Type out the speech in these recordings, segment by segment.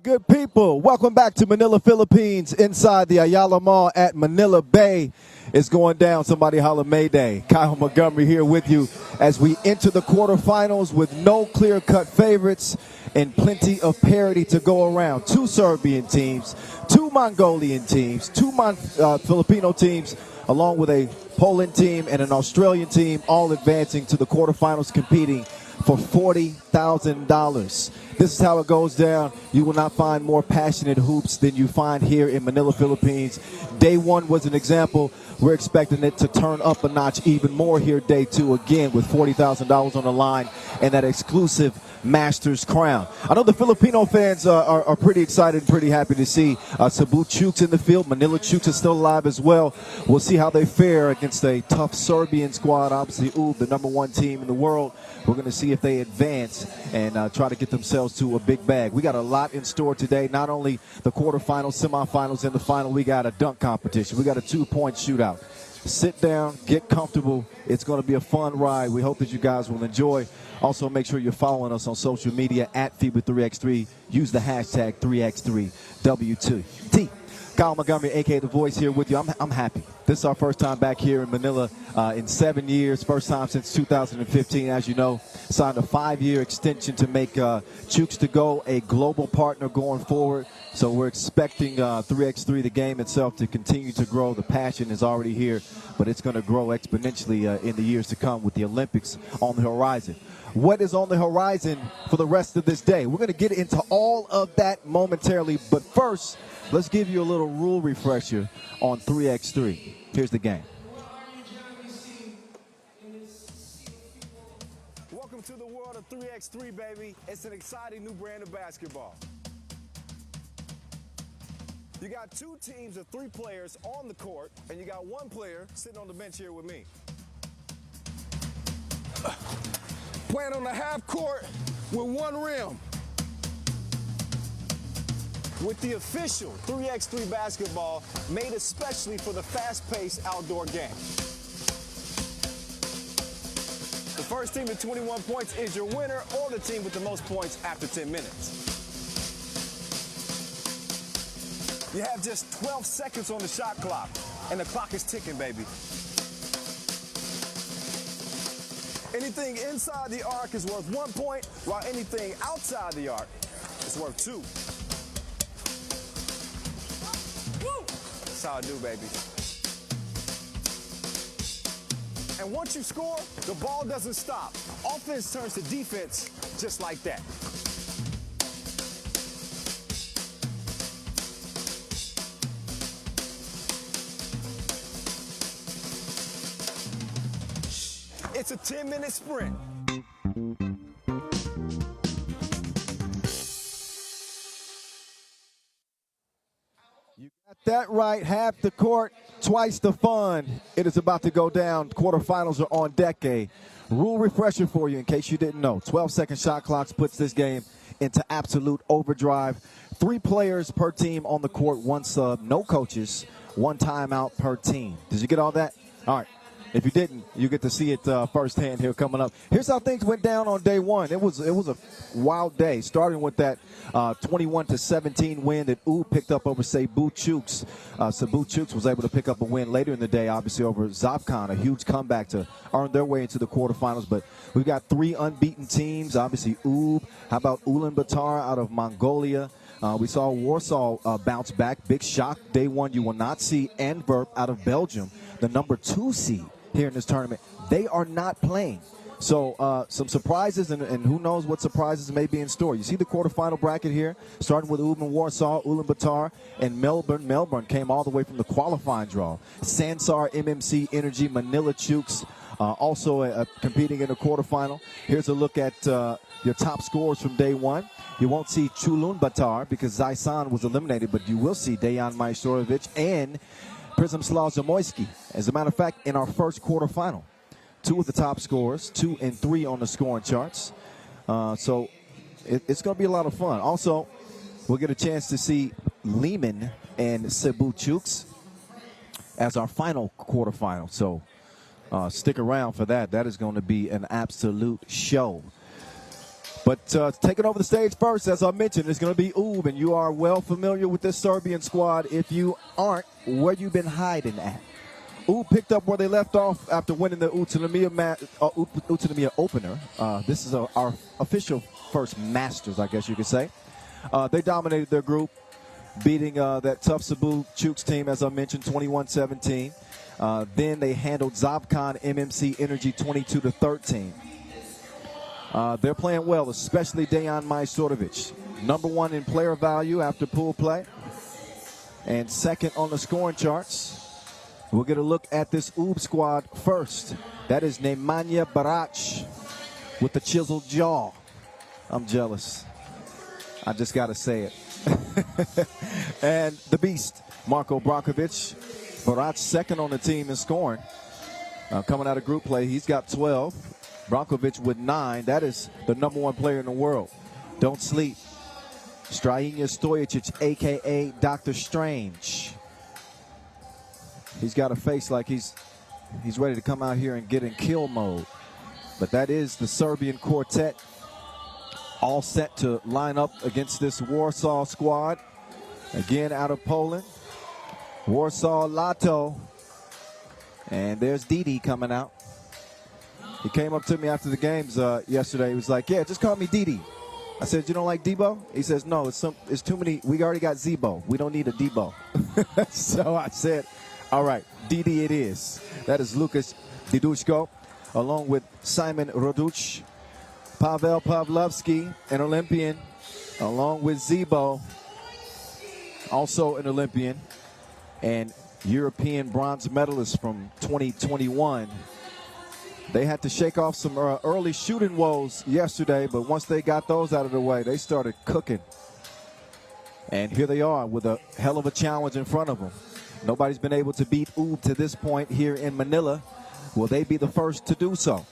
right, good people. Welcome back to Manila, Philippines, inside the Ayala Mall at Manila Bay. It's going down. Somebody holla Mayday. Kyle Montgomery here with you as we enter the quarterfinals with no clear-cut favorites and plenty of parity to go around. Two Serbian teams, two Mongolian teams, two Filipino teams, along with a Poland team and an Australian team, all advancing to the quarterfinals, competing for $40,000. This is how it goes down. You will not find more passionate hoops than you find here in Manila, Philippines. Day one was an example. We're expecting it to turn up a notch even more here day two, again with $40,000 on the line and that exclusive Masters crown. I know the Filipino fans are pretty excited and pretty happy to see Cebu Chooks in the field. Manila Chooks is still alive as well. We'll see how they fare against a tough Serbian squad. Obviously, the #1 team in the world. We're going to see if they advance and try to get themselves to a big bag. We got a lot in store today. Not only the quarterfinals, semifinals, and the final, we got a dunk competition. We got a 2-point shootout. Sit down, get comfortable. It's going to be a fun ride. We hope that you guys will enjoy. Also, make sure you're following us on social media at FIBA 3x3. Use the hashtag 3x3W2T. Kyle Montgomery, a.k.a. The Voice, here with you. I'm happy. This is our first time back here in Manila in 7 years. First time since 2015, as you know. Signed a 5-year extension to make Chooks to go a global partner going forward. So we're expecting 3x3, the game itself, to continue to grow. The passion is already here, but it's going to grow exponentially in the years to come with the Olympics on the horizon. What is on the horizon for the rest of this day? We're going to get into all of that momentarily, but first, let's give you a little rule refresher on 3x3. Here's the game. Welcome to the world of 3x3, baby. It's an exciting new brand of basketball. You got two teams of 3 players on the court, and you got 1 player sitting on the bench here with me. Playing on the half court with 1 rim. With the official 3x3 basketball made especially for the fast-paced outdoor game. The first team to 21 points is your winner, or the team with the most points after 10 minutes. You have just 12 seconds on the shot clock, and the clock is ticking, baby. Anything inside the arc is worth 1 point, while anything outside the arc is worth 2. That's how I do, baby. And once you score, the ball doesn't stop. Offense turns to defense just like that. It's a 10-minute sprint. You got that right. Half the court, twice the fun. It is about to go down. Quarterfinals are on deck. A rule refresher for you in case you didn't know. 12-second shot clocks puts this game into absolute overdrive. 3 players per team on the court, 1 sub, no coaches, 1 timeout per team. Did you get all that? All right. If you didn't, you get to see it firsthand here coming up. Here's how things went down on day one. It was a wild day, starting with that 21-17 win that picked up over Cebu Chooks. Cebu Chooks was able to pick up a win later in the day, obviously over Zafkan, a huge comeback to earn their way into the quarterfinals. But we've got 3 unbeaten teams, obviously How about Ulaanbaatar out of Mongolia? We saw Warsaw bounce back. Big shock. Day one, you will not see Antwerp out of Belgium, the #2 seed here in this tournament. They are not playing. So some surprises, and who knows what surprises may be in store. You see the quarterfinal bracket here, starting with Warsaw, Ulaanbaatar, and Melbourne. Melbourne came all the way from the qualifying draw. Sansar, MMC Energy, Manila Chooks, also competing in the quarterfinal. Here's a look at your top scores from day one. You won't see Ulaanbaatar because Huishan was eliminated, but you will see Dejan Majstorovic and Przemysław Zamoyski. As a matter of fact, in our first quarterfinal, 2 of the top scorers, 2 and 3 on the scoring charts. So it's going to be a lot of fun. Also, we'll get a chance to see Liman and Cebu Chooks as our final quarterfinal. So stick around for that. That is going to be an absolute show. But taking over the stage first, as I mentioned, is going to be Ub, and you are well familiar with this Serbian squad. If you aren't, where you been hiding at? Ub picked up where they left off after winning the Ulaanbaatar opener. This is our official first Masters, I guess you could say. They dominated their group, beating that tough Cebu Chooks team, as I mentioned, 21-17. Then they handled Zabkan MMC Energy 22-13. They're playing well, especially Dejan Majstorovic. #1 in player value after pool play, and second on the scoring charts. We'll get a look at this Ub squad first. That is Nemanja Barac with the chiseled jaw. I'm jealous. I just got to say it. And the beast, Marko Brankovic. Barac second on the team in scoring. Coming out of group play, he's got 12. Brankovic with 9. That is the #1 player in the world. Don't sleep. Strajinja Stojicic, a.k.a. Dr. Strange. He's got a face like he's ready to come out here and get in kill mode. But that is the Serbian quartet, all set to line up against this Warsaw squad. Again, out of Poland. Warsaw Lotto. And there's Didi coming out. He came up to me after the games yesterday. He was like, yeah, just call me Didi. I said, you don't like Debo? He says, no, it's too many. We already got Zebo. We don't need a Debo. So I said, all right, Didi it is. That is Lucas Didushko, along with Simon Roduch, Pavel Pavlovsky, an Olympian, along with Zebo, also an Olympian, and European bronze medalist from 2021. They had to shake off some early shooting woes yesterday, but once they got those out of the way, they started cooking. And here they are with a hell of a challenge in front of them. Nobody's been able to beat Ub to this point here in Manila. Will they be the first to do so?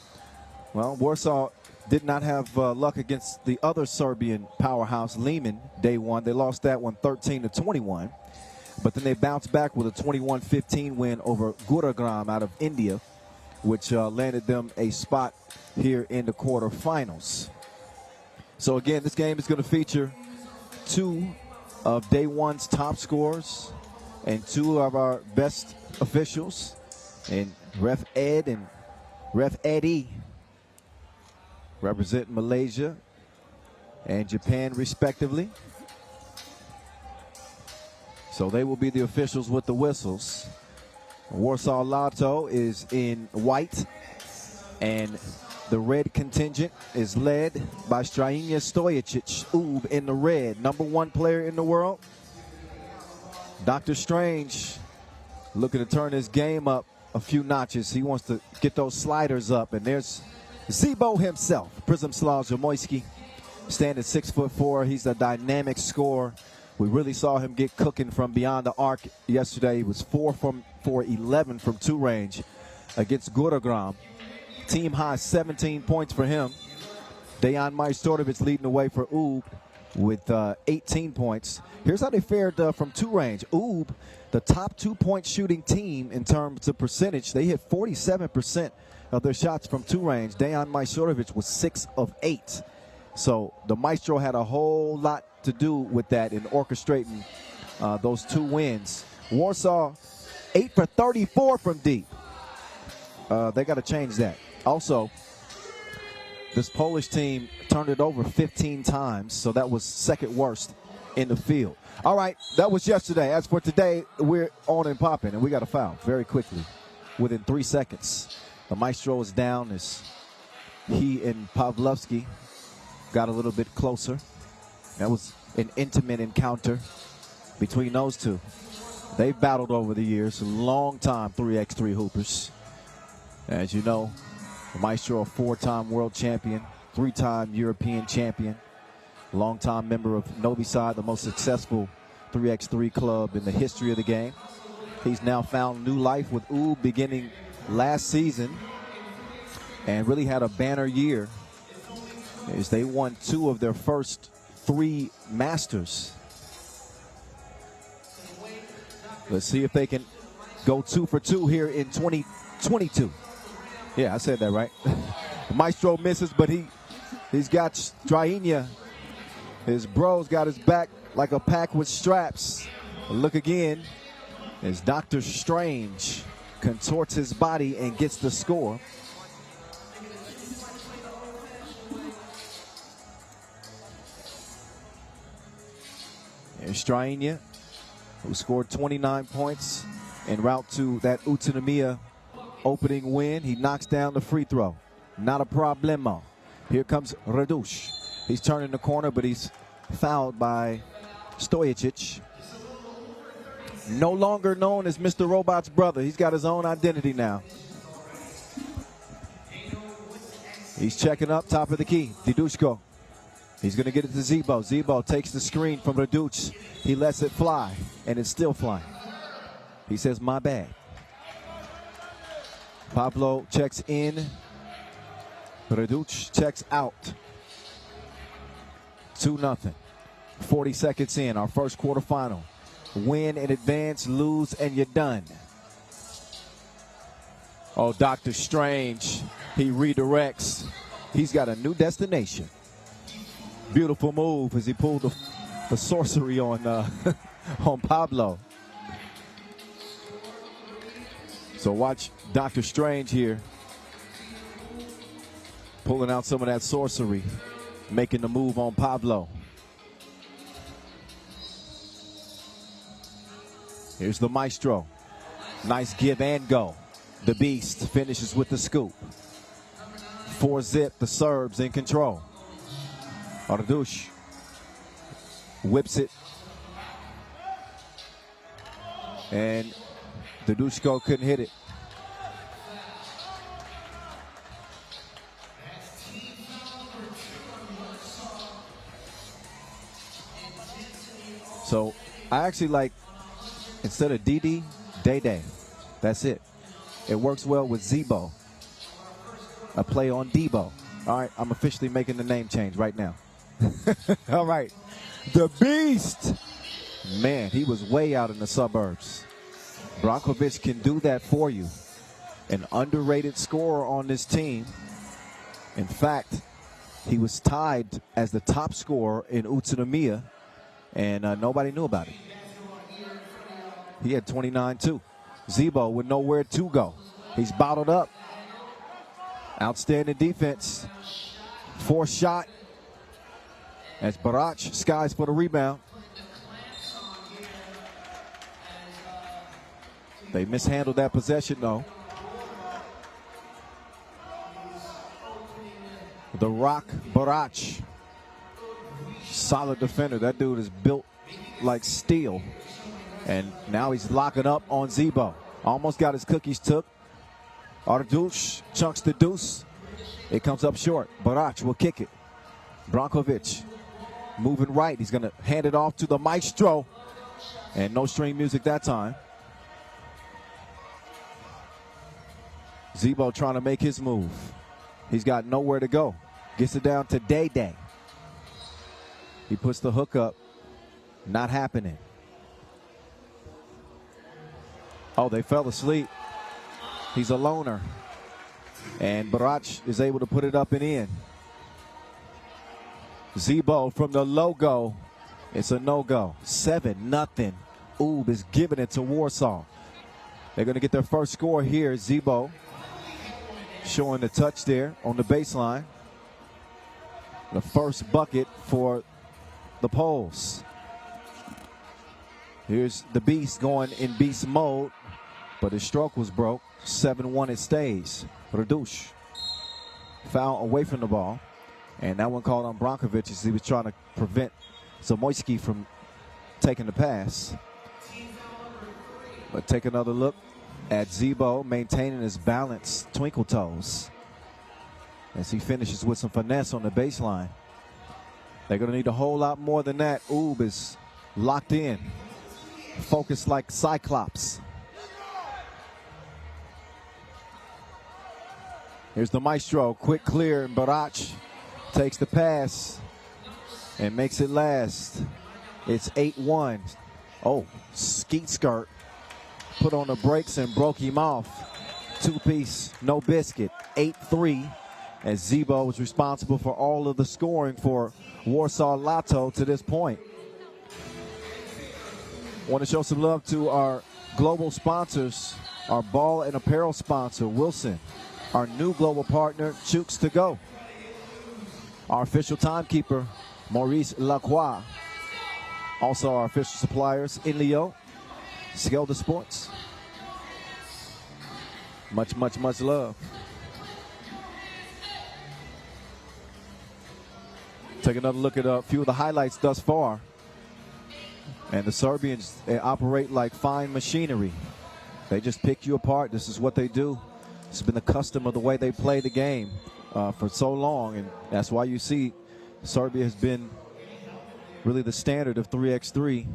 Well, Warsaw did not have luck against the other Serbian powerhouse, Liman, day one. They lost that one 13-21. But then they bounced back with a 21-15 win over Gurugram out of India, which landed them a spot here in the quarterfinals. So again, this game is going to feature 2 of day one's top scorers and 2 of our best officials, and Ref Ed and Ref Eddie, represent Malaysia and Japan respectively. So they will be the officials with the whistles. Warsaw Lotto is in white, and the red contingent is led by Strajinja Stojicic, Ub in the red, #1 player in the world. Dr. Strange looking to turn his game up a few notches. He wants to get those sliders up, and there's Zebo himself, Przemysław Zamoyski, standing 6'4". He's a dynamic scorer. We really saw him get cooking from beyond the arc yesterday. He was 4 for 11 from 2 range against Gurugram. Team high 17 points for him. Dejan Majstorovic leading the way for Ub with 18 points. Here's how they fared from 2 range. Ub, the top 2-point shooting team in terms of percentage. They hit 47% of their shots from 2 range. Dejan Majstorovic was 6 of 8. So the Maestro had a whole lot to do with that in orchestrating those 2 wins. Warsaw 8 for 34 from deep. They got to change that. Also, this Polish team turned it over 15 times, so that was second worst in the field. All right, that was yesterday. As for today, we're on and popping, and we got a foul very quickly within 3 seconds. The Maestro is down as he and Pavlovsky got a little bit closer. That was an intimate encounter between those two. They've battled over the years, a long time 3x3 hoopers. As you know, the Maestro, a 4-time world champion, 3-time European champion, longtime member of Novi Sad, the most successful 3x3 club in the history of the game. He's now found new life with Ub beginning last season and really had a banner year as they won 2 of their first 3 Masters. Let's see if they can go 2 for 2 here in 2022. Yeah, I said that right. Maestro misses, but he He's got Strainia. His bro's got his back like a pack with straps. Look again as Dr. Strange contorts his body and gets the score. Here's Strainia, who scored 29 points en route to that Utsunomiya opening win. He knocks down the free throw. Not a problemo. Here comes Radush. He's turning the corner, but he's fouled by Stojicic. No longer known as Mr. Robot's brother. He's got his own identity now. He's checking up, top of the key. Didushko. He's going to get it to Zebo. Zebo takes the screen from Radush. He lets it fly, and it's still flying. He says, my bad. Pablo checks in. Radush checks out. 2-0. 40 seconds in, our first quarterfinal. Win and advance, lose and you're done. Oh, Dr. Strange, he redirects. He's got a new destination. Beautiful move as he pulled the sorcery on, on Pablo. So watch Dr. Strange here. Pulling out some of that sorcery, making the move on Pablo. Here's the maestro. Nice give and go. The Beast finishes with the scoop. 4-zip, the Serbs in control. Radush whips it. And Didushko couldn't hit it. So I actually like, instead of Didi, Day. That's it. It works well with Zebo. A play on Debo. All right, I'm officially making the name change right now. All right. The Beast. Man, he was way out in the suburbs. Brankovic can do that for you. An underrated scorer on this team. In fact, he was tied as the top scorer in Utsunomiya, and nobody knew about it. He had 29 too. Zebo with nowhere to go. He's bottled up. Outstanding defense. Fourth shot. As Barach skies for the rebound. They mishandled that possession though. The Rock Barach. Solid defender. That dude is built like steel. And now he's locking up on Zebo. Almost got his cookies took. Radush chunks the deuce. It comes up short. Barach will kick it. Brankovic moving right. He's going to hand it off to the maestro. And no string music that time. Zebo trying to make his move. He's got nowhere to go. Gets it down to Day. He puts the hook up. Not happening. Oh, they fell asleep. He's a loner. And Barach is able to put it up and in. Zebo from the logo. It's a no-go. 7-0. Oob is giving it to Warsaw. They're going to get their first score here. Zebo showing the touch there on the baseline. The first bucket for the Poles. Here's the Beast going in beast mode, but his stroke was broke. 7-1 it stays. Radush. Foul away from the ball. And that one called on Brankovic as he was trying to prevent Zamoyski from taking the pass. But take another look at Zebo maintaining his balance, twinkle toes, as he finishes with some finesse on the baseline. They're going to need a whole lot more than that. Oob is locked in, focused like Cyclops. Here's the maestro, quick clear, and Barach takes the pass and makes it last. It's 8-1. Oh, skeet skirt. Put on the brakes and broke him off. Two-piece, no biscuit. 8-3. as Zebo was responsible for all of the scoring for Warsaw Lotto to this point. Want to show some love to our global sponsors, our ball and apparel sponsor, Wilson, our new global partner, Chooks to Go, our official timekeeper, Maurice Lacroix, also our official suppliers, Inleo, Skelda Sports. Much, much, much love. Take another look at a few of the highlights thus far. And the Serbians, they operate like fine machinery. They just pick you apart. This is what they do. It's been the custom of the way they play the game for so long, and that's why you see Serbia has been really the standard of 3x3.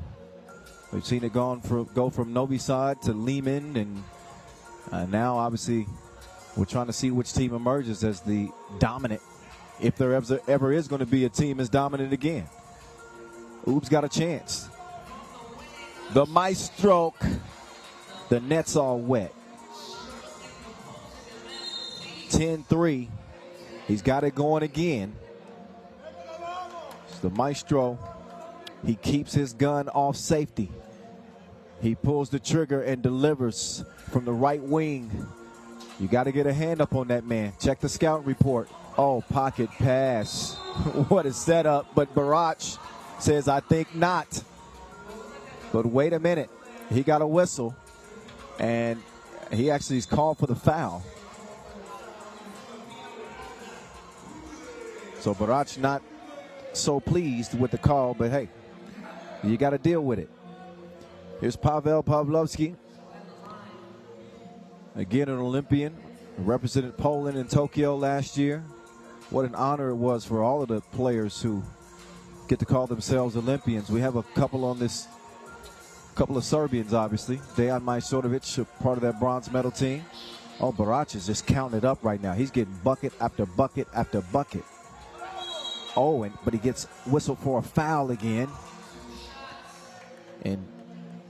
We've seen it go from Novi Sad to Liman, and now obviously we're trying to see which team emerges as the dominant, if there ever is going to be a team as dominant again. Oob's got a chance. The maestro, the net's all wet. 10-3. He's got it going again. It's the maestro. He keeps his gun off safety. He pulls the trigger and delivers from the right wing. You got to get a hand up on that man. Check the scout report. Oh, pocket pass. What a setup. But Barach says, I think not. But wait a minute. He got a whistle. And he actually is called for the foul. So Barach not so pleased with the call, but hey, you got to deal with it. Here's Pavel Pavlovsky. Again, an Olympian, represented Poland in Tokyo last year. What an honor it was for all of the players who get to call themselves Olympians. We have a couple on this, couple of Serbians, obviously. Dejan Majstorovic, part of that bronze medal team. Oh, Barach is just counting it up right now. He's getting bucket after bucket after bucket. Oh, but he gets whistled for a foul again. And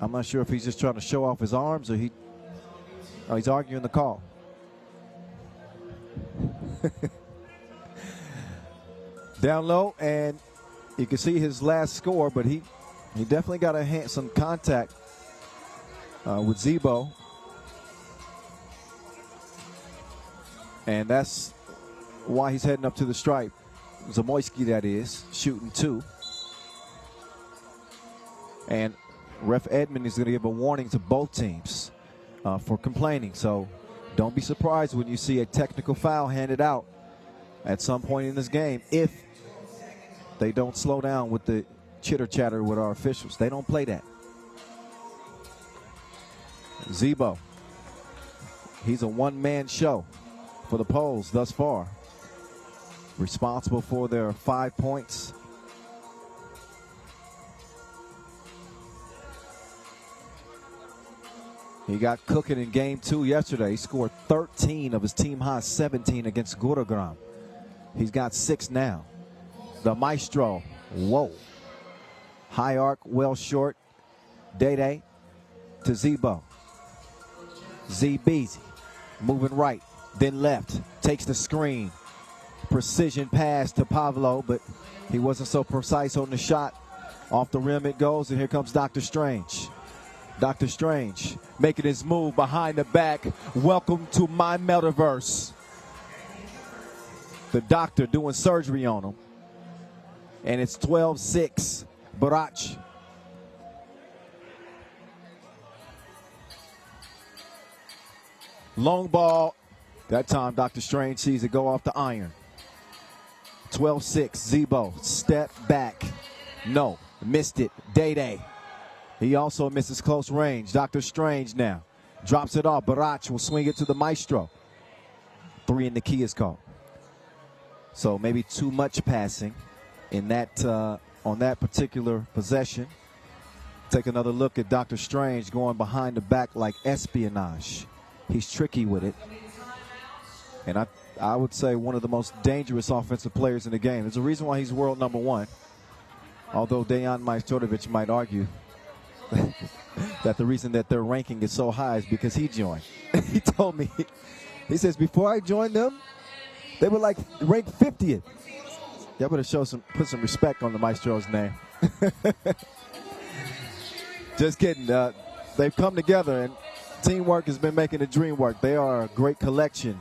I'm not sure if he's just trying to show off his arms or he's arguing the call. Down low, and you can see his last score, but he definitely got some contact with Zebo. And that's why he's heading up to the stripe. Zamoyski, that is, shooting 2. And Ref Edmond is going to give a warning to both teams for complaining. So don't be surprised when you see a technical foul handed out at some point in this game if they don't slow down with the chitter chatter with our officials. They don't play that. Zebo, he's a one-man show for the Poles thus far. Responsible for their 5 points. He got cooking in game 2 yesterday. He scored 13 of his team high 17 against Gurugram. He's got 6 now. The maestro, whoa. High arc, well short. Dede to Zebo. Z-Beezy, moving right, then left, takes the screen. Precision pass to Pavlo, but he wasn't so precise on the shot. Off the rim it goes, and here comes Dr. Strange. Dr. Strange making his move behind the back. Welcome to my metaverse. The doctor doing surgery on him. And it's 12-6. Barach. Long ball. That time Dr. Strange sees it go off the iron. 12-6. Zebo. Step back. No. Missed it. Dede. He also misses close range. Dr. Strange now. Drops it off. Barach will swing it to the maestro. 3 in the key is called. So maybe too much passing in that on that particular possession. Take another look at Dr. Strange going behind the back like espionage. He's tricky with it. And I would say one of the most dangerous offensive players in the game. There's a reason why he's world number 1. Although Dejan Majstorovic might argue that the reason that their ranking is so high is because he joined. He told me, he says, before I joined them, They were like ranked 50th. Y'all better put some respect on the Maestro's name. Just kidding. They've come together, and teamwork has been making the dream work. They are a great collection.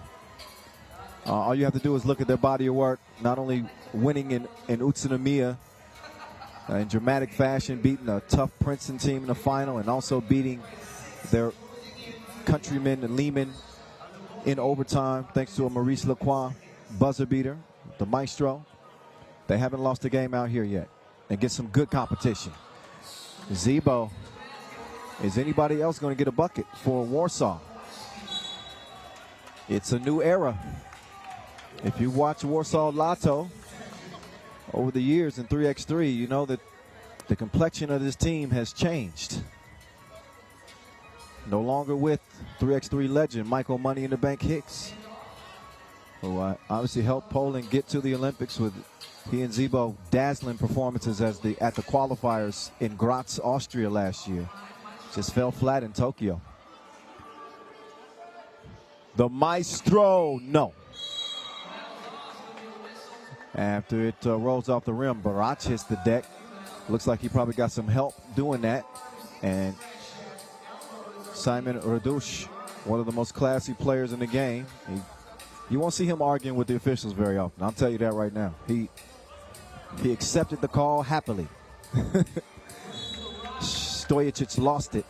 All you have to do is look at their body of work, not only winning in Utsunomiya in dramatic fashion, beating a tough Princeton team in the final, and also beating their countrymen in Liman in overtime, thanks to a Maurice Lacroix buzzer beater, the Maestro. They haven't lost a game out here yet, and get some good competition. Cebu, is anybody else going to get a bucket for Warsaw? It's a new era. If you watch Warsaw Lotto over the years in 3x3, you know that the complexion of this team has changed. No longer with 3x3 legend Michael Money in the Bank Hicks, who obviously helped Poland get to the Olympics with he and Cebu dazzling performances at the qualifiers in Graz, Austria last year. Just fell flat in Tokyo. The Maestro, no. After it rolls off the rim, Barach hits the deck. Looks like he probably got some help doing that. And Simon Radush, one of the most classy players in the game. You won't see him arguing with the officials very often. I'll tell you that right now. He accepted the call happily. Stojicic lost it.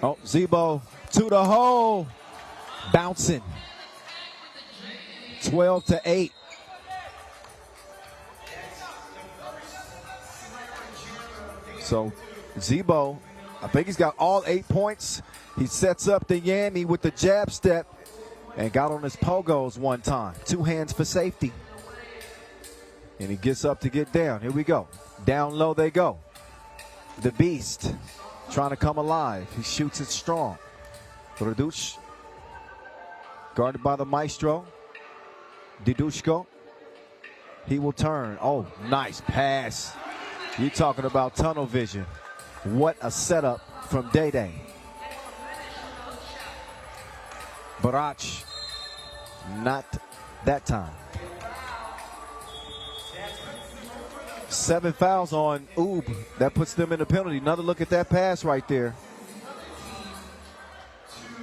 Oh, Cebu to the hole. Bouncing. 12-8. So Cebu, I think he's got all 8 points. He sets up the Yami with the jab step and got on his pogos one time. 2 hands for safety. And he gets up to get down. Here we go. Down low they go. The Beast trying to come alive. He shoots it strong. Radush guarded by the Maestro. Didushko. He will turn. Oh, nice pass. You're talking about tunnel vision. What a setup from Day. Barach, not that time. 7 fouls on Oob. That puts them in the penalty. Another look at that pass right there.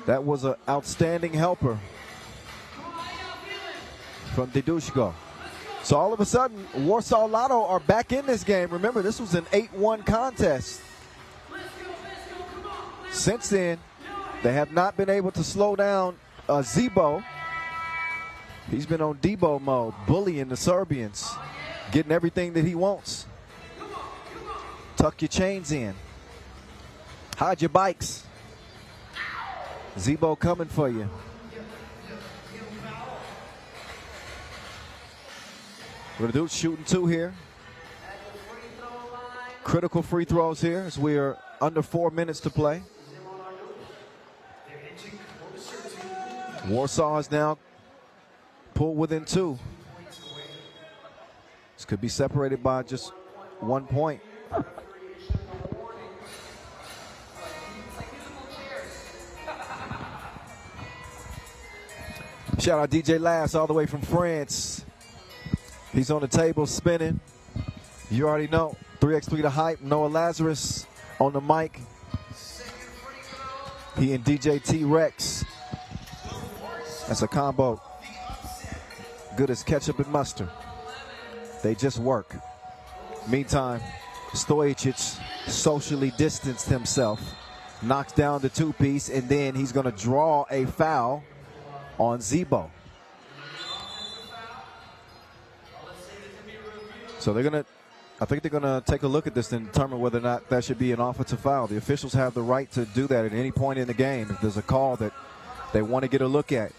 That was an outstanding helper from Didushko. So all of a sudden, Warsaw Lotto are back in this game. Remember, this was an 8-1 contest. Since then, they have not been able to slow down Cebu. He's been on Debo mode, bullying the Serbians, getting everything that he wants. Tuck your chains in. Hide your bikes. Cebu coming for you. Radush shooting 2 here. Critical free throws here as we are under 4 minutes to play. Warsaw is now pulled within 2. This could be separated by just 1 point. Shout out DJ Lass all the way from France. He's on the table spinning. You already know. 3x3 the hype. Noah Lazarus on the mic. He and DJ T-Rex. That's a combo good as ketchup and mustard. They just work. Meantime, Stojicic socially distanced himself, knocks down the 2-piece, and then he's going to draw a foul on Cebu. So I think they're going to take a look at this and determine whether or not that should be an offensive foul. The officials have the right to do that at any point in the game if there's a call that they want to get a look at.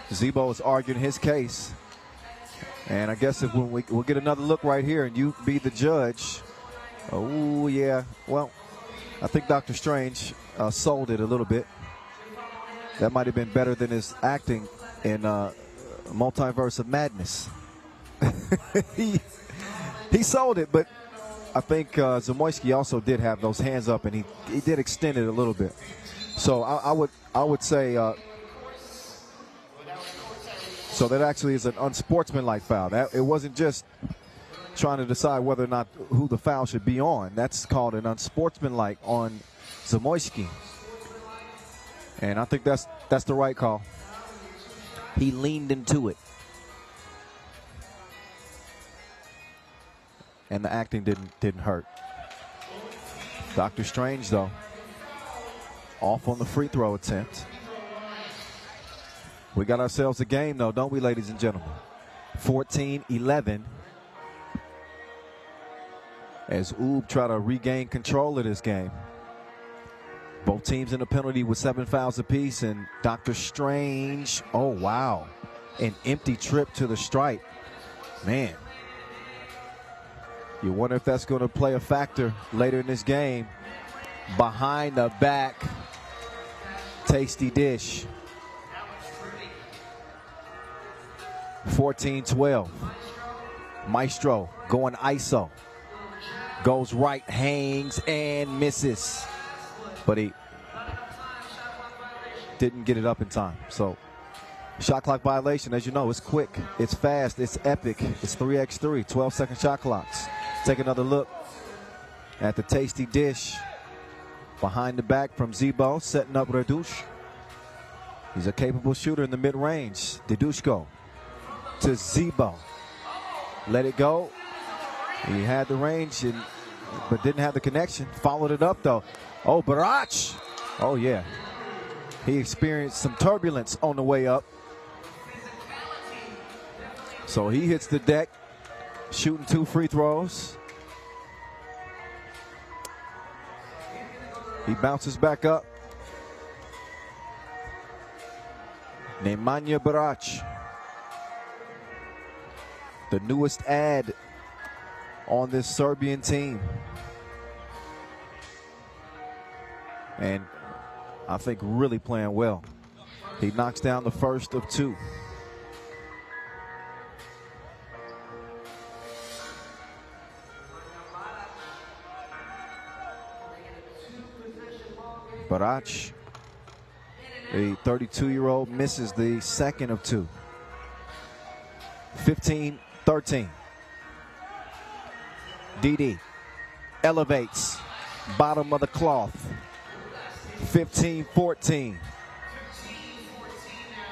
Cebu is arguing his case. And I guess if we'll get another look right here and you be the judge. Oh, yeah. Well, I think Dr. Strange sold it a little bit. That might have been better than his acting in Multiverse of Madness. He sold it, but I think Zamoyski also did have those hands up, and he did extend it a little bit. So I would say so that actually is an unsportsmanlike foul. It wasn't just trying to decide whether or not who the foul should be on. That's called an unsportsmanlike on Zamoyski. And I think that's the right call. He leaned into it. And the acting didn't hurt. Dr. Strange, though, off on the free throw attempt. We got ourselves a game, though, don't we, ladies and gentlemen? 14-11. As Oob try to regain control of this game. Both teams in the penalty with 7 fouls apiece, and Dr. Strange, oh wow, an empty trip to the stripe. Man, you wonder if that's going to play a factor later in this game. Behind the back, tasty dish. 14-12. Maestro going ISO. Goes right, hangs, and misses. But he didn't get it up in time. So, shot clock violation, as you know, it's quick, it's fast, it's epic. It's 3x3, 12-second shot clocks. Take another look at the tasty dish. Behind the back from Zebo, setting up Radush. He's a capable shooter in the mid-range. Didushko to Zebo. Let it go. He had the range, but didn't have the connection. Followed it up, though. Oh, Barach. Oh, yeah. He experienced some turbulence on the way up. So he hits the deck, shooting 2 free throws. He bounces back up. Nemanja Barach, the newest add on this Serbian team. And I think really playing well. He knocks down the first of 2. Barach, the 32-year-old, misses the second of 2. 15-13. DD elevates, bottom of the cloth. 15-14.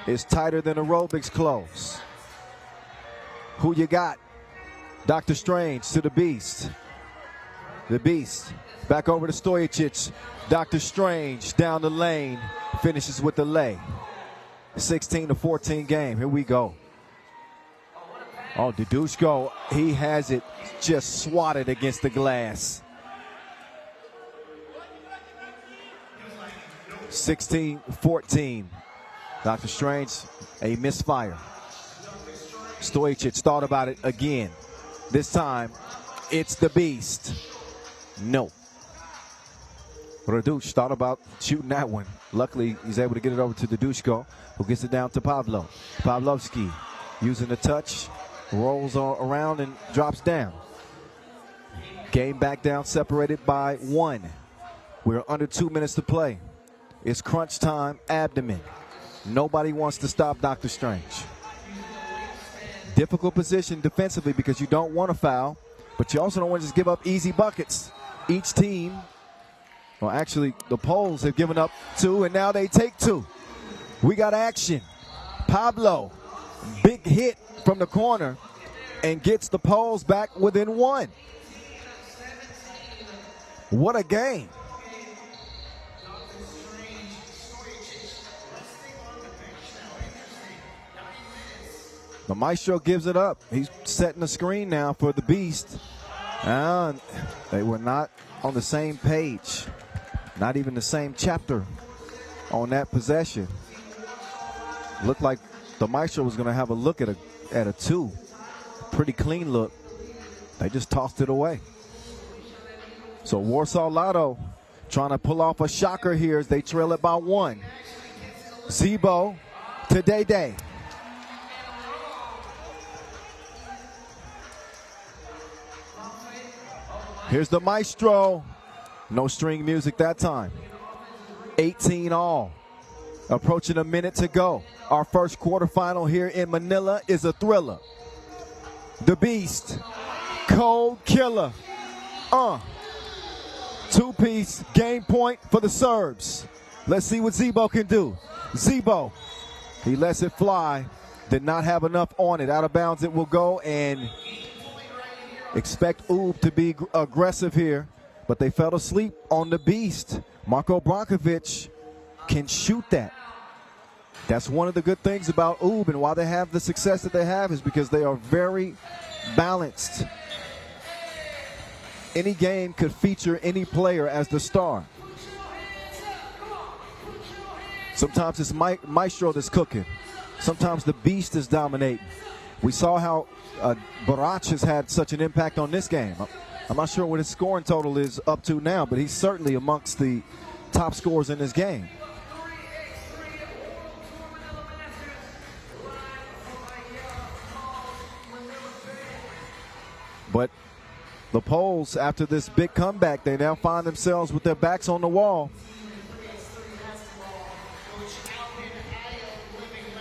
It's tighter than aerobics clothes. Who you got? Dr. Strange to the Beast. The Beast back over to Stojacic. Dr. Strange down the lane, finishes with the lay. 16-14 game. Here we go. Oh, Didushko, he has it just swatted against the glass. 16-14. Dr. Strange, a misfire. Stojacic thought about it again. This time, it's the Beast. No. Radush thought about shooting that one. Luckily, he's able to get it over to Didushko, who gets it down to Pavlovsky using the touch, rolls around and drops down. Game back down, separated by 1. We're under 2 minutes to play. It's crunch time, abdomen. Nobody wants to stop Dr. Strange. Difficult position defensively because you don't want to foul, but you also don't want to just give up easy buckets. Each team, well, actually, the Poles have given up 2, and now they take 2. We got action. Pablo, big hit from the corner, and gets the Poles back within 1. What a game. The Maestro gives it up. He's setting the screen now for the Beast. They were not on the same page. Not even the same chapter on that possession. Looked like the Maestro was going to have a look at a 2. Pretty clean look. They just tossed it away. So Warsaw Lotto trying to pull off a shocker here as they trail it by 1. Zebo to Day. Here's the maestro. No string music that time. 18 all. Approaching a minute to go. Our first quarterfinal here in Manila is a thriller. The Beast, Cold Killer. Two-piece game point for the Serbs. Let's see what Zebo can do. Zebo, he lets it fly. Did not have enough on it. Out of bounds it will go, and expect Ub to be aggressive here, but they fell asleep on the Beast. Marko Brankovic can shoot that. That's one of the good things about Ub, and why they have the success that they have is because they are very balanced. Any game could feature any player as the star. Sometimes it's Maestro that's cooking. Sometimes the Beast is dominating. We saw how Barach has had such an impact on this game. I'm not sure what his scoring total is up to now, but he's certainly amongst the top scorers in this game. But the Poles, after this big comeback, they now find themselves with their backs on the wall.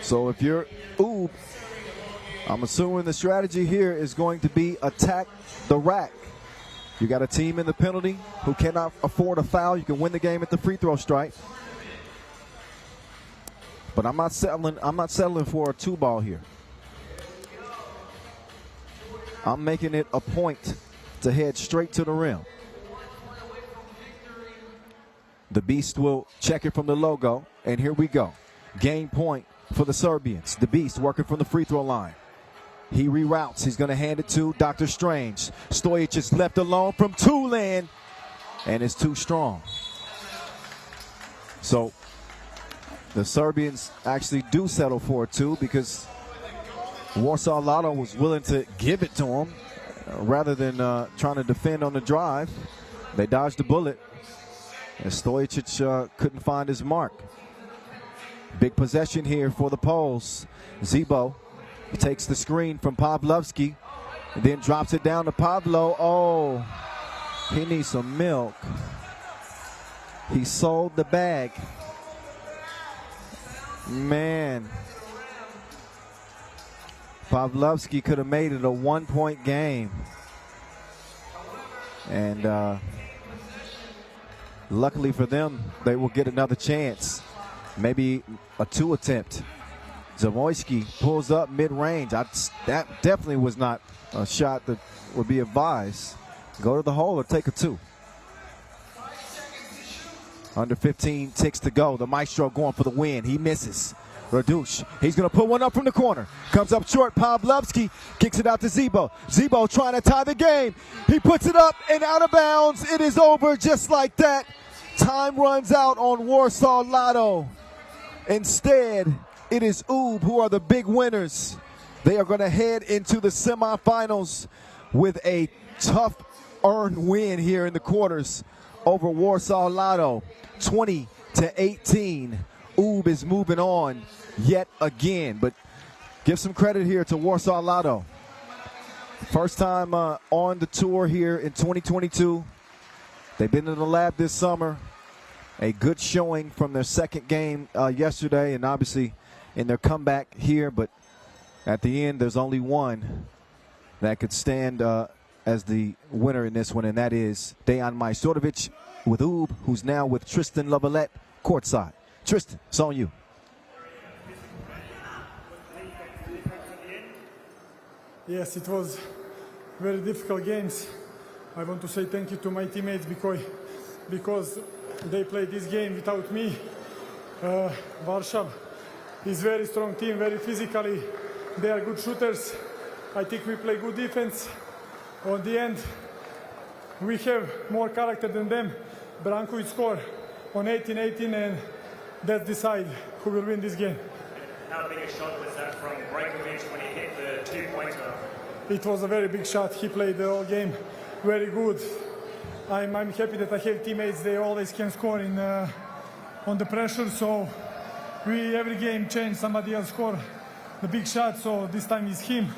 So if you're Ub, I'm assuming the strategy here is going to be attack the rack. You got a team in the penalty who cannot afford a foul. You can win the game at the free throw strike. But I'm not settling for a two ball here. I'm making it a point to head straight to the rim. The Beast will check it from the logo, and here we go. Game point for the Serbians. The Beast working from the free throw line. He reroutes. He's going to hand it to Dr. Strange. Stojic is left alone from Tulane, and it's too strong. So the Serbians actually do settle for a two because Warsaw Lotto was willing to give it to him rather than trying to defend on the drive. They dodged the bullet, and Stojic couldn't find his mark. Big possession here for the Poles. Zebo takes the screen from Pavlovsky, and then drops it down to Pavlo. Oh, he needs some milk. He sold the bag. Man. Pavlovsky could have made it a one-point game. And luckily for them, they will get another chance. Maybe a two attempt. Zamoyski pulls up mid-range. That definitely was not a shot that would be advised. Go to the hole or take a two. Under 15 ticks to go. The Maestro going for the win. He misses. Radush, he's going to put one up from the corner. Comes up short. Pavlovsky kicks it out to Zebo. Zebo trying to tie the game. He puts it up and out of bounds. It is over just like that. Time runs out on Warsaw Lotto. Instead, it is Ub who are the big winners. They are going to head into the semifinals with a tough earned win here in the quarters over Warsaw Lotto. 20-18. Ub is moving on yet again, but give some credit here to Warsaw Lotto. First time on the tour here in 2022. They've been in the lab this summer. A good showing from their second game yesterday, and obviously in their comeback here, but at the end there's only one that could stand as the winner in this one, and that is Dejan Majstorovic with Ub, who's now with Tristan Lavalette courtside. Tristan, it's on you. Yes, it was very difficult games. I want to say thank you to my teammates because they played this game without me. Warsaw is very strong team, very physically. They are good shooters. I think we play good defense. On the end, we have more character than them. Brankovic score on 18-18, and that decide who will win this game. How big a shot was that from Brankovic when he hit the two-pointer? It was a very big shot. He played the whole game very good. I'm happy that I have teammates. They always can score on the pressure. So every game change. Somebody else score the big shot. So this time it's him.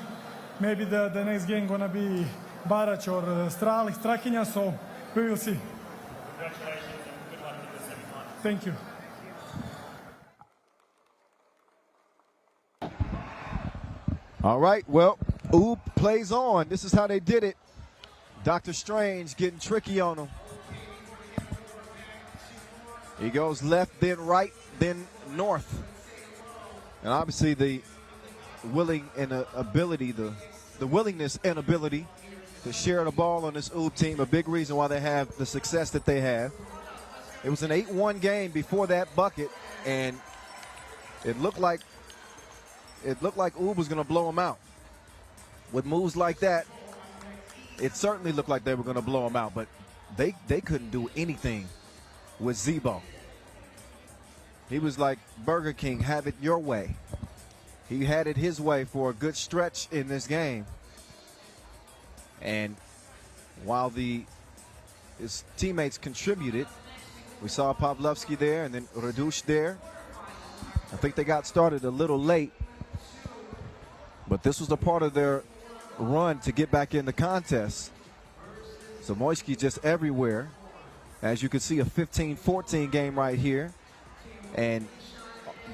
Maybe the next game gonna be Barać or Strakinja, so we will see. Congratulations and good luck in the semi-final. Thank you. All right, well, Oob plays on. This is how they did it. Dr. Strange getting tricky on him. He goes left, then right, then north. And obviously the willing and ability, the willingness and ability to share the ball on this Oob team, a big reason why they have the success that they have. It was an 8-1 game before that bucket, and it looked like Oob was going to blow them out. With moves like that, it certainly looked like they were going to blow them out, but they couldn't do anything with Zebo. He was like Burger King, have it your way. He had it his way for a good stretch in this game. And while his teammates contributed, we saw Pavlovsky there and then Radush there. I think they got started a little late, but this was a part of their run to get back in the contest. So Moisky just everywhere. As you can see, a 15-14 game right here. And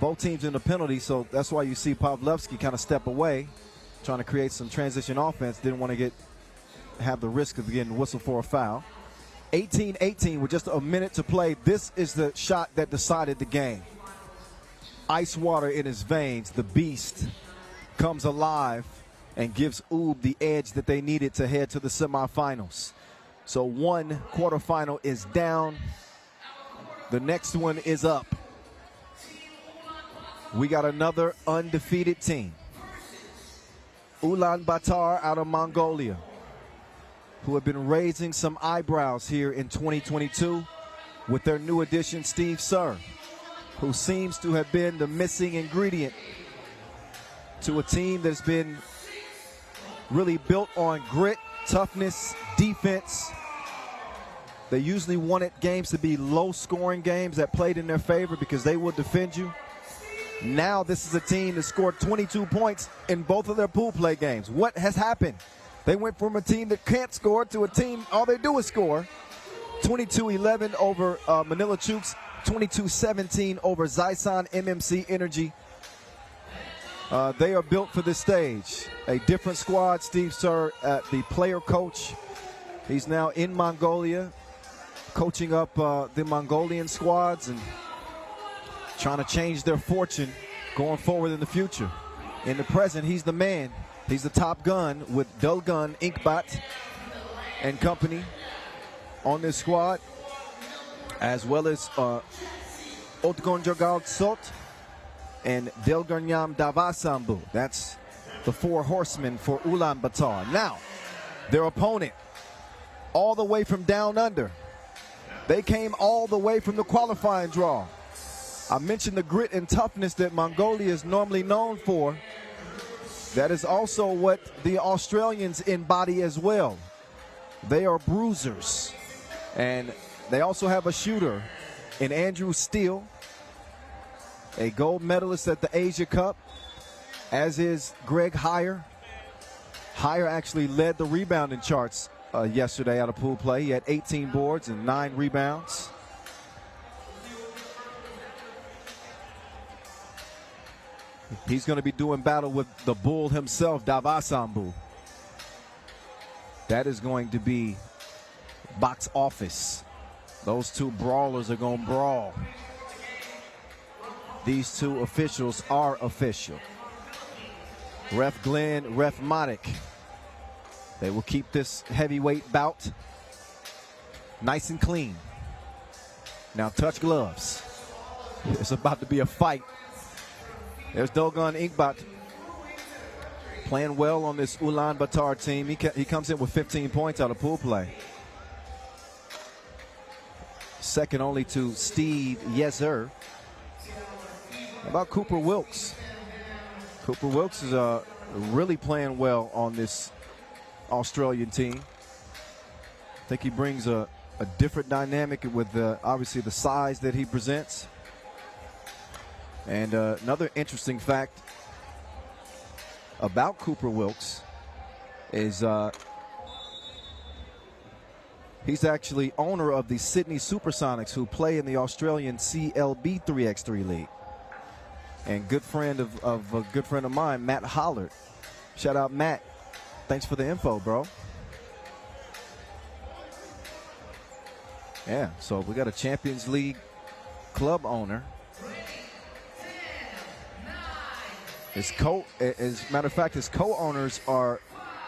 both teams in the penalty, so that's why you see Pavlovsky kind of step away, trying to create some transition offense. Didn't want to have the risk of getting whistled for a foul. 18-18 with just a minute to play. This is the shot that decided the game. Ice water in his veins. The beast comes alive and gives Oob the edge that they needed to head to the semifinals. So one quarterfinal is down. The next one is up. We got another undefeated team. Ulaanbaatar out of Mongolia, who have been raising some eyebrows here in 2022 with their new addition, Steve Sir, who seems to have been the missing ingredient to a team that's been really built on grit, toughness, defense. They usually wanted games to be low-scoring games that played in their favor because they will defend you. Now this is a team that scored 22 points in both of their pool play games. What has happened? They went from a team that can't score to a team all they do is score. 22-11 over Manila Chooks, 22-17 over Zyson MMC Energy. They are built for this stage. A different squad. Steve Sir, the player coach. He's now in Mongolia, coaching up the Mongolian squads and trying to change their fortune going forward in the future. In the present, he's the man. He's the top gun with Delgun Inkbat and company on this squad, as well as Otgon Jogal Sot and Delgarnyam Davasambu. That's the four horsemen for Ulaanbaatar. Now, their opponent, all the way from down under. They came all the way from the qualifying draw. I mentioned the grit and toughness that Mongolia is normally known for. That is also what the Australians embody as well. They are bruisers. And they also have a shooter in Andrew Steele, a gold medalist at the Asia Cup, as is Greg Heyer. Heyer actually led the rebounding charts yesterday out of pool play. He had 18 boards and 9 rebounds. He's going to be doing battle with the bull himself, Davasambu. That is going to be box office. Those two brawlers are going to brawl. These two officials are official. Ref Glenn, Ref Modic. They will keep this heavyweight bout nice and clean. Now touch gloves. It's about to be a fight. There's Dogon Inkbat playing well on this Ulaanbaatar team. He comes in with 15 points out of pool play. Second only to Steve Yeser. How about Cooper Wilkes? Cooper Wilkes is really playing well on this Australian team. I think he brings a different dynamic with obviously the size that he presents. And another interesting fact about Cooper Wilkes is He's actually owner of the Sydney Supersonics, who play in the Australian CLB 3x3 league. And good friend of a good friend of mine, Matt Hollard. Shout out, Matt. Thanks for the info, bro. Yeah, so we got a Champions League club owner. As a matter of fact, his co-owners are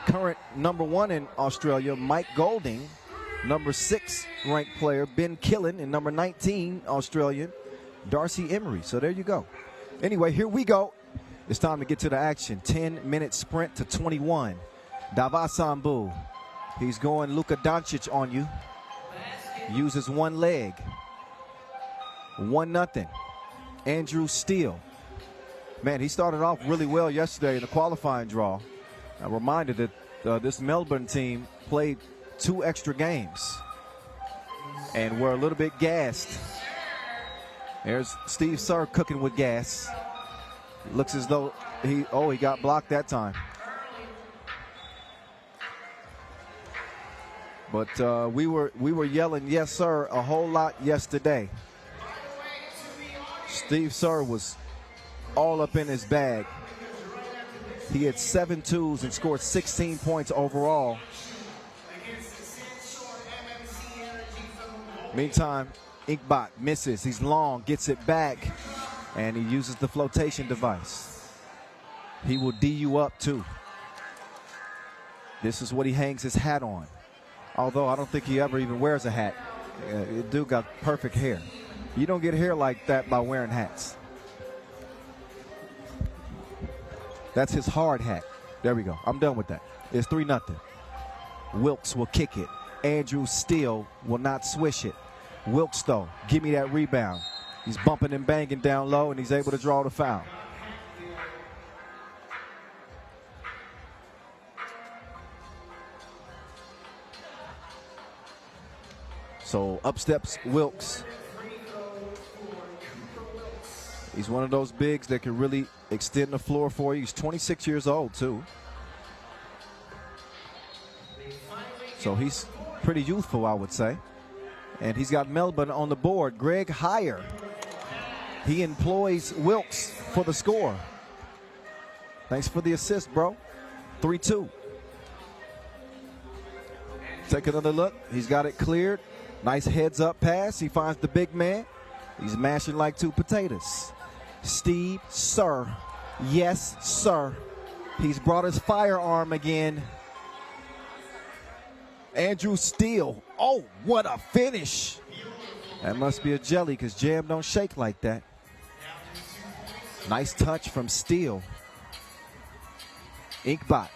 current #1 in Australia, Mike Golding, #6 ranked player, Ben Killen, and #19 Australian, Darcy Emery. So there you go. Anyway, here we go. It's time to get to the action. 10-minute sprint to 21. Davasambu. He's going Luka Doncic on you. Uses one leg. 1-0. Andrew Steele. Man, he started off really well yesterday in the qualifying draw. I'm reminded that this Melbourne team played 2 extra games and were a little bit gassed. There's Steve Sir cooking with gas. Looks as though he got blocked that time. But we were yelling yes sir a whole lot yesterday. Steve Sir was all up in his bag. He had 7 twos and scored 16 points overall. Meantime, Inkbot misses. He's long, gets it back, and he uses the flotation device. He will D you up too. This is what he hangs his hat on. Although I don't think he ever even wears a hat. The dude got perfect hair. You don't get hair like that by wearing hats. That's his hard hat. There we go. I'm done with that. It's 3-0. Wilkes will kick it. Andrew Steele will not swish it. Wilkes, though, give me that rebound. He's bumping and banging down low, and he's able to draw the foul. So up steps Wilkes. He's one of those bigs that can really extend the floor for you. He's 26 years old, too. So he's pretty youthful, I would say. And he's got Melbourne on the board. Greg Heyer. He employs Wilkes for the score. Thanks for the assist, bro. 3-2. Take another look. He's got it cleared. Nice heads-up pass. He finds the big man. He's mashing like 2 potatoes. Steve Sir. Yes, sir. He's brought his firearm again. Andrew Steele. Oh, what a finish. That must be a jelly because Jam don't shake like that. Nice touch from Steele. Inkbot.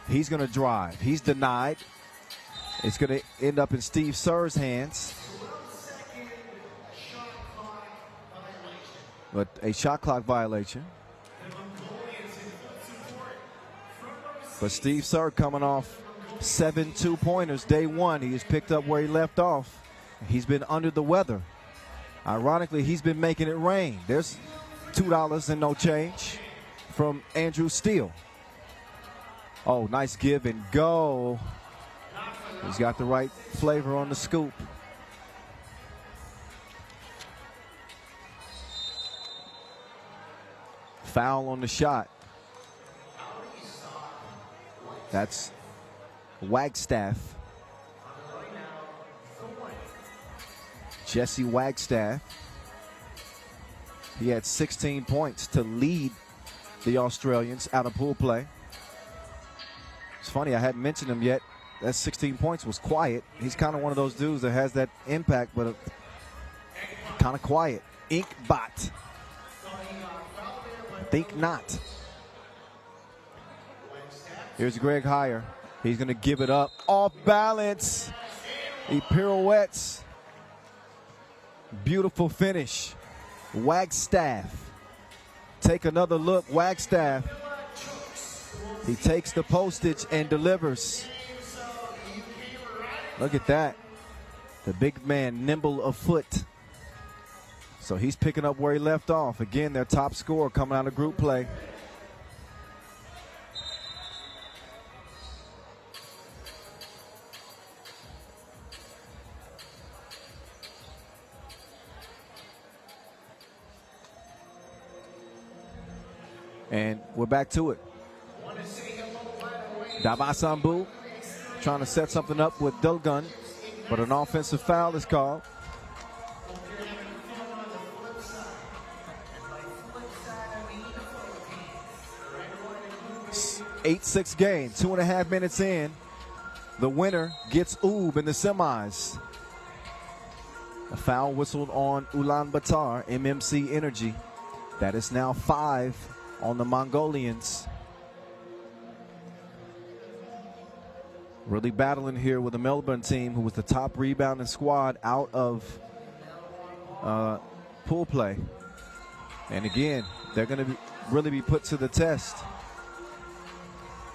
He's going to drive. He's denied. It's going to end up in Steve Sir's hands. But a shot clock violation. But Steve Sir coming off 7 2-pointers day one. He has picked up where he left off. He's been under the weather. Ironically, he's been making it rain. There's $2 and no change from Andrew Steele. Oh, nice give and go. He's got the right flavor on the scoop. Foul on the shot. That's Wagstaff. Jesse Wagstaff. He had 16 points to lead the Australians out of pool play. It's funny, I hadn't mentioned him yet. That 16 points was quiet. He's kind of one of those dudes that has that impact, but kind of quiet. Inkbot. Think not. Here's Greg Heyer. He's going to give it up. Off balance. He pirouettes. Beautiful finish. Wagstaff. Take another look. Wagstaff. He takes the postage and delivers. Look at that. The big man nimble of foot. So he's picking up where he left off. Again, their top scorer coming out of group play. And we're back to it. Davasambu trying to set something up with Dulgun, but an offensive foul is called. 8-6 game, 2.5 minutes in. The winner gets Oob in the semis. A foul whistled on Ulaanbaatar, MMC Energy. That is now 5 on the Mongolians. Really battling here with the Melbourne team, who was the top rebounding squad out of pool play. And again, they're going to really be put to the test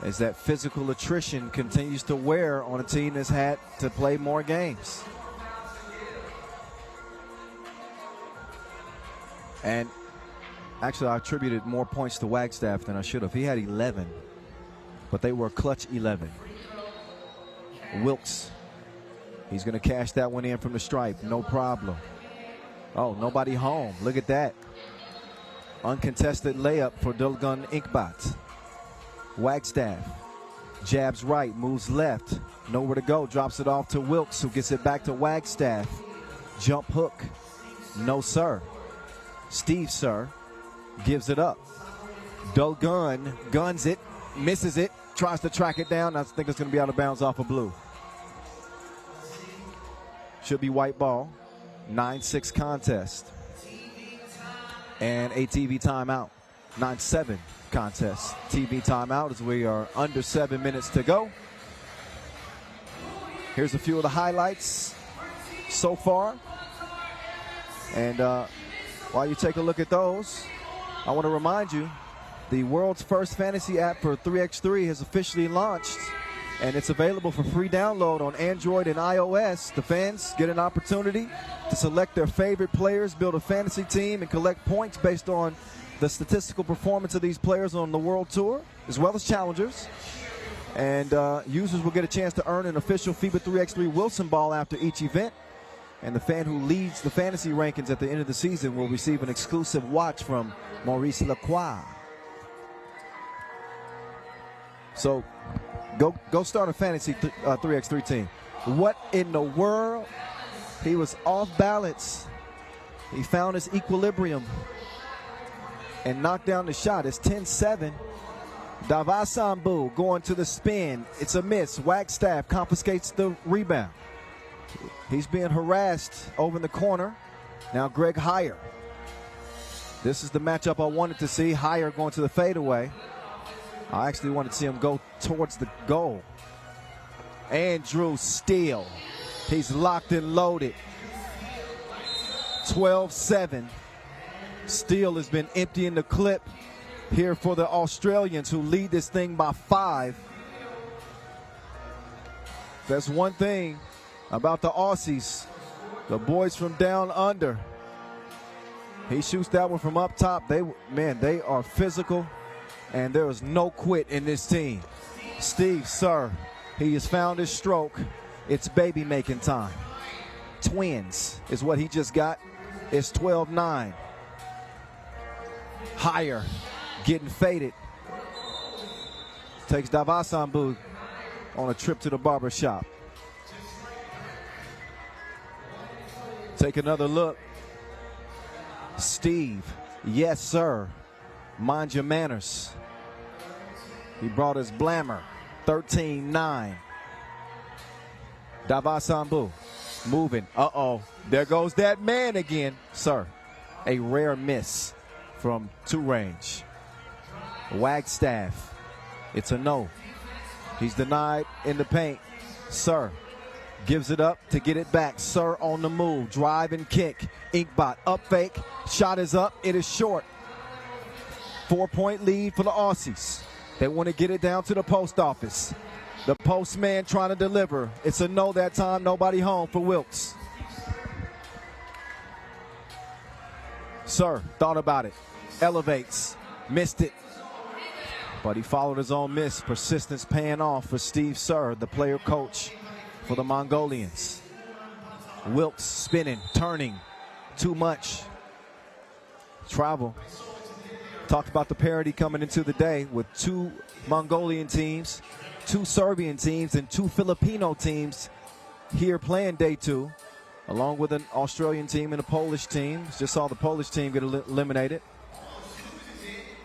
as that physical attrition continues to wear on a team that's had to play more games. And actually, I attributed more points to Wagstaff than I should have. He had 11, but they were a clutch 11. Wilkes, he's going to cash that one in from the stripe, no problem. Oh, nobody home. Look at that. Uncontested layup for Dulgun Inkbat. Wagstaff jabs right, moves left, nowhere to go, drops it off to Wilkes, who gets it back to Wagstaff. Jump hook, no sir. Steve Sir gives it up. Dulgun guns it, misses it, tries to track it down. I think it's going to be out of bounds off of blue. Should be white ball. 9-6 contest. And a TV timeout. 9-7 contest. TV timeout as we are under 7 minutes to go. Here's a few of the highlights so far. And while you take a look at those, I want to remind you, the world's first fantasy app for 3x3 has officially launched, and it's available for free download on Android and iOS. The fans get an opportunity to select their favorite players, build a fantasy team, and collect points based on the statistical performance of these players on the World Tour, as well as challengers. And users will get a chance to earn an official FIBA 3x3 Wilson ball after each event. And the fan who leads the fantasy rankings at the end of the season will receive an exclusive watch from Maurice Lacroix. So go start a fantasy 3x3 team. What in the world? He was off balance. He found his equilibrium and knocked down the shot. It's 10-7. Davasambu going to the spin. It's a miss. Wagstaff confiscates the rebound. He's being harassed over in the corner. Now Greg Heyer. This is the matchup I wanted to see. Heyer going to the fadeaway. I actually wanted to see him go towards the goal. Andrew Steele. He's locked and loaded. 12-7. Steele has been emptying the clip here for the Australians, who lead this thing by 5. That's one thing about the Aussies, the boys from down under. He shoots that one from up top. They are physical, and there is no quit in this team. Steve Sir, he has found his stroke. It's baby making time. Twins is what he just got. It's 12-9. Heyer getting faded. Takes Davasambu on a trip to the barber shop. Take another look. Steve, yes sir, mind your manners. He brought his blammer. 13-9. Davasambu moving. Uh-oh, there goes that man again. Sir, a rare miss from 2 range. Wagstaff, it's a no. He's denied in the paint. Sir gives it up to get it back. Sir on the move, drive and kick. Inkbot up fake, shot is up, it is short. 4-point lead for the Aussies. They want to get it down to the post office. The postman trying to deliver. It's a no that time, nobody home for Wilkes. Sir thought about it, elevates, missed it. But he followed his own miss. Persistence paying off for Steve Sir, the player coach for the Mongolians. Wilkes spinning, turning, too much. Travel Talked about the parity coming into the day with 2 Mongolian teams, 2 Serbian teams, and 2 Filipino teams here playing day 2, along with an Australian team and a Polish team. Just saw the Polish team get eliminated.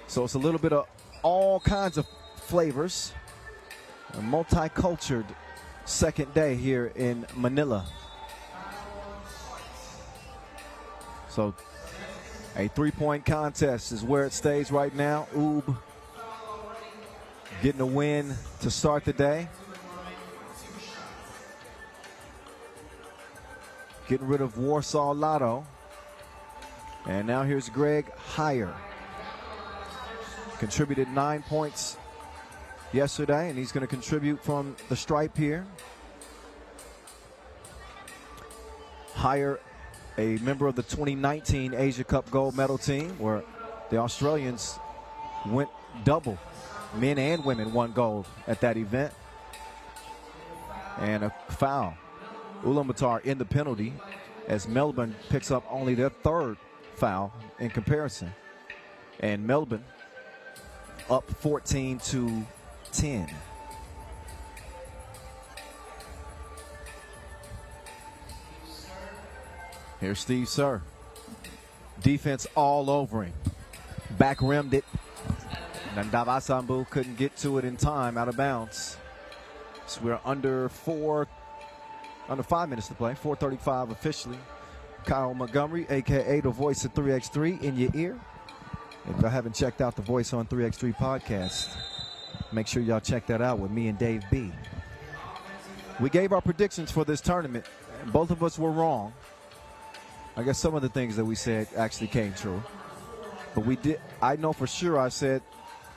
So it's a little bit of all kinds of flavors. A multicultural second day here in Manila. So a 3-point contest is where it stays right now. Oob getting a win to start the day. Getting rid of Warsaw Lotto. And now here's Greg Heyer. Contributed 9 points yesterday, and he's going to contribute from the stripe here. Heyer, a member of the 2019 Asia Cup gold medal team, where the Australians went double. Men and women won gold at that event. And a foul. Ulaanbaatar in the penalty as Melbourne picks up only their 3rd foul in comparison. And Melbourne up 14-10. Here's Steve Sir. Defense all over him. Back rimmed it. And Davasambu couldn't get to it in time, out of bounds. So we're under 5 minutes to play, 4:35 officially. Kyle Montgomery, a.k.a. the voice of 3x3, in your ear. If y'all haven't checked out the Voice on 3x3 podcast, make sure y'all check that out with me and Dave B. We gave our predictions for this tournament, and both of us were wrong. I guess some of the things that we said actually came true. But we did, I know for sure I said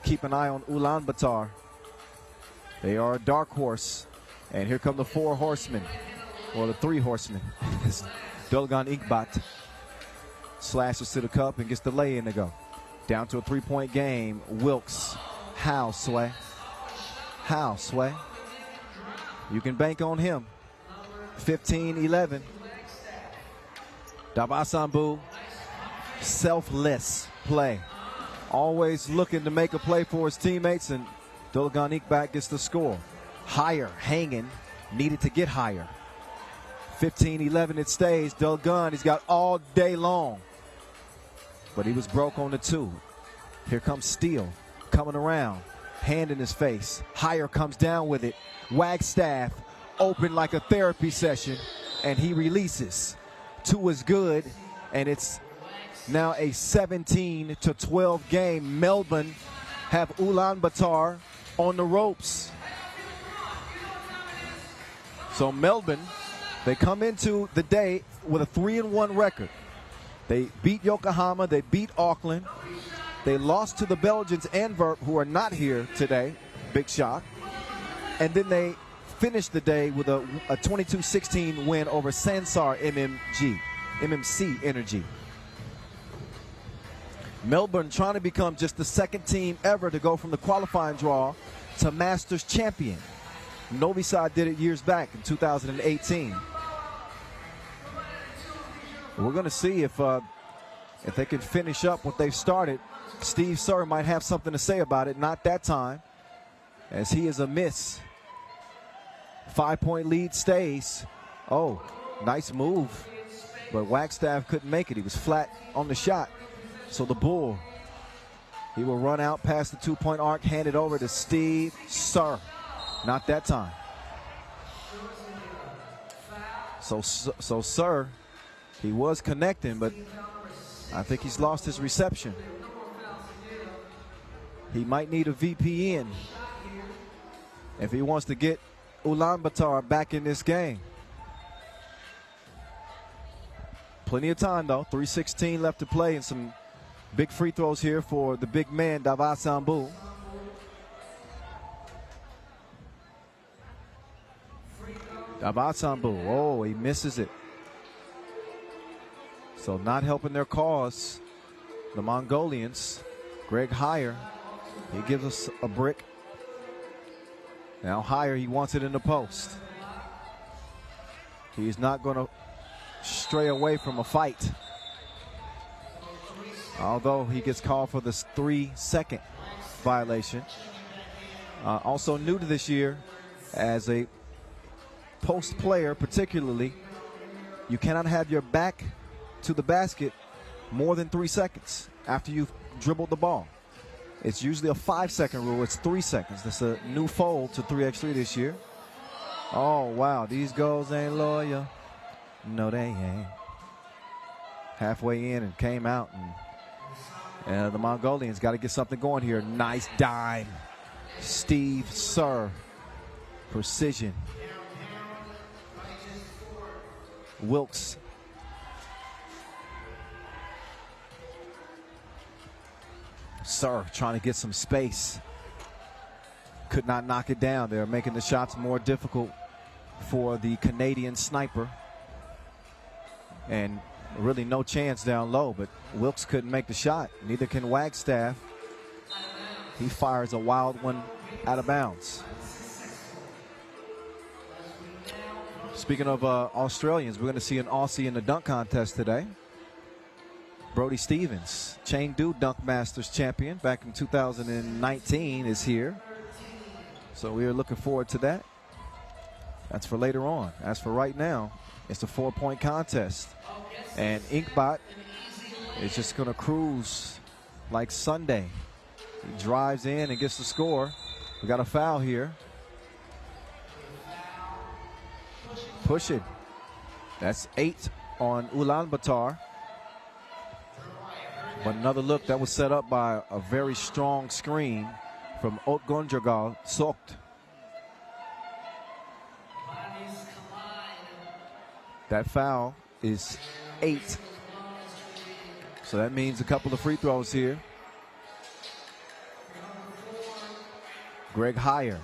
keep an eye on Ulaanbaatar. They are a dark horse. And here come the 4 horsemen, or the 3 horsemen. Dolgan Inkbat slashes to the cup and gets the lay-in to go. Down to a 3-point game. Wilkes. How, Sway? How, Sway? You can bank on him. 15-11. Davasambu, selfless play. Always looking to make a play for his teammates, and Dolgan Inkbat gets the score. Heyer hanging, needed to get higher. 15-11 it stays. Dolgan, he's got all day long. But he was broke on the 2. Here comes Steele coming around. Hand in his face. Heyer comes down with it. Wagstaff open like a therapy session, and he releases. 2 is good, and it's now a 17-12 game. Melbourne have Ulaanbaatar on the ropes. So Melbourne, they come into the day with a 3-1 record. They beat Yokohama, they beat Auckland. They lost to the Belgians, Antwerp, who are not here today. Big shock. And then they finished the day with a 22-16 win over Sansar MMC Energy. Melbourne trying to become just the 2nd team ever to go from the qualifying draw to Masters champion. Novi Sad did it years back in 2018. We're going to see if they can finish up what they've started. Steve Sir might have something to say about it. Not that time, as he is a miss. 5-point lead stays. Oh, nice move. But Wagstaff couldn't make it. He was flat on the shot. So the Bull, he will run out past the 2-point arc, hand it over to Steve Sir. Not that time. So Sir, he was connecting, but I think he's lost his reception. He might need a VPN if he wants to get Ulaanbaatar back in this game. Plenty of time, though. 3:16 left to play, and some big free throws here for the big man, Davasambu. Davasambu, oh, he misses it. So not helping their cause, the Mongolians. Greg Heyer, he gives us a brick. Now Heyer, he wants it in the post. He's not going to stray away from a fight. although he gets called for this 3-second violation. Also new to this year as a post player particularly, you cannot have your back to the basket more than 3 seconds after you've dribbled the ball. It's usually a 5-second rule. It's 3 seconds. That's a new fold to 3x3 this year. Oh, wow. These goals ain't loyal. No, they ain't. Halfway in and came out. And the Mongolians got to get something going here. Nice dime. Steve Sir. Precision. Wilkes. Sir trying to get some space. Could not knock it down. They're making the shots more difficult for the Canadian sniper. And really no chance down low, but Wilkes couldn't make the shot. Neither can Wagstaff. He fires a wild one out of bounds. Speaking of Australians, we're going to see an Aussie in the dunk contest today. Brody Stevens, Chengdu Dunk Masters champion back in 2019, is here. So we are looking forward to that. That's for later on. As for right now, it's a 4-point contest. And Inkbot is just going to cruise like Sunday. He drives in and gets the score. We got a foul here. Push it. That's 8 on Ulaanbaatar. But another look that was set up by a very strong screen from Otgonjagal Sokt. That foul is 8. So that means a couple of free throws here. Greg Heyer.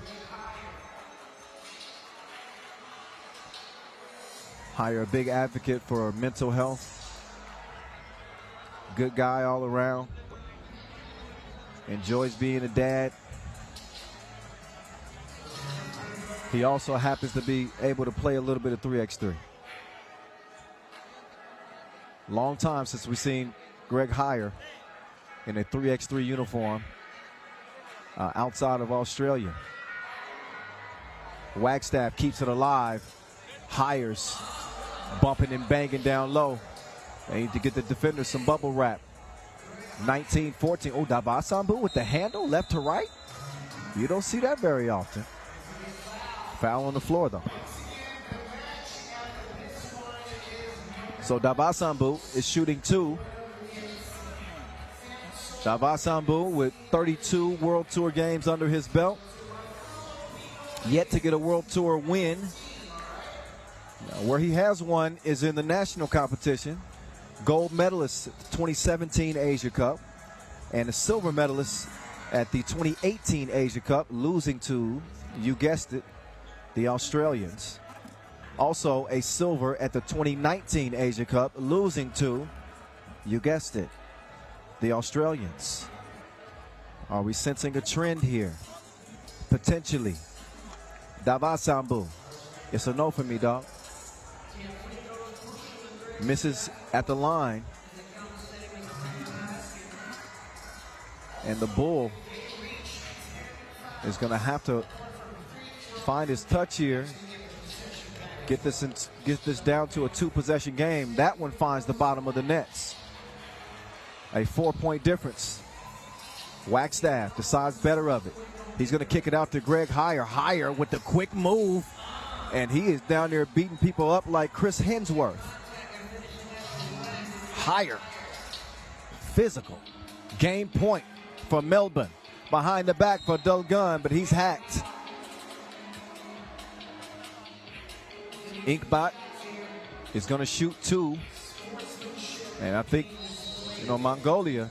Heyer, a big advocate for mental health. Good guy all around. Enjoys being a dad. He also happens to be able to play a little bit of 3x3. Long time since we've seen Greg Heyer in a 3x3 uniform outside of Australia. Wagstaff keeps it alive. Heyer's bumping and banging down low. They need to get the defenders some bubble wrap. 19-14. Oh, Davasambu with the handle left to right. You don't see that very often. Foul on the floor, though. So Davasambu is shooting 2. Davasambu with 32 World Tour games under his belt. Yet to get a World Tour win. Where he has won is in the national competition. Gold medalist at the 2017 Asia Cup and a silver medalist at the 2018 Asia Cup, losing to, you guessed it, the Australians. Also a silver at the 2019 Asia Cup, losing to, you guessed it, the Australians. Are we sensing a trend here? Potentially. Davasambu. It's a no for me, dog. Misses at the line. And the Bull is going to have to find his touch here. Get this down to a 2-possession game. That one finds the bottom of the nets. A 4-point difference. Wagstaff decides better of it. He's going to kick it out to Greg Heyer. Heyer with the quick move. And he is down there beating people up like Chris Hemsworth. Heyer. Physical. Game point for Melbourne. Behind the back for Dulgun, but he's hacked. Inkbot is going to shoot 2. And I think, Mongolia,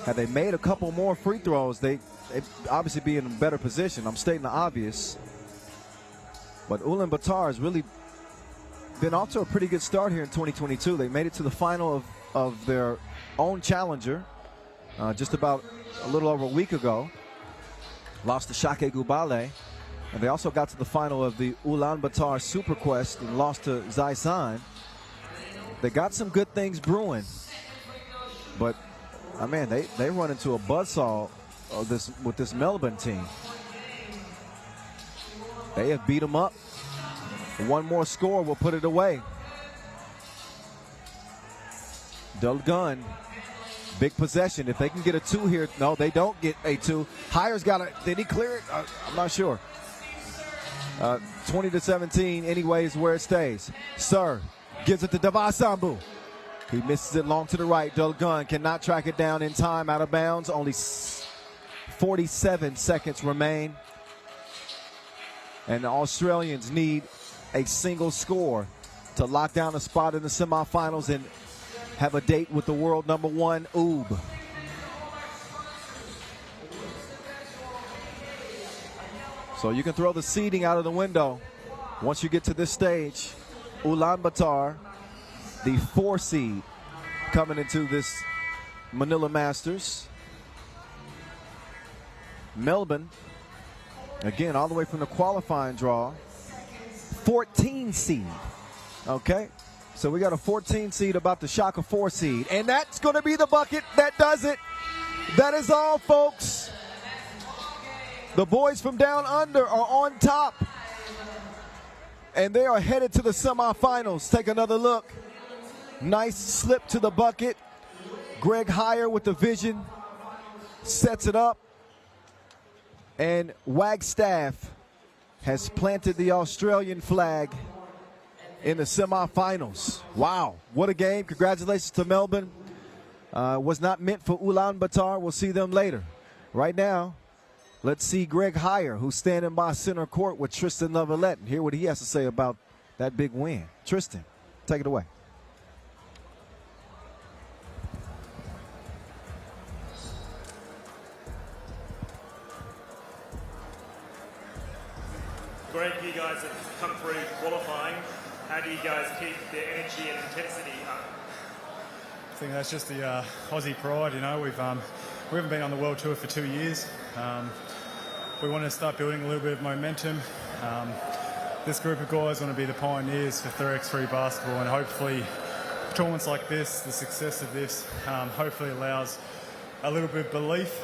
had they made a couple more free throws, they'd obviously be in a better position. I'm stating the obvious. But Ulaanbaatar has really been off to a pretty good start here in 2022. They made it to the final of their own challenger just about a little over a week ago. Lost to Shake Gubale. And they also got to the final of the Ulaanbaatar Super Quest and lost to Zaisan. They got some good things brewing. But Man, they run into a buzzsaw with this Melbourne team. They have beat them up. One more score will put it away. Dulgun, big possession. If they can get a 2 here, no, they don't get a 2. Hires got it. Did he clear it? I'm not sure. 20-17, anyways, where it stays. Sir gives it to Davasambu. He misses it long to the right. Dulgun cannot track it down in time, out of bounds. Only 47 seconds remain. And the Australians need a single score to lock down a spot in the semifinals and have a date with the world number 1, Oob. So you can throw the seeding out of the window once you get to this stage. Ulaanbaatar, the 4 seed, coming into this Manila Masters. Melbourne, again, all the way from the qualifying draw, 14 seed. Okay, so we got a 14 seed about to shock a 4 seed, and that's going to be the bucket that does it. That is all, folks. The boys from down under are on top, and they are headed to the semifinals. Take another look. Nice slip to the bucket. Greg Heyer with the vision sets it up, and Wagstaff has planted the Australian flag in the semifinals. Wow, what a game. Congratulations to Melbourne. Was not meant for Ulaanbaatar. We'll see them later. Right now, let's see Greg Heyer, who's standing by center court with Tristan Lavalette, and hear what he has to say about that big win. Tristan, take it away. Greg, you guys have come through qualifying. How do you guys keep the energy and intensity up? I think that's just the Aussie pride. You know, we haven't been on the World Tour for 2 years. We want to start building a little bit of momentum. This group of guys want to be the pioneers for 3x3 basketball, and hopefully tournaments like this, the success of this, hopefully allows a little bit of belief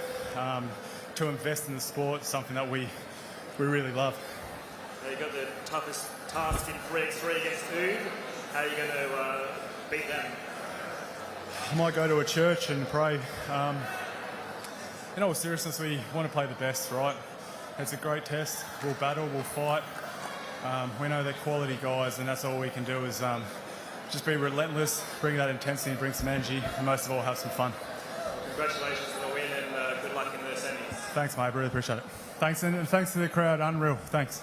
to invest in the sport, something that we really love. You've got the toughest task in 3x3 against Oob. How are you going to beat them? I might go to a church and pray. In all seriousness, we want to play the best, right? It's a great test. We'll battle, we'll fight. We know they're quality guys, and that's all we can do is just be relentless, bring that intensity, bring some energy, and most of all, have some fun. Congratulations on the win, and good luck in the semis. Thanks, mate. I really appreciate it. Thanks, and thanks to the crowd. Unreal. Thanks.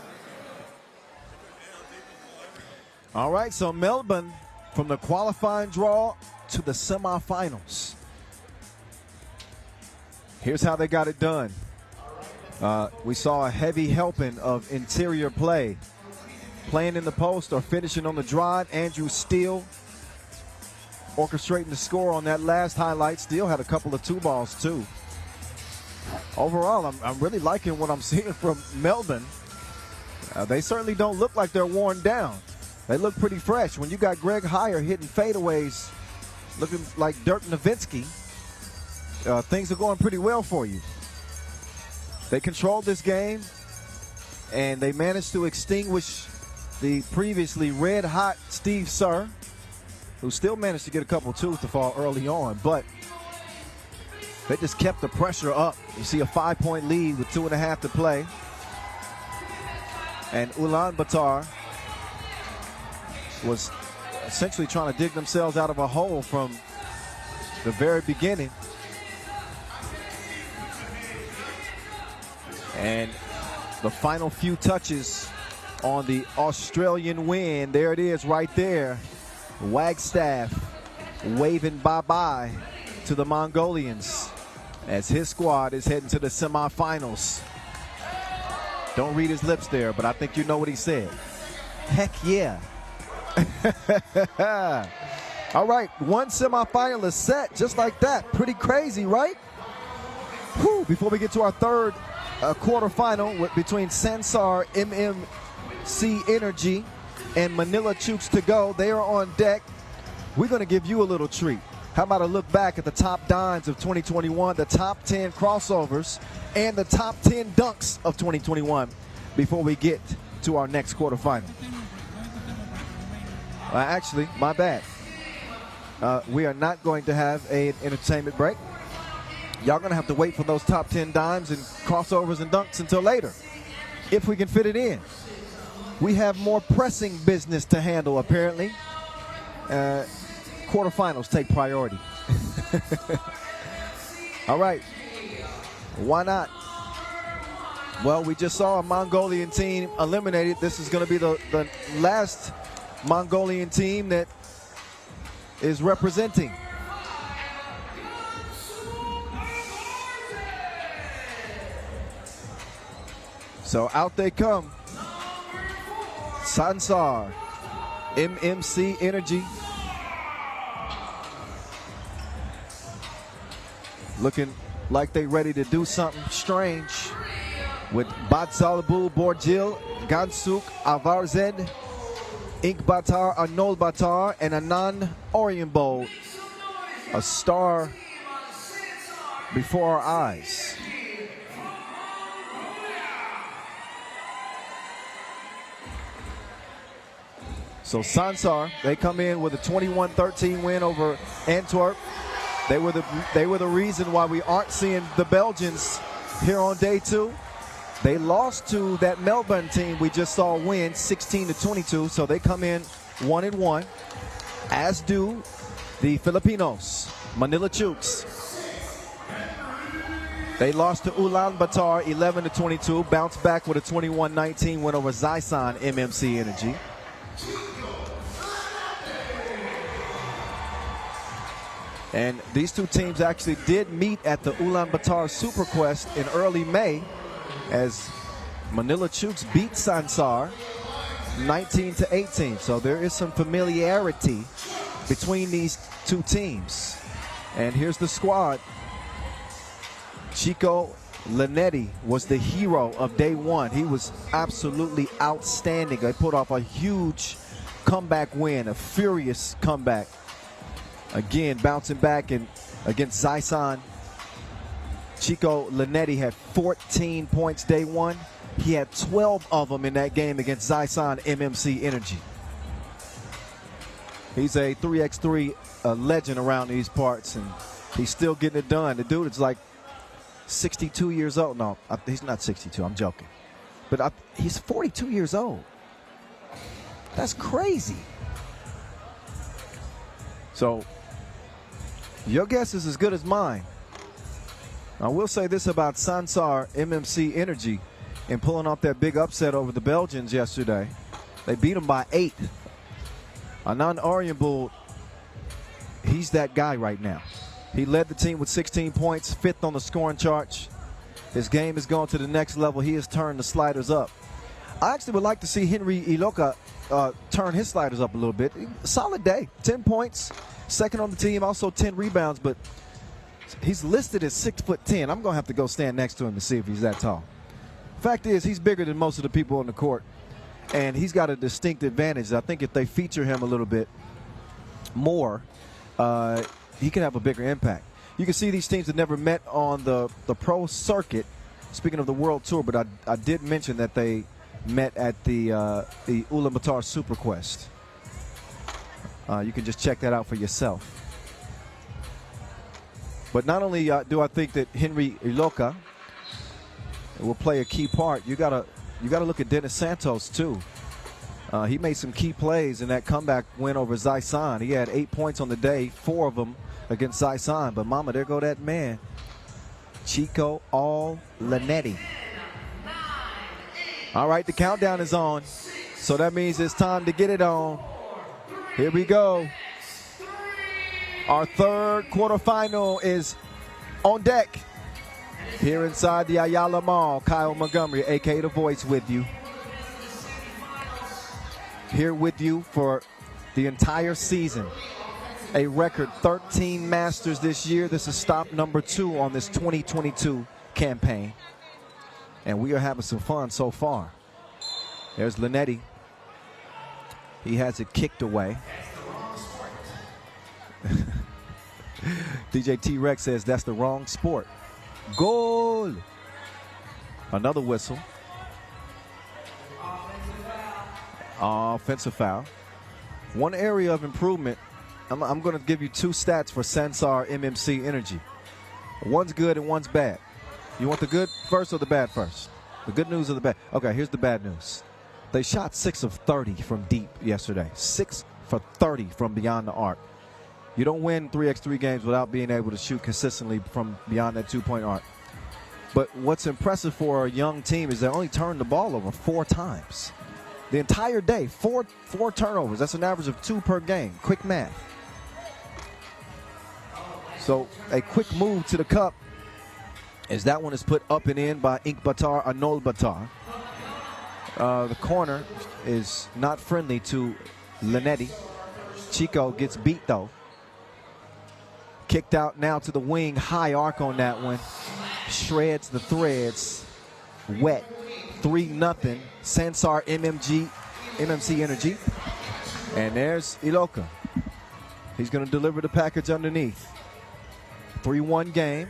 All right, so Melbourne from the qualifying draw to the semifinals. Here's how they got it done. We saw a heavy helping of interior play. Playing in the post or finishing on the drive. Andrew Steele orchestrating the score on that last highlight. Steele had a couple of 2 balls too. Overall, I'm really liking what I'm seeing from Melbourne. They certainly don't look like they're worn down. They look pretty fresh. When you got Greg Heyer hitting fadeaways, looking like Dirk Nowitzki, things are going pretty well for you. They controlled this game, and they managed to extinguish the previously red-hot Steve Sir, who still managed to get a couple twos to fall early on, but they just kept the pressure up. You see a 5-point lead with 2.5 to play. And Ulaanbaatar was essentially trying to dig themselves out of a hole from the very beginning. And the final few touches on the Australian win. There it is right there. Wagstaff waving bye-bye to the Mongolians as his squad is heading to the semifinals. Don't read his lips there, but I think you know what he said. Heck yeah. All right, one semifinalist set just like that. Pretty crazy, right? Whew. Before we get to our third quarterfinal between Sansar, MMC Energy, and Manila Chooks to go, they are on deck. We're going to give you a little treat. How about a look back at the top dimes of 2021, the top 10 crossovers, and the top 10 dunks of 2021 before we get to our next quarterfinal. Actually, my bad. We are not going to have an entertainment break. Y'all going to have to wait for those top 10 dimes and crossovers and dunks until later, if we can fit it in. We have more pressing business to handle, apparently. Quarterfinals take priority. All right. Why not? Well, we just saw a Mongolian team eliminated. This is going to be the last Mongolian team that is representing. So out they come. Sansar, MMC Energy. Looking like they ready to do something strange with Batsalabu, Borjil, Gansuk, Avarzed, Ulaanbaatar, Ulaanbaatar, and Anand Orienbold. A star before our eyes. So Sansar, they come in with a 21-13 win over Antwerp. They were the reason why we aren't seeing the Belgians here on day 2. They lost to that Melbourne team we just saw win 16-22. So they come in 1-1, as do the Filipinos, Manila Chooks. They lost to Ulaanbaatar 11-22, bounced back with a 21-19 win over Huishan MMC Energy. And these two teams actually did meet at the Ulaanbaatar Super Quest in early May, as Manila Chooks beat Sansar 19-18. So there is some familiarity between these two teams. And here's the squad. Chico Linetti was the hero of day 1. He was absolutely outstanding. They put off a huge comeback win, a furious comeback. Again, bouncing back and against Huishan. Chico Linetti had 14 points day 1. He had 12 of them in that game against Huishan MMC Energy. He's a 3x3 legend around these parts, and he's still getting it done. The dude is like 62 years old. No, he's not 62. I'm joking. But he's 42 years old. That's crazy. So your guess is as good as mine. I will say this about Sansar MMC Energy in pulling off that big upset over the Belgians yesterday. They beat them by 8. Anand Orienbold, he's that guy right now. He led the team with 16 points, 5th on the scoring chart. His game is going to the next level. He has turned the sliders up. I actually would like to see Henry Iloka turn his sliders up a little bit. Solid day, 10 points, 2nd on the team, also 10 rebounds, but he's listed as 6'10". I'm going to have to go stand next to him to see if he's that tall. Fact is, he's bigger than most of the people on the court, and he's got a distinct advantage. I think if they feature him a little bit more, he can have a bigger impact. You can see these teams have never met on the pro circuit, speaking of the World Tour, but I did mention that they met at the Ulaanbaatar Super Quest. You can just check that out for yourself. But not only do I think that Henry Iloka will play a key part, you gotta look at Dennis Santos too. He made some key plays in that comeback win over Huishan. He had 8 points on the day, 4 of them against Huishan. But mama, there go that man, Chico Linetti. All right, the countdown is on, so that means it's time to get it on. Here we go. Our 3rd quarterfinal is on deck. Here inside the Ayala Mall, Kyle Montgomery, a.k.a. The Voice, with you. Here with you for the entire season. A record 13 Masters this year. This is stop number 2 on this 2022 campaign. And we are having some fun so far. There's Linetti. He has it kicked away. DJ T-Rex says that's the wrong sport. Goal. Another whistle. Offensive foul. One area of improvement, I'm going to give you two stats for Sansar MMC Energy. One's good and one's bad. You want the good first or the bad first? The good news or the bad? Okay, here's the bad news. They shot 6 of 30 from deep yesterday. 6 for 30 from beyond the arc. You don't win 3x3 games without being able to shoot consistently from beyond that 2-point arc. But what's impressive for a young team is they only turned the ball over 4 times. The entire day, four turnovers. That's an average of 2 per game. Quick math. So a quick move to the cup as that one is put up and in by Ulaanbaatar. The corner is not friendly to Linetti. Chico gets beat though. Kicked out now to the wing. High arc on that one. Shreds the threads. Wet. 3-0. Sansar MMC Energy. And there's Iloka. He's going to deliver the package underneath. 3-1 game.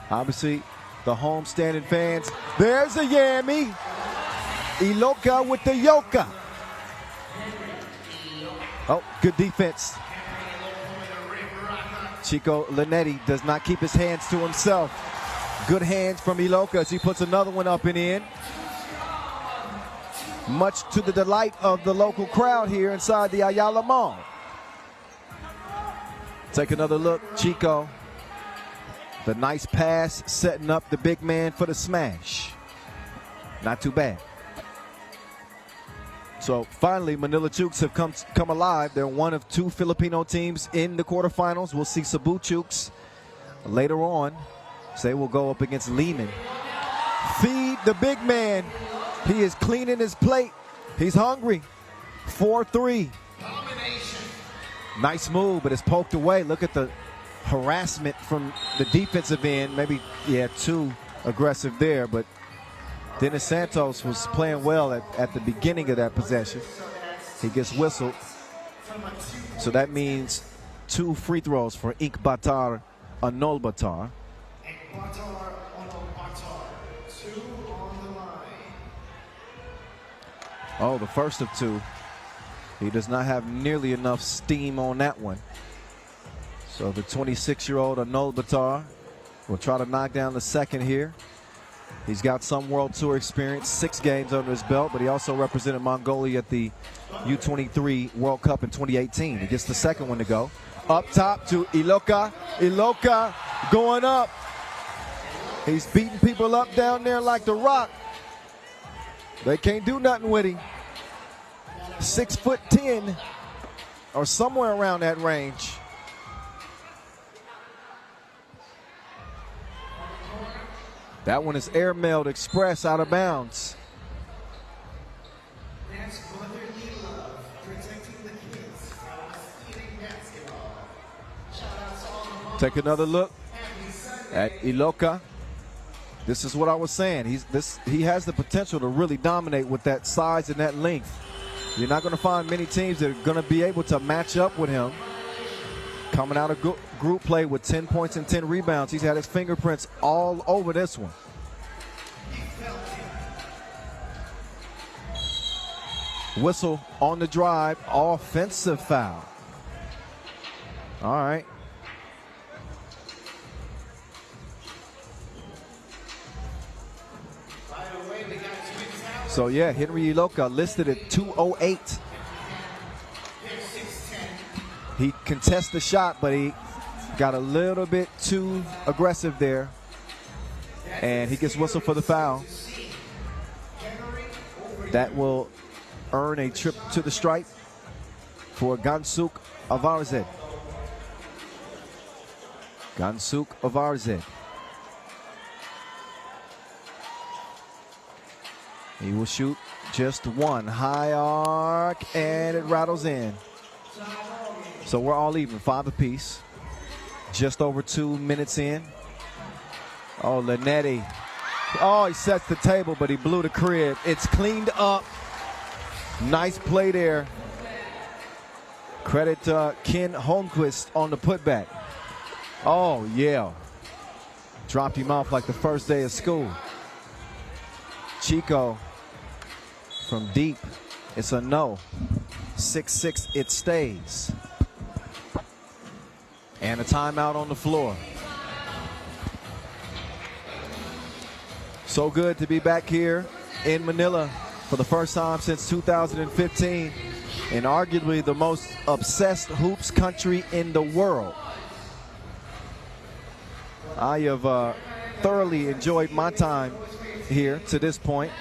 Obviously, the home standing fans. There's a Yami. Iloka with the Yoka. Oh, good defense. Chico Linetti does not keep his hands to himself. Good hands from Iloka as he puts another one up and in. Much to the delight of the local crowd here inside the Ayala Mall. Take another look, Chico. The nice pass setting up the big man for the smash. Not too bad. So finally, Manila Chooks have come alive. They're one of 2 Filipino teams in the quarterfinals. We'll see Cebu Chooks later on. So they will go up against Liman. Feed the big man. He is cleaning his plate. He's hungry. 4-3. Nice move, but it's poked away. Look at the harassment from the defensive end. Maybe, yeah, too aggressive there, but Dennis Santos was playing well at the beginning of that possession. He gets whistled. So that means 2 free throws for Ulaanbaatar, Ulaanbaatar. Oh, the first of 2. He does not have nearly enough steam on that one. So the 26-year-old Ulaanbaatar will try to knock down the second here. He's got some World Tour experience, 6 games under his belt, but he also represented Mongolia at the U23 World Cup in 2018. He gets the second one to go. Up top to Iloka. Iloka going up. He's beating people up down there like The Rock. They can't do nothing with him. 6'10", or somewhere around that range. That one is airmailed express out of bounds. Take another look at Iloka. This is what I was saying. He has the potential to really dominate with that size and that length. You're not going to find many teams that are going to be able to match up with him. Coming out of group play with 10 points and 10 rebounds. He's had his fingerprints all over this one. Whistle on the drive. Offensive foul. All right. So, yeah, Henry Iloka listed at 208. He contests the shot, but he got a little bit too aggressive there. And he gets whistled for the foul. That will earn a trip to the stripe for Gansuk Avarzed. Gansuk Avarzed. He will shoot just one. High arc, and it rattles in. So we're all even, 5 apiece. Just over 2 minutes in. Oh, Linetti. Oh, he sets the table, but he blew the crib. It's cleaned up. Nice play there. Credit Ken Holmquist on the putback. Oh, yeah. Dropped him off like the first day of school. Chico from deep. It's a no. 6-6, it stays. And a timeout on the floor. So good to be back here in Manila for the first time since 2015 in arguably the most obsessed hoops country in the world. I have thoroughly enjoyed my time here to this point.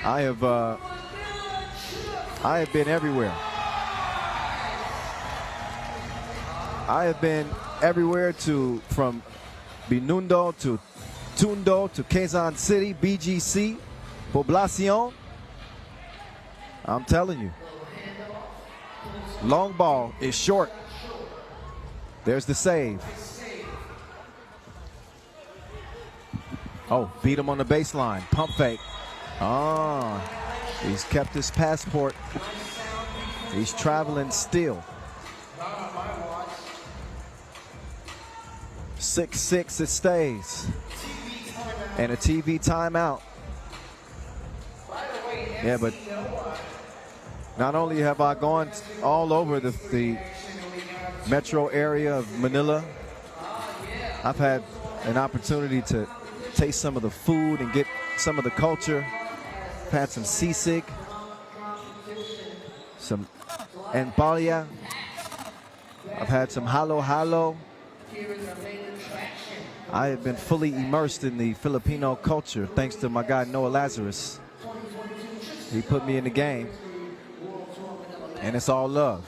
I have been everywhere. I have been everywhere from Binondo to Tondo to Quezon City, BGC, Poblacion. I'm telling you, long ball is short. There's the save. Oh, beat him on the baseline. Pump fake. Ah, he's kept his passport. He's traveling still. 6-6, it stays. And a TV timeout. Yeah, but not only have I gone all over the metro area of Manila, I've had an opportunity to taste some of the food and get some of the culture. I've had some sisig, some empanada. I've had some halo-halo. I have been fully immersed in the Filipino culture thanks to my guy Noah Lazarus. He put me in the game, and it's all love.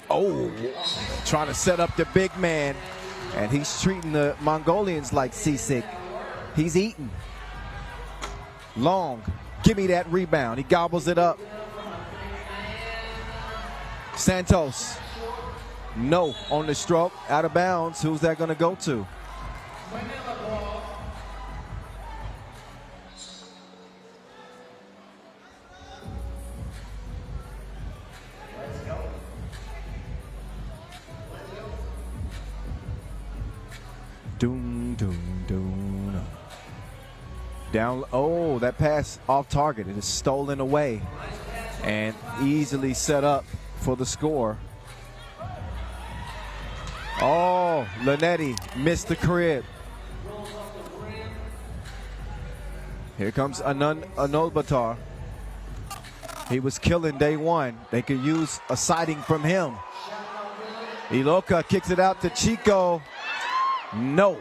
Oh, trying to set up the big man, and he's treating the Mongolians like sisig. He's eating. Long, give me that rebound. He gobbles it up. Santos, no on the stroke, out of bounds. Who's that going to go to? Doom, doom, doom. Down, oh, that pass off target. It is stolen away and easily set up for the score. Oh, Lanetti missed the crib. Here comes Ulaanbaatar. He was killing day one. They could use a sighting from him. Iloka kicks it out to Chico. No.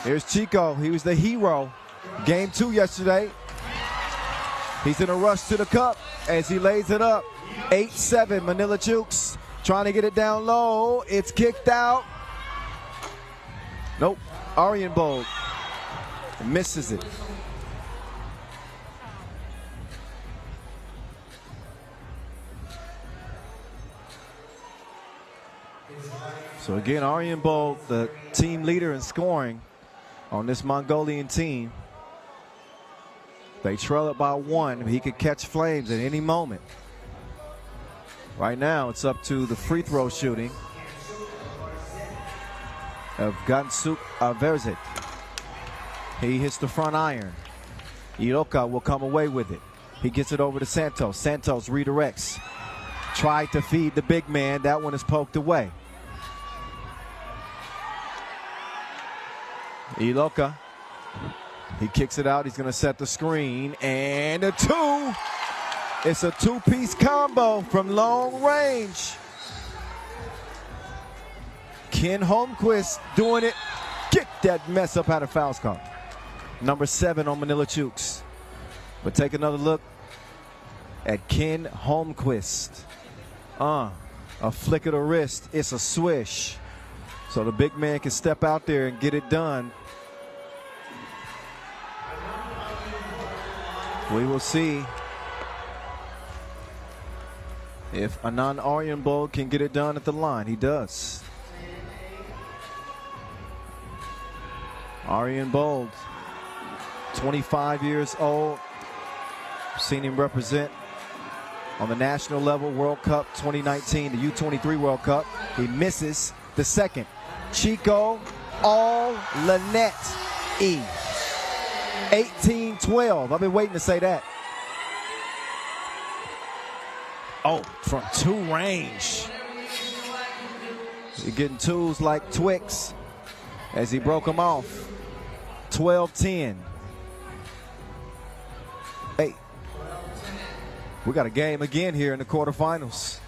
Here's Chico. He was the hero. Game 2 yesterday. He's in a rush to the cup as he lays it up. 8-7, Manila Chooks trying to get it down low. It's kicked out. Nope. Arianbold misses it. So again, Arianbold, the team leader in scoring on this Mongolian team. They trail it by 1. He could catch flames at any moment. Right now, it's up to the free throw shooting of Gansuk Verzit. He hits the front iron. Iroka will come away with it. He gets it over to Santos. Santos redirects. Tried to feed the big man. That one is poked away. Iloka, he kicks it out. He's going to set the screen, and a 2. It's a 2-piece combo from long range. Ken Holmquist doing it. Get that mess up out of foul call. Number 7 on Manila Chooks. But take another look at Ken Holmquist. A flick of the wrist. It's a swish. So the big man can step out there and get it done. We will see if Anand Arianbold can get it done at the line. He does. Arianbold, 25 years old. Seen him represent on the national level, World Cup 2019, the U23 World Cup. He misses the second. Chico all Lynette E. 18-12. I've been waiting to say that. Oh, from 2 range. You're getting twos like Twix as he broke them off. 12-10. Hey, we got a game again here in the quarterfinals.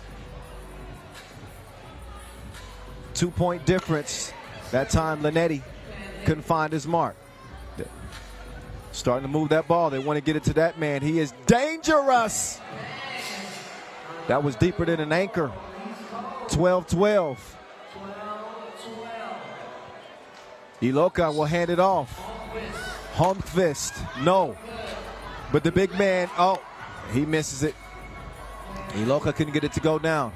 2-point difference. That time Linetti couldn't find his mark. Starting to move that ball. They want to get it to that man. He is dangerous. That was deeper than an anchor. 12-12. Iloka will hand it off. Holmqvist, no. But the big man, oh, he misses it. Iloka couldn't get it to go down.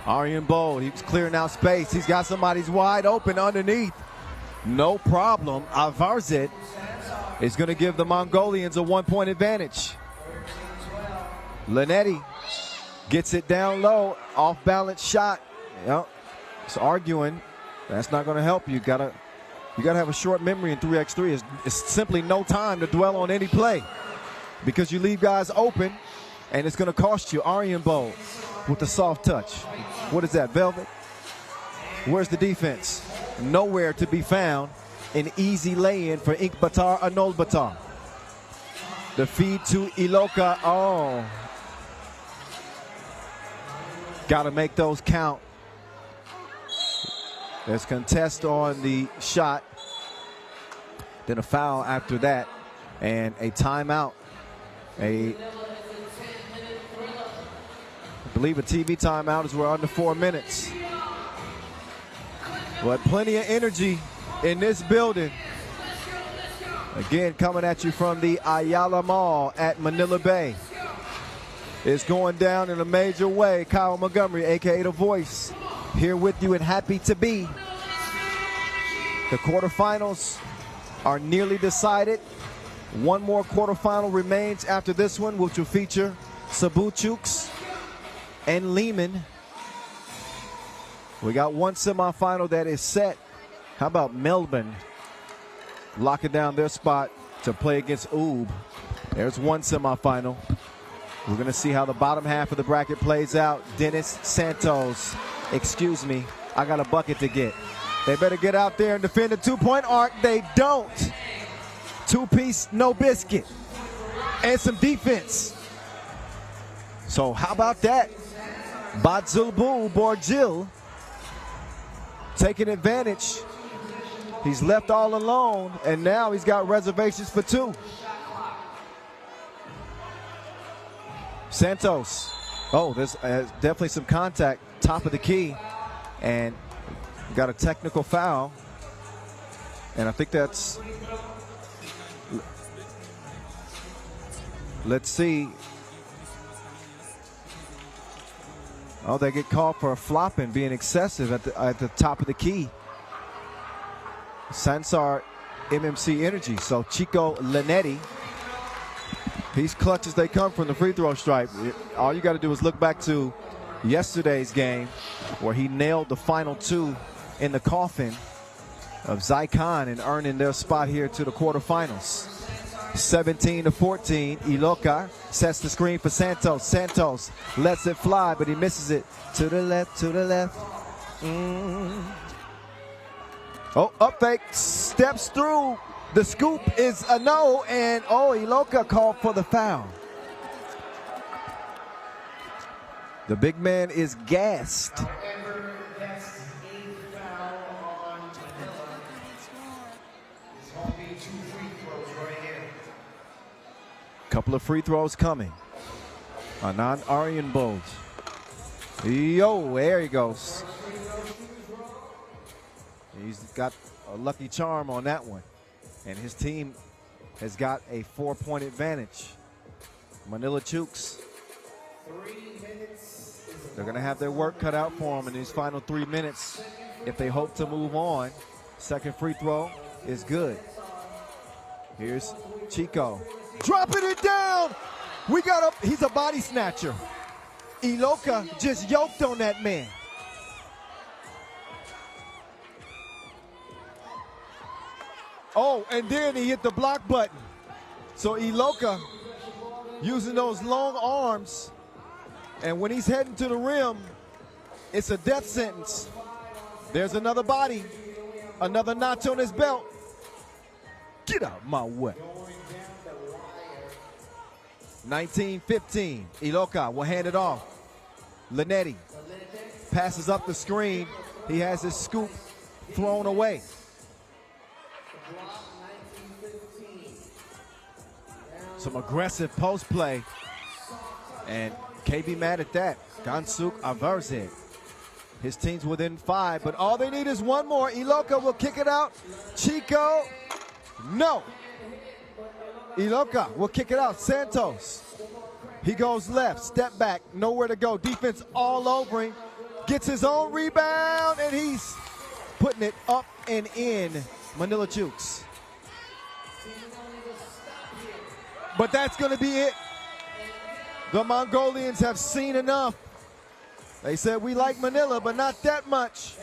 Arjen Bold, he was clearing out space. He's got somebody's wide open underneath. No problem. Avarzit is going to give the Mongolians a 1-point advantage. Linetti gets it down low, off-balance shot. Yep. It's arguing. That's not going to help you. You gotta have a short memory in 3x3. It's simply no time to dwell on any play because you leave guys open, and it's going to cost you. Arjen Bold with the soft touch. What is that, Velvet? Where's the defense? Nowhere to be found. An easy lay-in for Ulaanbaatar Ulaanbaatar. The feed to Iloka. Oh. Got to make those count. There's contest on the shot. Then a foul after that. And a timeout. I believe a TV timeout as we're under 4 minutes. But plenty of energy in this building. Again, coming at you from the Ayala Mall at Manila Bay. It's going down in a major way. Kyle Montgomery, a.k.a. The Voice, here with you and happy to be. The quarterfinals are nearly decided. One more quarterfinal remains after this one, which will feature Cebu, Chooks, and Liman. We got one semifinal that is set. How about Melbourne locking down their spot to play against Ub? There's one semifinal. We're going to see how the bottom half of the bracket plays out. Dennis Santos, excuse me, I got a bucket to get. They better get out there and defend the 2-point arc. They don't. 2-piece, no biscuit. And some defense. So how about that? Batzulbu Borgil taking advantage. He's left all alone, and now he's got reservations for 2. Santos. Oh, there's definitely some contact, top of the key, and got a technical foul. And I think that's, let's see. Oh, they get called for a flopping, being excessive at the top of the key. Sansar, MMC Energy. So Chico Linetti, he's clutch as they come from the free throw stripe. All you got to do is look back to yesterday's game where he nailed the final 2 in the coffin of Zycon and earning their spot here to the quarterfinals. 17-14, Iloka sets the screen for Santos. Santos lets it fly, but he misses it. To the left, to the left. Oh, up fake, steps through. The scoop is a no, and oh, Iloka called for the foul. The big man is gassed. Couple of free throws coming. Anand Aryanbold. Yo, there he goes. He's got a lucky charm on that one. And his team has got a 4-point advantage. Manila Chooks. They're going to have their work cut out for them in these final 3 minutes if they hope to move on. Second free throw is good. Here's Chico. Dropping it down. He's a body snatcher. Iloka just yoked on that man. Oh, and then he hit the block button. So Iloka using those long arms, and when he's heading to the rim, it's a death sentence. There's another body, another notch on his belt. Get out of my way. 19-15, Iloka will hand it off. Linetti passes up the screen. He has his scoop thrown away. Some aggressive post play, and KB mad at that. Gansuk Averze. His team's within 5, but all they need is one more. Iloka will kick it out. Chico, no. Iloka will kick it out. Santos, he goes left, step back, nowhere to go. Defense all over him. Gets his own rebound, and he's putting it up and in. Manila Chooks. But that's going to be it. The Mongolians have seen enough. They said, we like Manila, but not that much.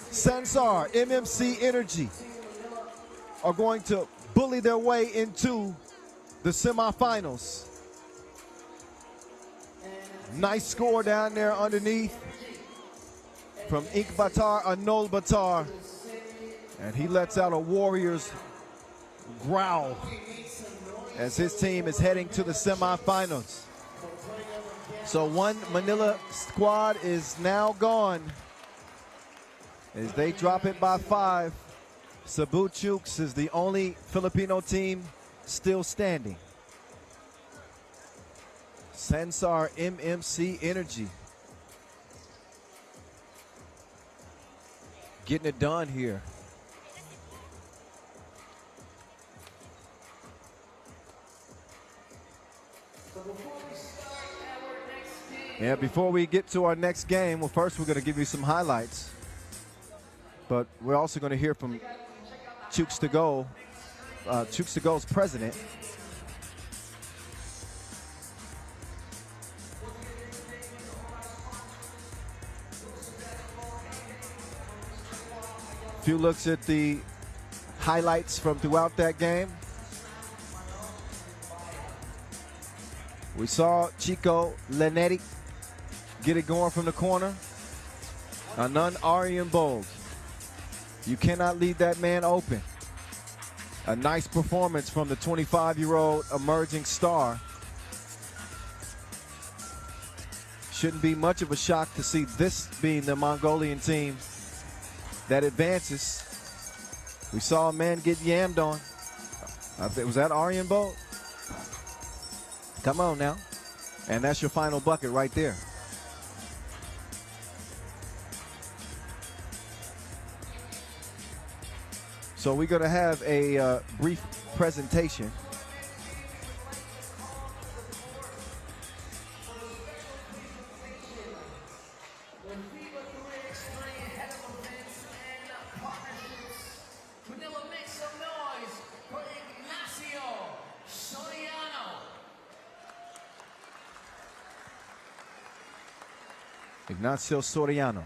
Sansar, MMC Energy are going to bully their way into the semifinals. Nice score down there underneath from Ulaanbaatar. And he lets out a Warriors growl as his team is heading to the semifinals. So one Manila squad is now gone as they drop it by 5. Cebu Chooks is the only Filipino team still standing. Sansar MMC Energy getting it done here. Yeah, before we get to our next game, well, first we're going to give you some highlights. But we're also going to hear from Chooks to Go, Chooks to Go's president. A few looks at the highlights from throughout that game. We saw Chico Linetti get it going from the corner. Anand Aryan Bold. You cannot leave that man open. A nice performance from the 25-year-old emerging star. Shouldn't be much of a shock to see this being the Mongolian team that advances. We saw a man get yammed on. Was that Aryan Bold? Come on now. And that's your final bucket right there. So we're going to have a brief presentation. Ignacio Soriano.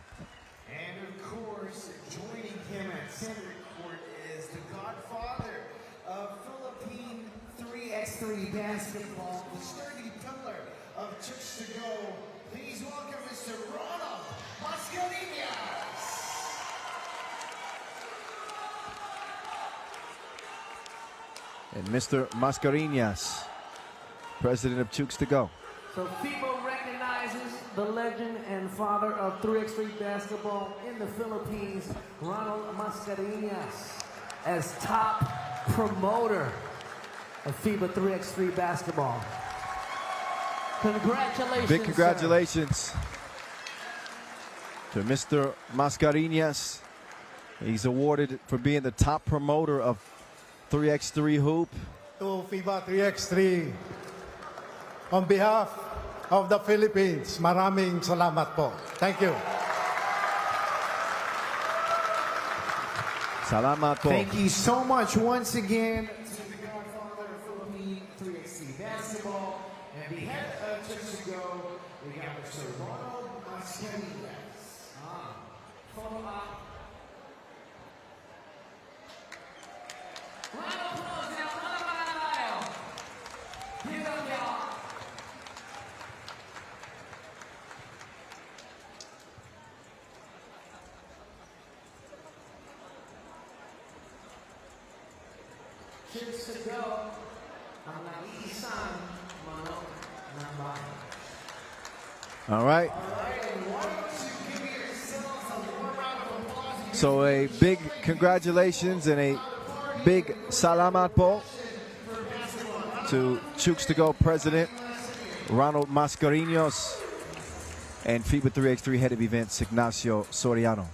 And of course, joining him at center court is the godfather of Philippine 3x3 basketball, the sturdy pillar of Chooks to Go. Please welcome Mr. Ronald Mascarillas. And Mr. Mascarillas, president of Chooks to Go. So FIBA recognizes the legend and father of 3x3 basketball in the Philippines, Ronald Mascarillas, as top promoter of FIBA 3x3 basketball. Congratulations, Big congratulations to Mr. Mascarillas. He's awarded for being the top promoter of 3x3 hoop. To FIBA 3x3, on behalf of the Philippines, maraming salamat po. Thank you. Salamat po. Thank you so much once again to the godfather of Philippine 3x3 basketball And the head of Chooks to go, we got Mr. Ronald Mascarillas. Follow up. Round of applause now, Ulaanbaatar. Give it up, y'all. Chooks to go. I'm not Huishan, Mano, Ulaanbaatar. All right. So a big congratulations and a big salamat po to Chooks to Go President Ronald Mascarillas and FIBA 3x3 Head of Events Ignacio Soriano.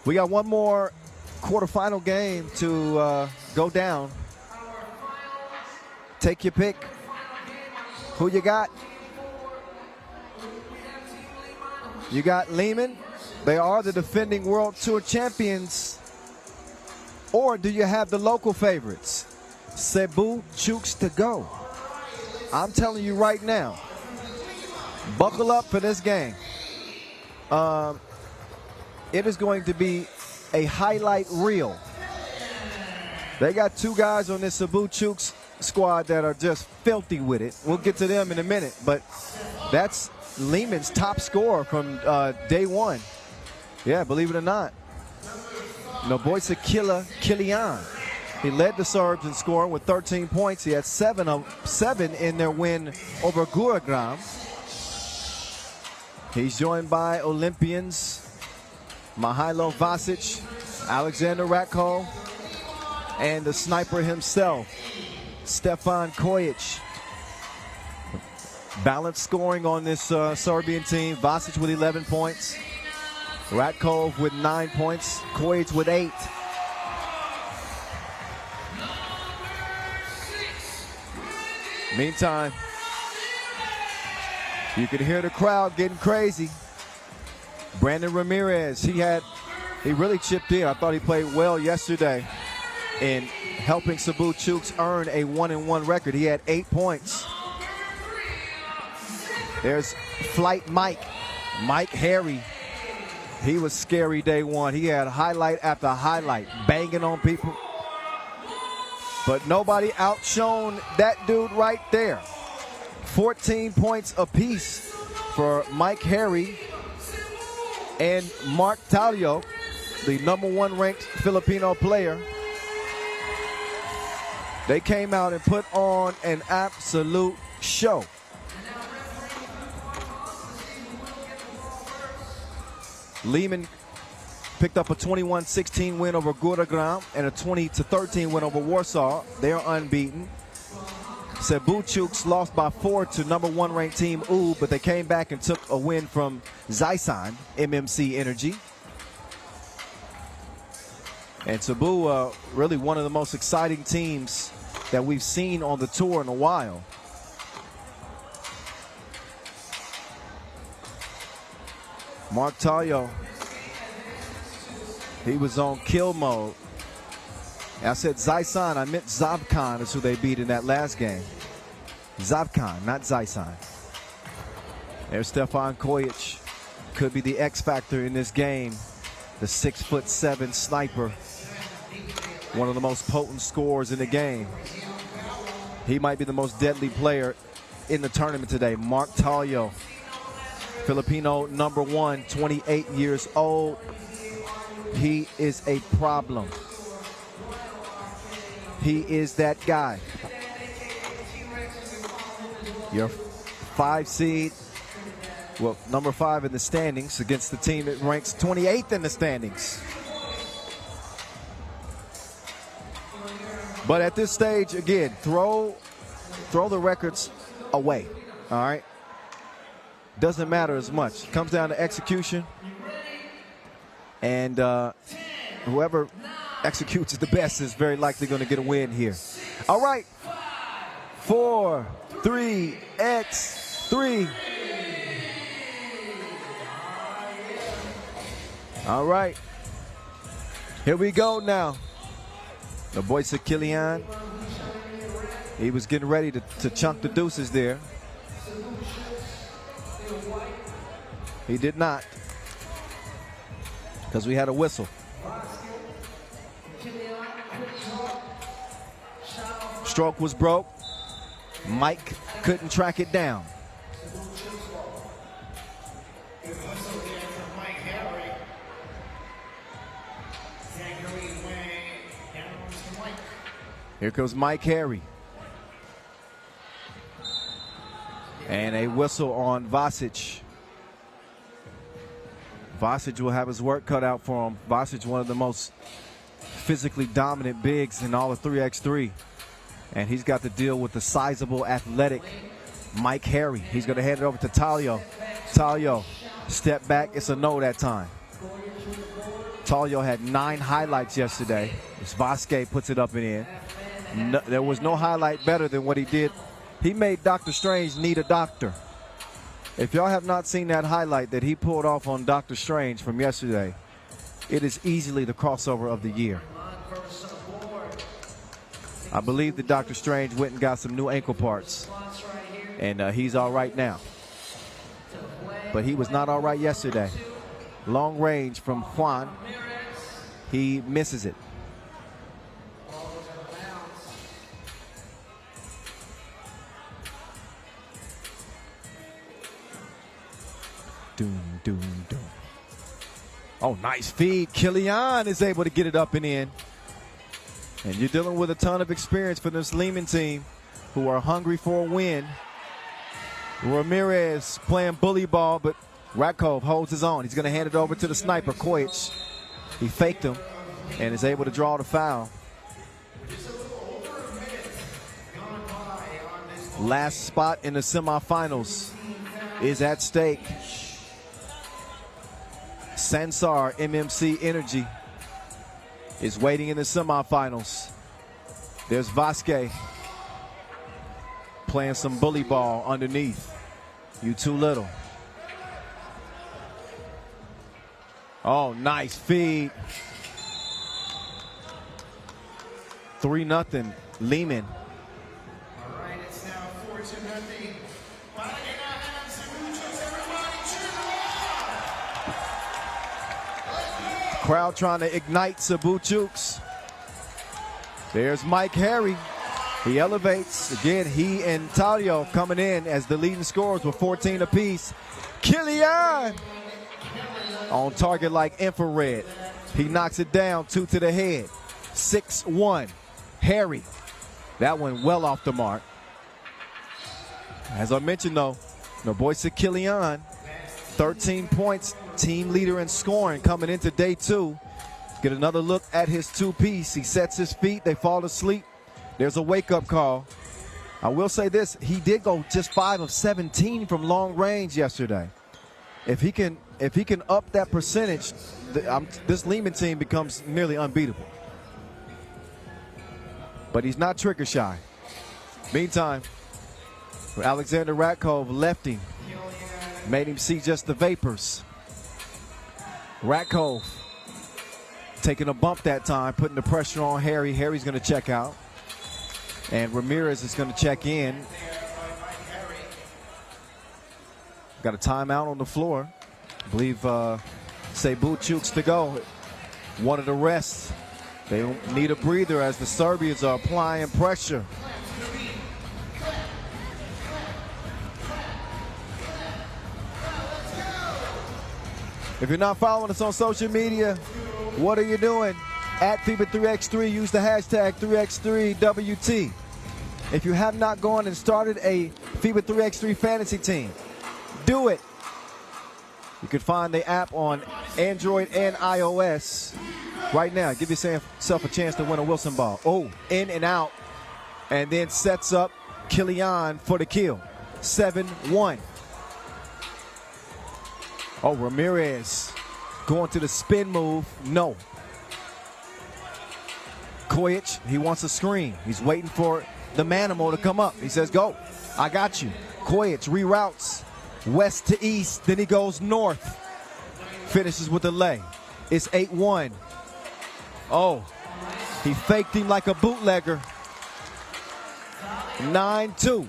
We got one more quarterfinal game to go down. Take your pick. Who you got? You got Liman. They are the defending World Tour champions. Or do you have the local favorites? Cebu, Chooks to Go. I'm telling you right now, buckle up for this game. It is going to be a highlight reel. They got two guys on this Cebu Chooks squad that are just filthy with it. We'll get to them in a minute, but that's Liman's top scorer from day one. Yeah, believe it or not. Noboisa Kilian. He led the Serbs in scoring with 13 points. He had 7 in their win over Gurugram. He's joined by Olympians Mihailo Vasic, Alexander Ratko, and the sniper himself, Stefan Kojic. Balanced scoring on this Serbian team. Vasic with 11 points. Ratkov with 9 points. Kojic with 8. Meantime, you can hear the crowd getting crazy. Brandon Ramirez, he really chipped in. I thought he played well yesterday in helping Cebu Chooks earn a 1-1 record. He had 8 points. There's Flight Mike Harry. He was scary day one. He had highlight after highlight, banging on people. But nobody outshone that dude right there. 14 points apiece for Mike Harry and Mark Talio, the #1 ranked Filipino player. They came out and put on an absolute show. Liman picked up a 21-16 win over Gurugram and a 20-13 win over Warsaw. They're unbeaten. Cebu Chooks lost by 4 to #1 ranked team UB, but they came back and took a win from Zaisan, MMC Energy. And Cebu, really one of the most exciting teams that we've seen on the tour in a while. Mark Talio, he was on kill mode. I said Zaisan, I meant Zabkan is who they beat in that last game. Zabkan, not Zaisan. There's Stefan Kojic. Could be the X factor in this game. The 6'7" sniper. One of the most potent scorers in the game. He might be the most deadly player in the tournament today. Mark Talio, Filipino #1, 28 years old. He is a problem. He is that guy. Your 5 seed, well, #5 in the standings against the team that ranks 28th in the standings. But at this stage, again, throw the records away, all right? Doesn't matter as much. It comes down to execution. And whoever executes the best is very likely going to get a win here. All right. 4, 3, X3. All right. Here we go now. Noboisa Kilian He was getting ready to chunk the deuces there. He did not, because we had a whistle. Stroke was broke. Mike couldn't track it down. Here comes Mike Harry. And a whistle on Vasic. Vasic will have his work cut out for him. Vasic, one of the most physically dominant bigs in all of 3x3. And he's got to deal with the sizable, athletic Mike Harry. He's going to hand it over to Talio. Talio, step back. It's a no that time. Talio had 9 highlights yesterday. As Vasquez puts it up and in. No, there was no highlight better than what he did. He made Dr. Strange need a doctor. If y'all have not seen that highlight that he pulled off on Dr. Strange from yesterday, it is easily the crossover of the year. I believe that Dr. Strange went and got some new ankle parts, and he's all right now. But he was not all right yesterday. Long range from Juan. He misses it. Doom, doom, doom. Oh, nice feed. Kilian is able to get it up and in. And you're dealing with a ton of experience for this Liman team who are hungry for a win. Ramirez playing bully ball, but Rakov holds his own. He's going to hand it over to the sniper, Kojic. He faked him and is able to draw the foul. Last spot in the semifinals is at stake. Sansar, MMC Energy, is waiting in the semifinals. There's Vasquez playing some bully ball underneath. You too little. Oh, nice feed. 3-0 Liman. All right, it's now 4-0. Crowd trying to ignite Cebu Chooks. There's Mike Harry. He elevates. Again, he and Talio coming in as the leading scorers with 14 apiece. Kilian on target like infrared. He knocks it down, 2 to the head. 6-1. Harry. That one well off the mark. As I mentioned, though, the boy said Kilian, 13 points, team leader in scoring coming into day 2. Get another look at his 2-piece. He sets his feet, they fall asleep. There's a wake-up call. I will say this, he did go just 5 of 17 from long range yesterday. If he can up that percentage, this Liman team becomes nearly unbeatable. But he's not trigger shy. Meantime, Alexander Rakov left him. Made him see just the vapors. Rakov taking a bump that time, putting the pressure on Harry. Harry's going to check out. And Ramirez is going to check in. Got a timeout on the floor. I believe Cebu Chooks to go. Wanted a rest. They need a breather as the Serbians are applying pressure. If you're not following us on social media, what are you doing? At FIBA 3x3, use the hashtag 3x3WT. If you have not gone and started a FIBA 3x3 fantasy team, do it. You can find the app on Android and iOS right now. Give yourself a chance to win a Wilson ball. Oh, in and out, and then sets up Kilian for the kill. 7-1. Oh, Ramirez going to the spin move. No. Kojic, he wants a screen. He's waiting for the Manimal to come up. He says, go. I got you. Kojic reroutes west to east. Then he goes north. Finishes with a lay. It's 8-1. Oh, he faked him like a bootlegger. 9-2.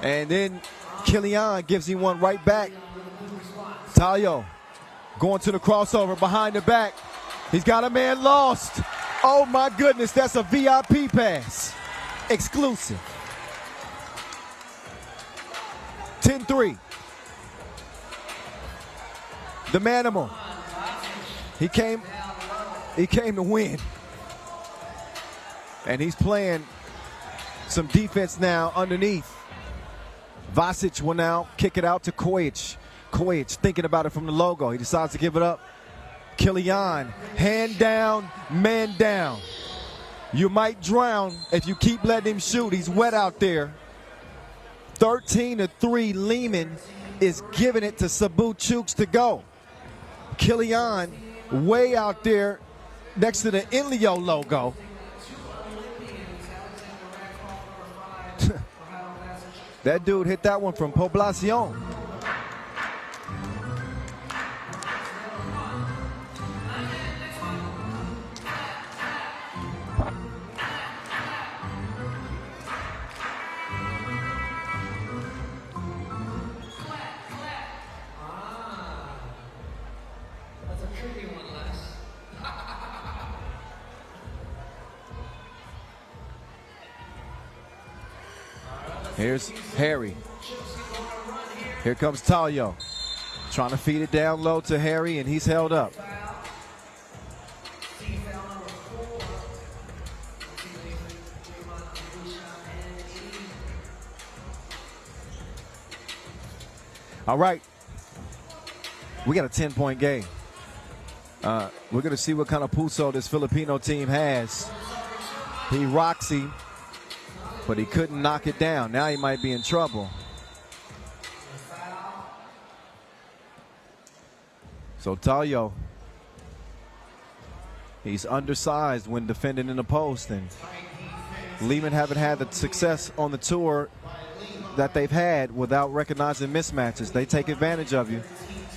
And then Kilian gives him one right back. Tayo going to the crossover behind the back. He's got a man lost. Oh my goodness, that's a VIP pass. Exclusive. 10-3. The Manimal. He came to win. And he's playing some defense now underneath. Vasic will now kick it out to Kojic. Kojic thinking about it from the logo. He decides to give it up. Kilian, hand down, man down. You might drown if you keep letting him shoot. He's wet out there. 13-3, Liman is giving it to Cebu Chooks to go. Kilian way out there next to the Inleo logo. That dude hit that one from Poblacion. Here's Harry. Here comes Tayo. Trying to feed it down low to Harry, and he's held up. All right. We got a 10-point game. We're going to see what kind of puso this Filipino team has. He rocks him, but he couldn't knock it down. Now he might be in trouble. So Tayo, he's undersized when defending in the post, and Liman haven't had the success on the tour that they've had without recognizing mismatches. They take advantage of you.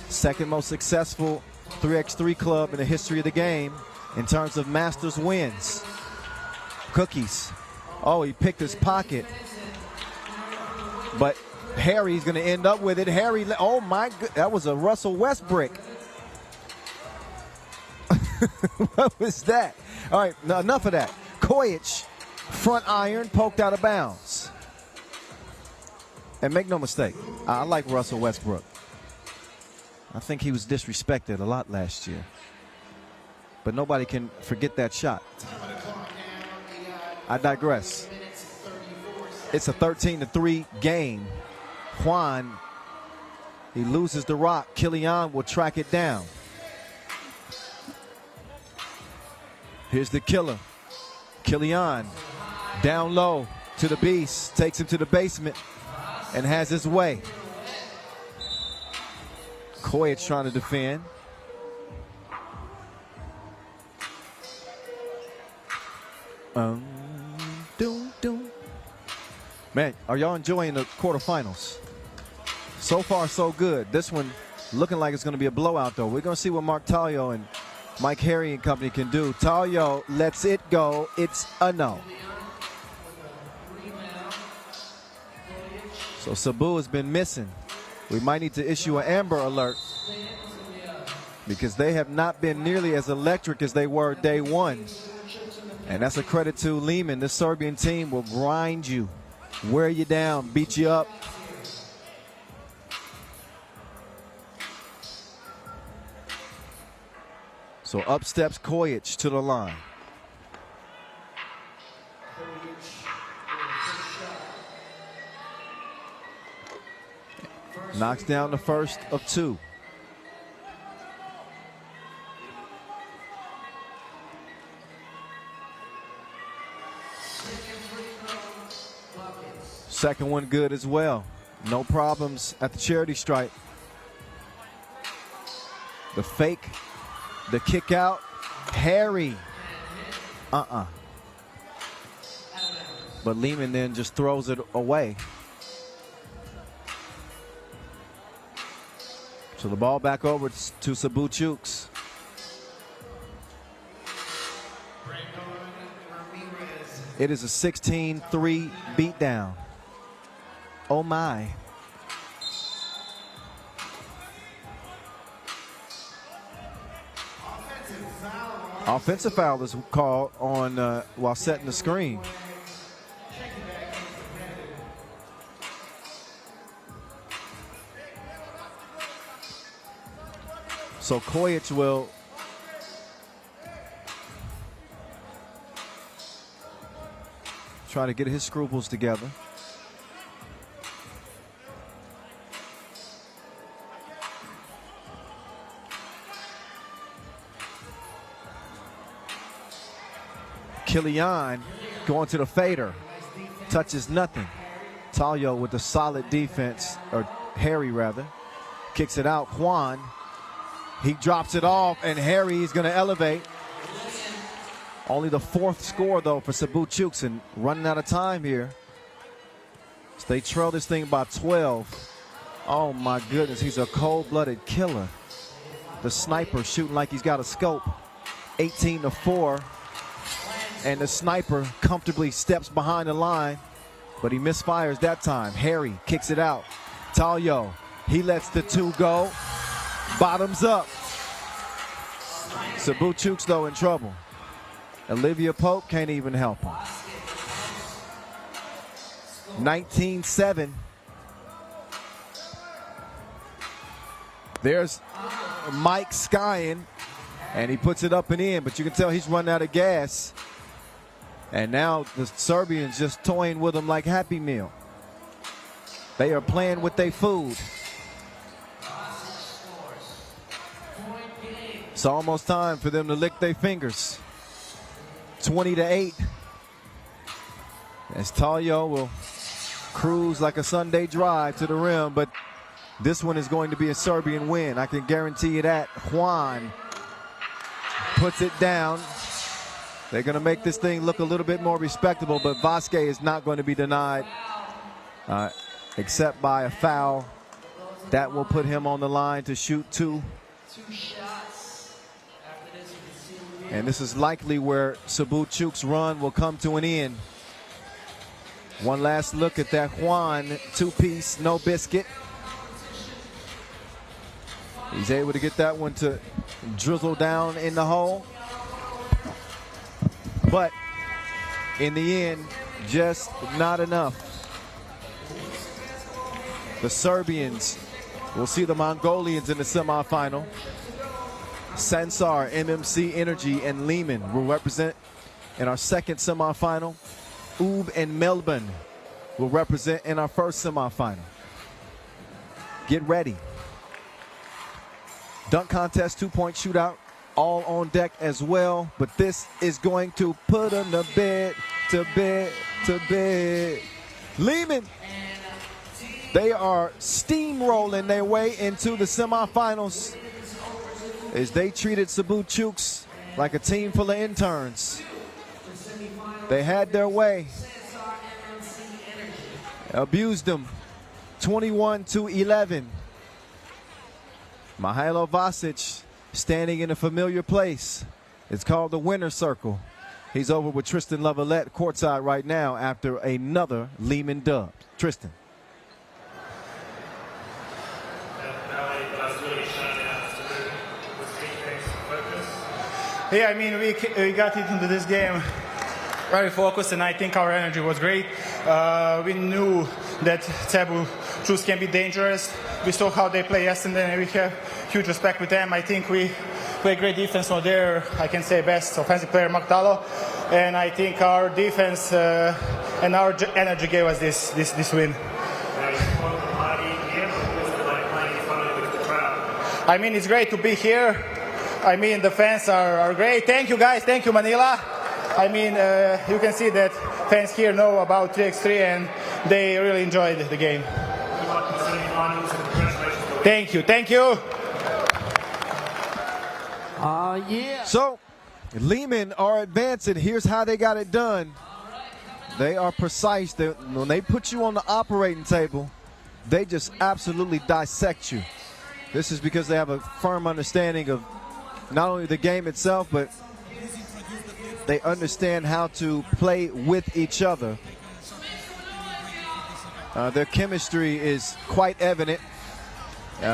Second most successful 3x3 club in the history of the game in terms of Masters wins. Cookies. Oh, he picked his pocket. But Harry's going to end up with it. Harry, oh my God, that was a Russell Westbrook. What was that? All right, now enough of that. Kojic, front iron, poked out of bounds. And make no mistake, I like Russell Westbrook. I think he was disrespected a lot last year. But nobody can forget that shot. I digress. It's a 13-3 game. Juan, he loses the rock. Kilian will track it down. Here's the killer. Kilian, down low to the beast, takes him to the basement and has his way. Kojic trying to defend. Man, are y'all enjoying the quarterfinals? So far, so good. This one looking like it's going to be a blowout, though. We're going to see what Mark Tayo and Mike Harry and company can do. Tayo lets it go. It's a no. So Cebu has been missing. We might need to issue an Amber Alert because they have not been nearly as electric as they were day one. And that's a credit to Liman. This Serbian team will grind you, wear you down, beat you up. So up steps Kojic to the line. Knocks down the first of two. Second one good as well. No problems at the charity stripe. The fake, the kick out, Harry. But Liman then just throws it away. So the ball back over to Cebu It is a 16-3 beatdown. Oh my. Offensive foul is called on while setting the screen. So Kojic will try to get his scruples together. Kilian going to the fader. Touches nothing. Talio with the solid defense, or Harry rather. Kicks it out. Juan. He drops it off, and Harry is going to elevate. Only the 4th score, though, for Cebu Chooks, and running out of time here. So they trail this thing by 12. Oh, my goodness. He's a cold-blooded killer. The sniper shooting like he's got a scope. 18-4. And the sniper comfortably steps behind the line, but he misfires that time. Harry kicks it out. Talio, he lets the 2 go. Bottoms up. Cebu Chooks, though, in trouble. Olivia Pope can't even help him. 19-7. There's Mike Skyen, and he puts it up and in, but you can tell he's running out of gas. And now the Serbians just toying with him like Happy Meal. They are playing with their food. It's almost time for them to lick their fingers. 20-8. As Talio will cruise like a Sunday drive to the rim, but this one is going to be a Serbian win. I can guarantee you that. Juan puts it down. They're going to make this thing look a little bit more respectable, but Vasquez is not going to be denied except by a foul. That will put him on the line to shoot 2. And this is likely where Cebu Chooks' run will come to an end. One last look at that Juan 2-piece, no biscuit. He's able to get that one to drizzle down in the hole. But in the end, just not enough. The Serbians will see the Mongolians in the semifinal. Sansar, MMC Energy, and Liman will represent in our second semifinal. Ub and Melbourne will represent in our first semifinal. Get ready. Dunk contest, 2-point shootout. All on deck as well, but this is going to put them to bed, to bed, to bed. Liman, they are steamrolling their way into the semifinals as they treated Cebu Chooks like a team full of interns. They had their way, abused them, 21-11. Mihailo Vasic standing in a familiar place. It's called the winner's circle. He's over with Tristan Lavalette courtside right now after another Liman dub. Tristan. Yeah, I mean, we got into this game very focused, and I think our energy was great. We knew that Cebu Chooks can be dangerous. We saw how they play yesterday, and we have huge respect with them. I think we play great defense on there. I can say best offensive player, Magdalo. And I think our defense and our energy gave us this win. I mean, it's great to be here. I mean, the fans are great. Thank you, guys. Thank you, Manila. I mean, you can see that fans here know about 3x3 and they really enjoyed the game. Thank you. Thank you. Yeah. So, Liman are advancing. Here's how they got it done. They are precise. When they put you on the operating table, they just absolutely dissect you. This is because they have a firm understanding of not only the game itself, but They understand how to play with each other. Their chemistry is quite evident.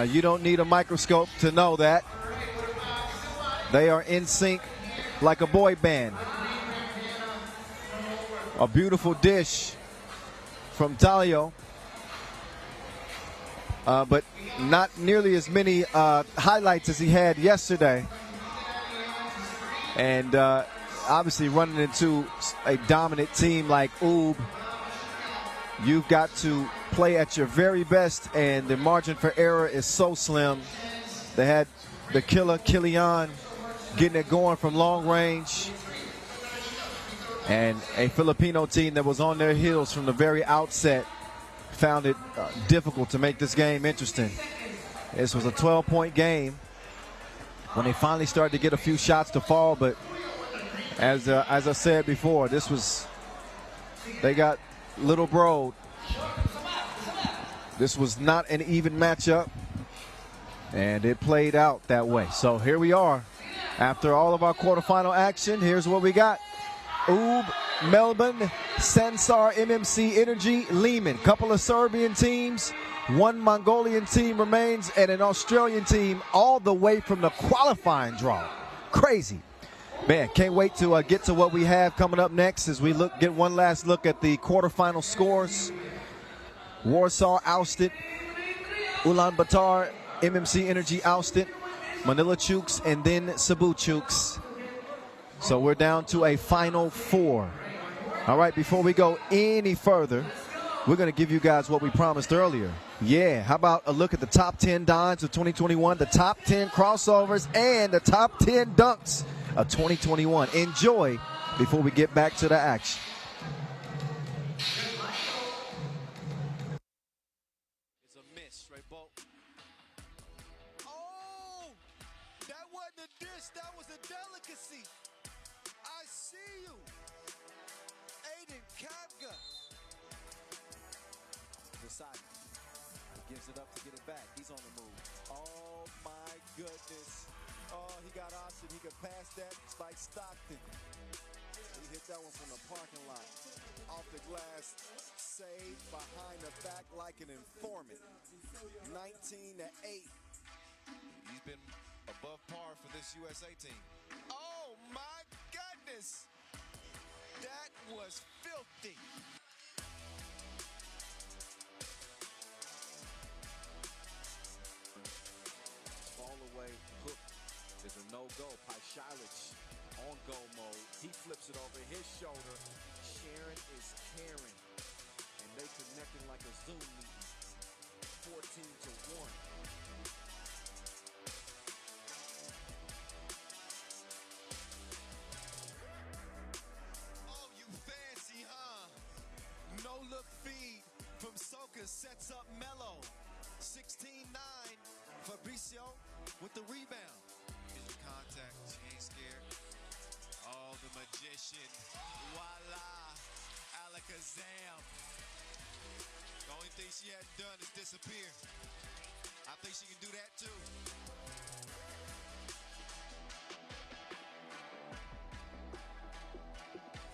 You don't need a microscope to know that. They are in sync like a boy band. A beautiful dish from Talio, but not nearly as many highlights as he had yesterday. And obviously running into a dominant team like Ub, you've got to play at your very best, and the margin for error is so slim. They had the killer, Kilian, getting it going from long range. And a Filipino team that was on their heels from the very outset found it difficult to make this game interesting. This was a 12-point game when they finally started to get a few shots to fall, but as I said before, they got little broed. This was not an even matchup, and it played out that way. So here we are. After all of our quarterfinal action, here's what we got. Ub, Melbourne, Sansar, MMC Energy, Liman. Couple of Serbian teams, one Mongolian team remains, and an Australian team all the way from the qualifying draw. Crazy. Man, can't wait to get to what we have coming up next as we get one last look at the quarterfinal scores. Warsaw ousted, Ulaanbaatar, MMC Energy ousted, Manila Chooks, and then Cebu Chooks. So we're down to a final four. All right, before we go any further, we're going to give you guys what we promised earlier. Yeah, how about a look at the top 10 dimes of 2021, the top 10 crossovers, and the top 10 dunks of 2021. Enjoy before we get back to the action. It's a miss, right, Bo? Oh, that wasn't a dish, that was a delicacy. I see you. Aiden Kapka. Decided. Gives it up to get it back. He's on the move. Oh my goodness. Oh, he got option. He could pass that like Stockton. He hit that one from the parking lot. Off the glass. Saved behind the back like an informant. 19-8. He's been above par for this USA team. Oh my goodness. That was filthy. Fall away hook is a no-go. Paishalic on go mode. He flips it over his shoulder. Sharon is caring. And they connecting like a Zoom meeting. 14-1. Oh, you fancy, huh? No-look feed from Soka sets up Mello. 16-9. Fabricio with the rebound. His contact, she ain't scared. Oh, the magician. Voila. Alakazam. The only thing she hadn't done is disappear. I think she can do that too.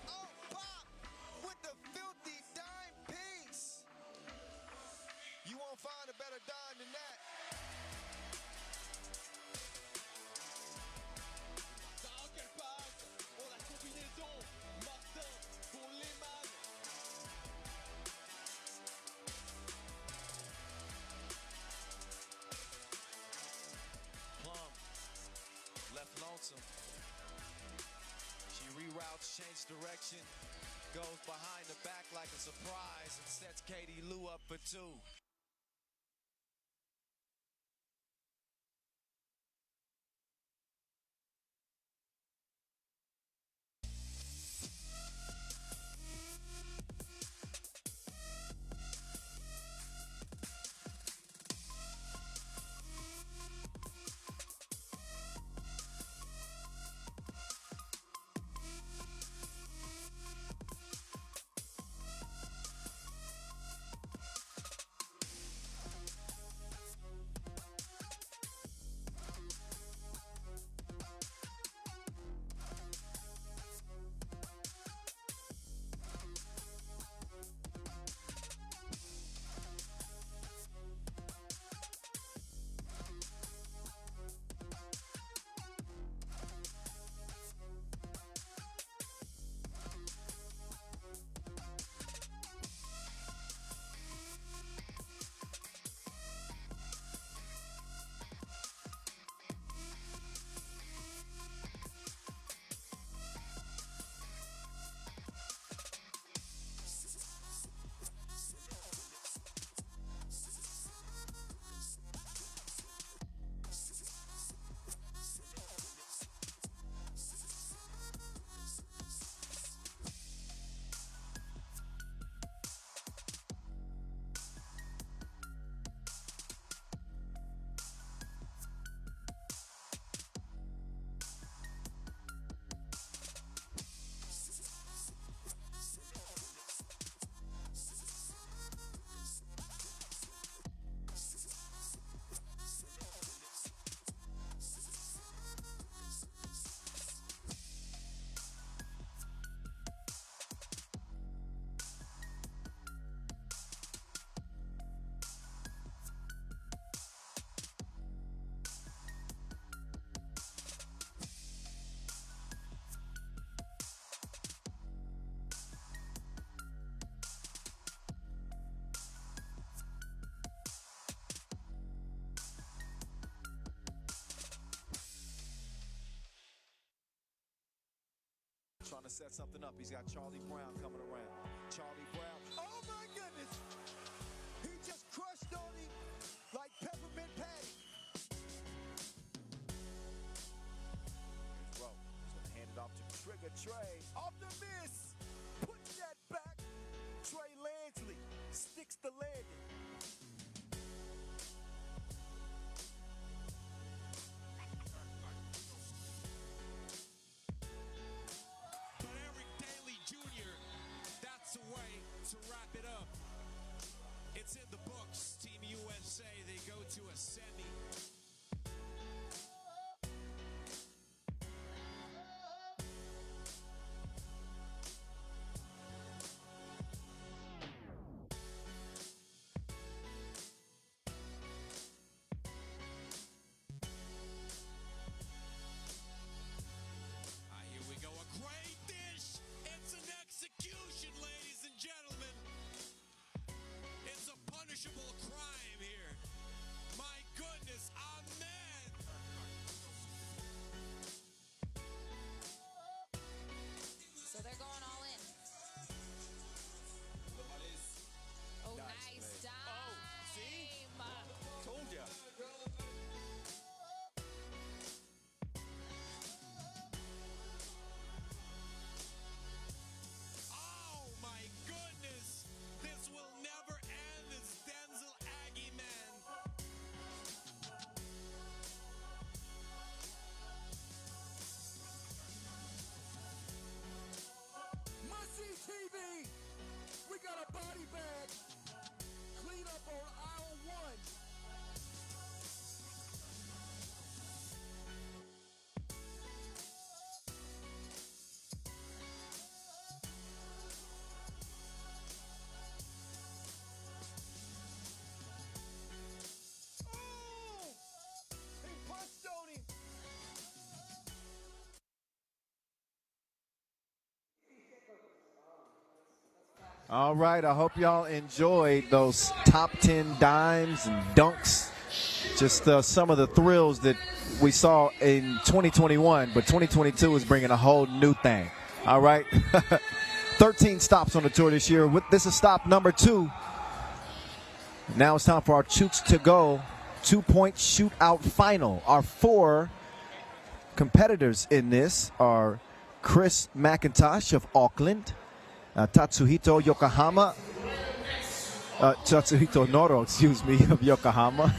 Oh, Pop with the filthy dime piece. You won't find a better dime than that. Left lonesome. She reroutes, changes direction, goes behind the back like a surprise, and sets Katie Lou up for two. trying to set something up. He's got Charlie Brown coming around. Charlie Brown. Oh my goodness! He just crushed on him like peppermint patty. Here's Rowe. He's going to hand it off to Trigger Trey. Off the miss. Puts that back. Trey Landsley sticks the landing. That's the way to wrap it up. It's in the books. Team USA, they go to a semi. Here we go. A great dish. It's an execution, ladies and gentlemen. It's a punishable crime here. My goodness, amen. So they're going all in. Oh, nice dive. Oh, see? Told ya. Oh my goodness. This will never end, this Denzel Aggie man. Must-see TV. We got a body bag. Clean up on aisle 1. Oh! He punched on him. All right, I hope y'all enjoyed those top 10 dimes and dunks. Just some of the thrills that we saw in 2021, but 2022 is bringing a whole new thing. All right, 13 stops on the tour this year. This is stop number 2. Now it's time for our Chooks to go 2-point shootout final. Our 4 competitors in this are Chris McIntosh of Auckland, Tatsuhito Yokohama, Tatsuhito Noro, excuse me, of Yokohama,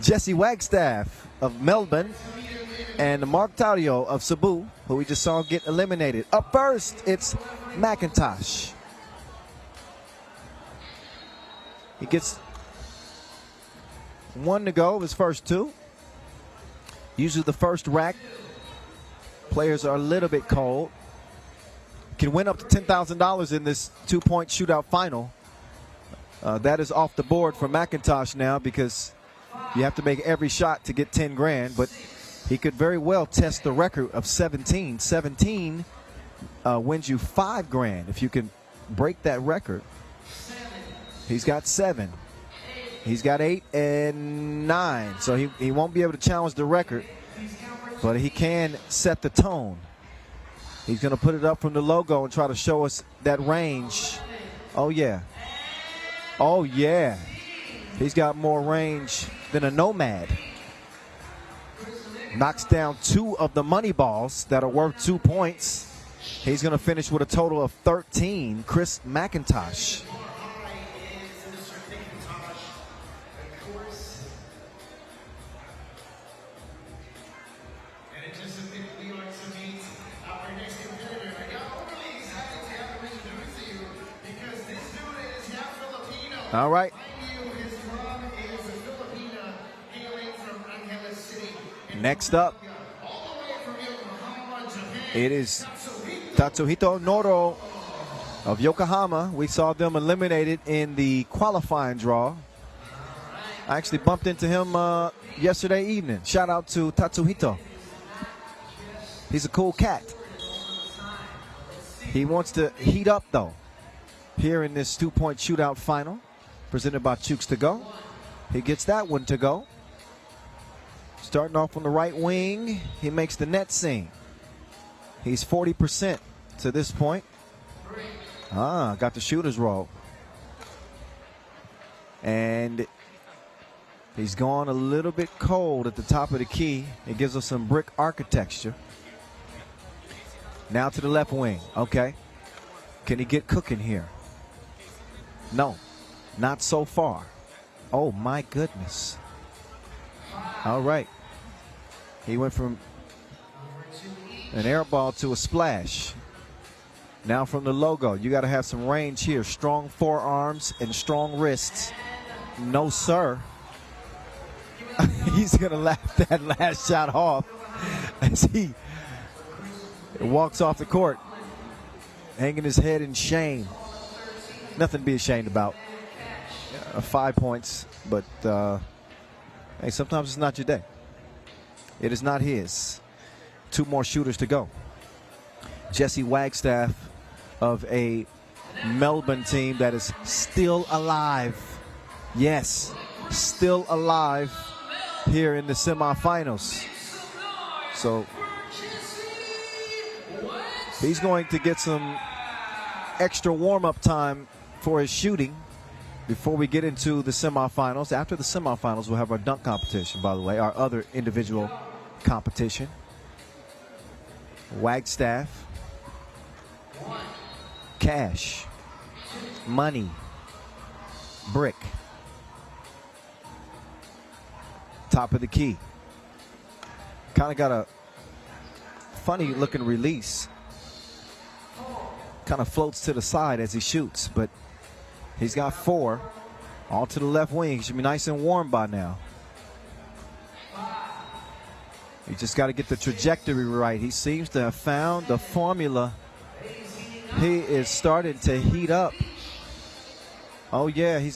Jesse Wagstaff of Melbourne, and Mark Tario of Cebu, who we just saw get eliminated. Up first, it's McIntosh. He gets 1 to go of his first 2. Usually the first rack, players are a little bit cold. Can win up to $10,000 in this 2-point shootout final. That is off the board for McIntosh now because you have to make every shot to get 10 grand, but he could very well test the record of 17. 17 wins you 5 grand if you can break that record. He's got 7. He's got 8 and 9, so he won't be able to challenge the record, but he can set the tone. He's going to put it up from the logo and try to show us that range. Oh, yeah. Oh, yeah. He's got more range than a Nomad. Knocks down 2 of the money balls that are worth 2 points. He's going to finish with a total of 13. Chris McIntosh. All right. Next up, it is Tatsuhito Noro of Yokohama. We saw them eliminated in the qualifying draw. I actually bumped into him yesterday evening. Shout out to Tatsuhito. He's a cool cat. He wants to heat up, though, here in this 2-point shootout final presented by Chooks to go. He gets that one to go. Starting off on the right wing, he makes the net sing. He's 40% to this point. Got the shooter's roll. And he's gone a little bit cold at the top of the key. It gives us some brick architecture. Now to the left wing. Okay. Can he get cooking here? No, not so far. Oh, my goodness. All right. He went from an air ball to a splash. Now from the logo, you got to have some range here. Strong forearms and strong wrists. No, sir. He's going to laugh that last shot off as he walks off the court, hanging his head in shame. Nothing to be ashamed about. 5 points, but hey, sometimes it's not your day. It is not his. 2 more shooters to go. Jesse Wagstaff of a Melbourne team that is still alive. Yes, still alive here in the semifinals. So he's going to get some extra warm-up time for his shooting before we get into the semifinals. After the semifinals, we'll have our dunk competition, by the way, our other individual competition. Wagstaff. Cash. Money. Brick. Top of the key. Kind of got a funny looking release. Kind of floats to the side as he shoots, but he's got 4. All to the left wing. He should be nice and warm by now. You just got to get the trajectory right. He seems to have found the formula. He is starting to heat up. Oh, yeah, he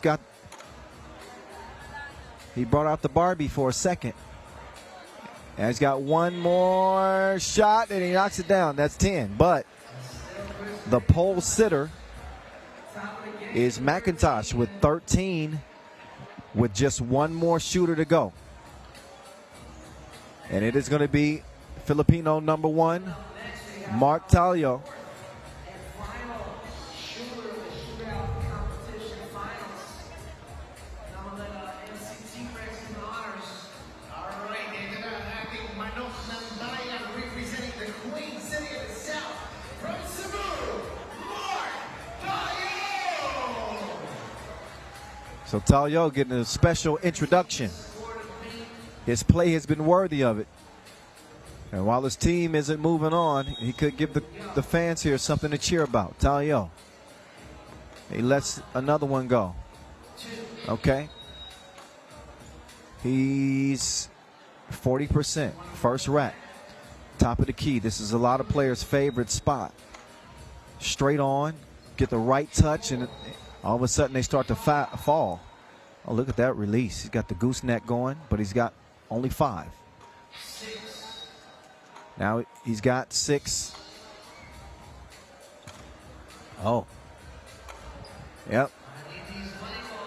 brought out the Barbie for a second. And he's got 1 more shot, and he knocks it down. That's 10. But the pole sitter is McIntosh with 13 with just 1 more shooter to go. And it is going to be Filipino number 1, Mark Talio. So Talio getting a special introduction. His play has been worthy of it. And while his team isn't moving on, he could give the fans here something to cheer about. Talio. He lets another one go. Okay. He's 40%. First rack. Top of the key. This is a lot of players' favorite spot. Straight on. Get the right touch, and all of a sudden they start to fall. Oh, look at that release. He's got the gooseneck going, but he's got only 5. Now he's got 6. Oh. Yep.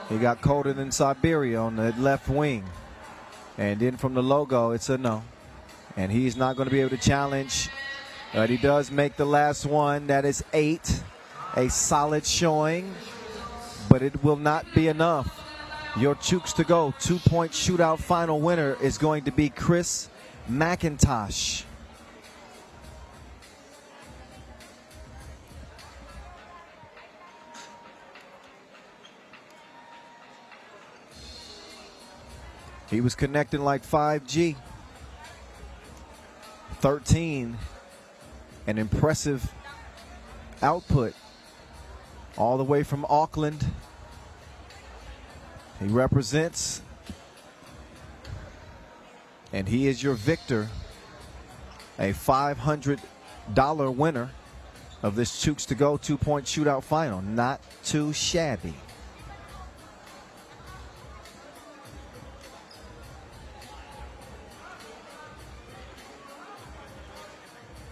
He got colder than Siberia on the left wing. And then from the logo, it's a no. And he's not going to be able to challenge. But he does make the last one. That is 8. A solid showing. But it will not be enough. Your Chooks to go 2-point shootout final winner is going to be Chris McIntosh. He was connecting like 5G. 13. An impressive output. All the way from Auckland. He represents. And he is your victor. A $500 winner of this Chooks to go 2-point shootout final. Not too shabby.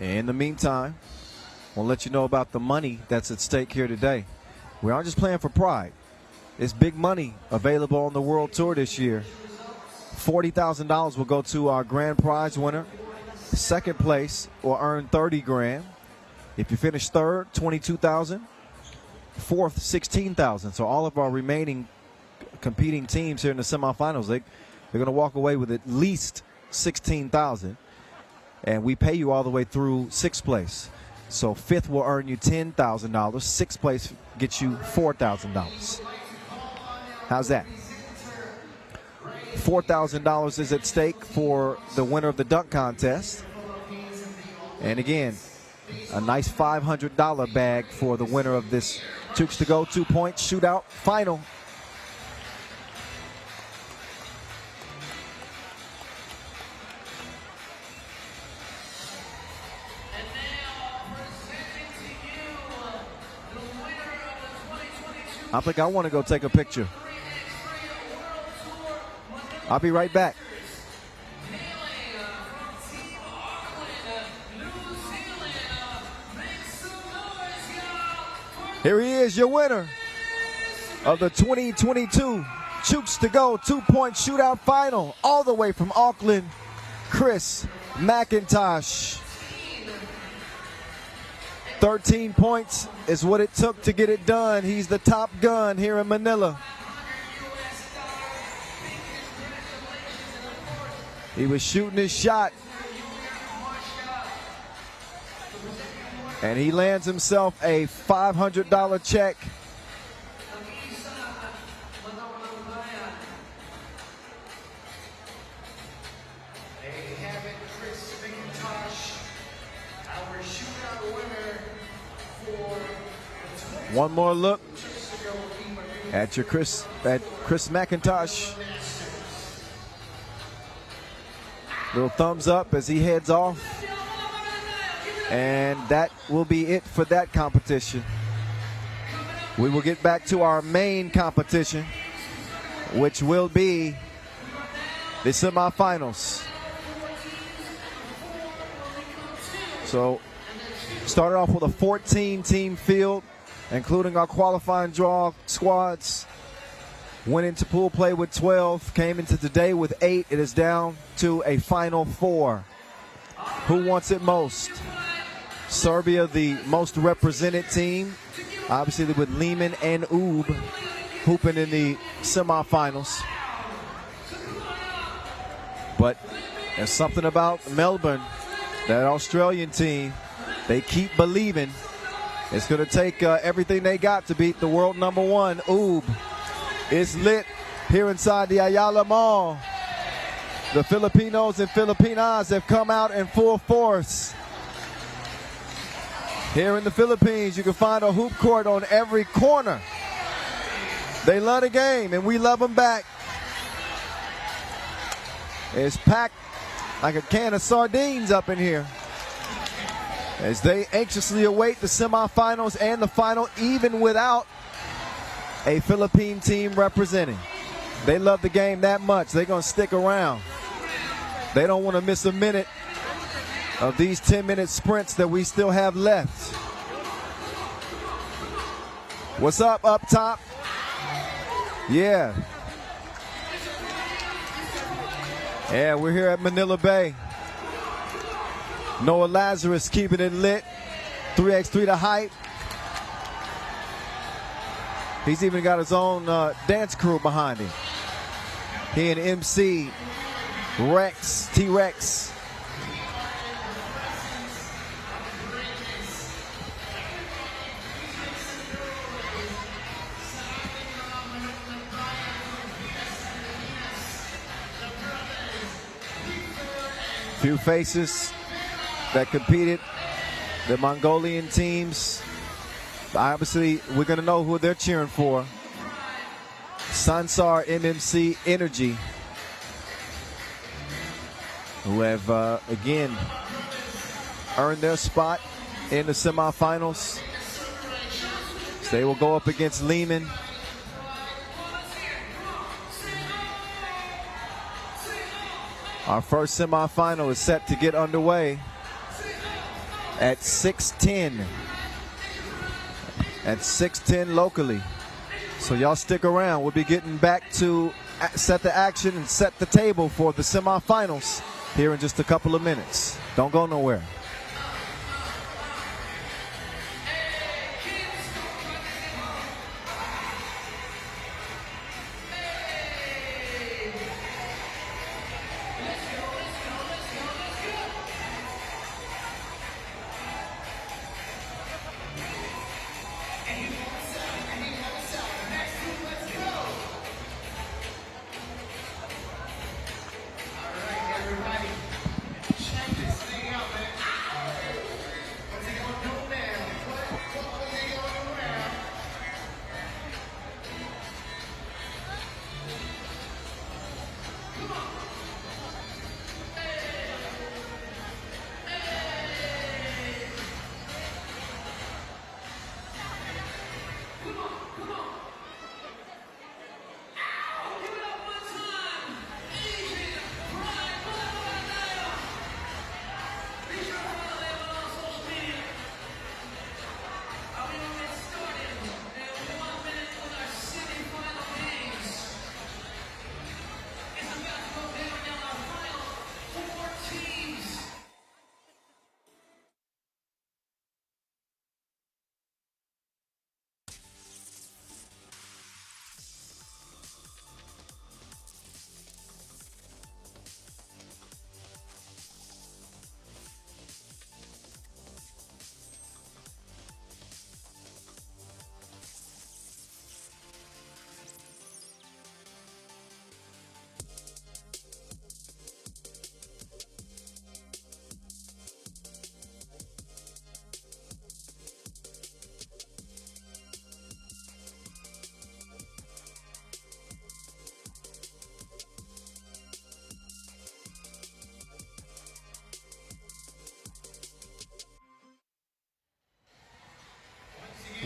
In the meantime, we'll let you know about the money that's at stake here today. We aren't just playing for pride. It's big money available on the World Tour this year. $40,000 will go to our grand prize winner, second place will earn 30 grand. If you finish third, 22,000. Fourth, 16,000. So all of our remaining competing teams here in the semifinals, they're going to walk away with at least 16,000. And we pay you all the way through sixth place. So fifth will earn you $10,000. Sixth place gets you $4,000. How's that? $4,000 is at stake for the winner of the dunk contest. And again, a nice $500 bag for the winner of this Chooks to Go 2-point shootout final. I think I want to go take a picture. I'll be right back. Here he is, your winner of the 2022 Chooks to Go 2-point shootout final, all the way from Auckland, Chris McIntosh. 13 points is what it took to get it done. He's the top gun here in Manila. He was shooting his shot, and he lands himself a $500 check. One more look at your Chris McIntosh. Little thumbs up as he heads off. And that will be it for that competition. We will get back to our main competition, which will be the semifinals. So, started off with a 14-team field, including our qualifying draw squads. Went into pool play with 12, came into today with 8. It is down to a final 4. Who wants it most? Serbia, the most represented team, obviously with Liman and Ub hooping in the semifinals. But there's something about Melbourne, that Australian team. They keep believing. It's going to take everything they got to beat the world number 1, Ub. It's lit here inside the Ayala Mall. The Filipinos and Filipinas have come out in full force. Here in the Philippines, you can find a hoop court on every corner. They love the game, and we love them back. It's packed like a can of sardines up in here as they anxiously await the semifinals and the final, even without a Philippine team representing. They love the game that much. They're going to stick around. They don't want to miss a minute of these 10-minute sprints that we still have left. What's up top? Yeah. Yeah, we're here at Manila Bay. Noah Lazarus keeping it lit. 3x3 to hype. He's even got his own dance crew behind him. He and MC Rex, T-Rex. Few faces that competed, the Mongolian teams. Obviously, we're going to know who they're cheering for. Sansar MMC Energy, who have, again, earned their spot in the semifinals. So they will go up against Liman. Our first semifinal is set to get underway at 6:10. At 6:10 locally. So y'all stick around. We'll be getting back to set the action and set the table for the semifinals here in just a couple of minutes. Don't go nowhere.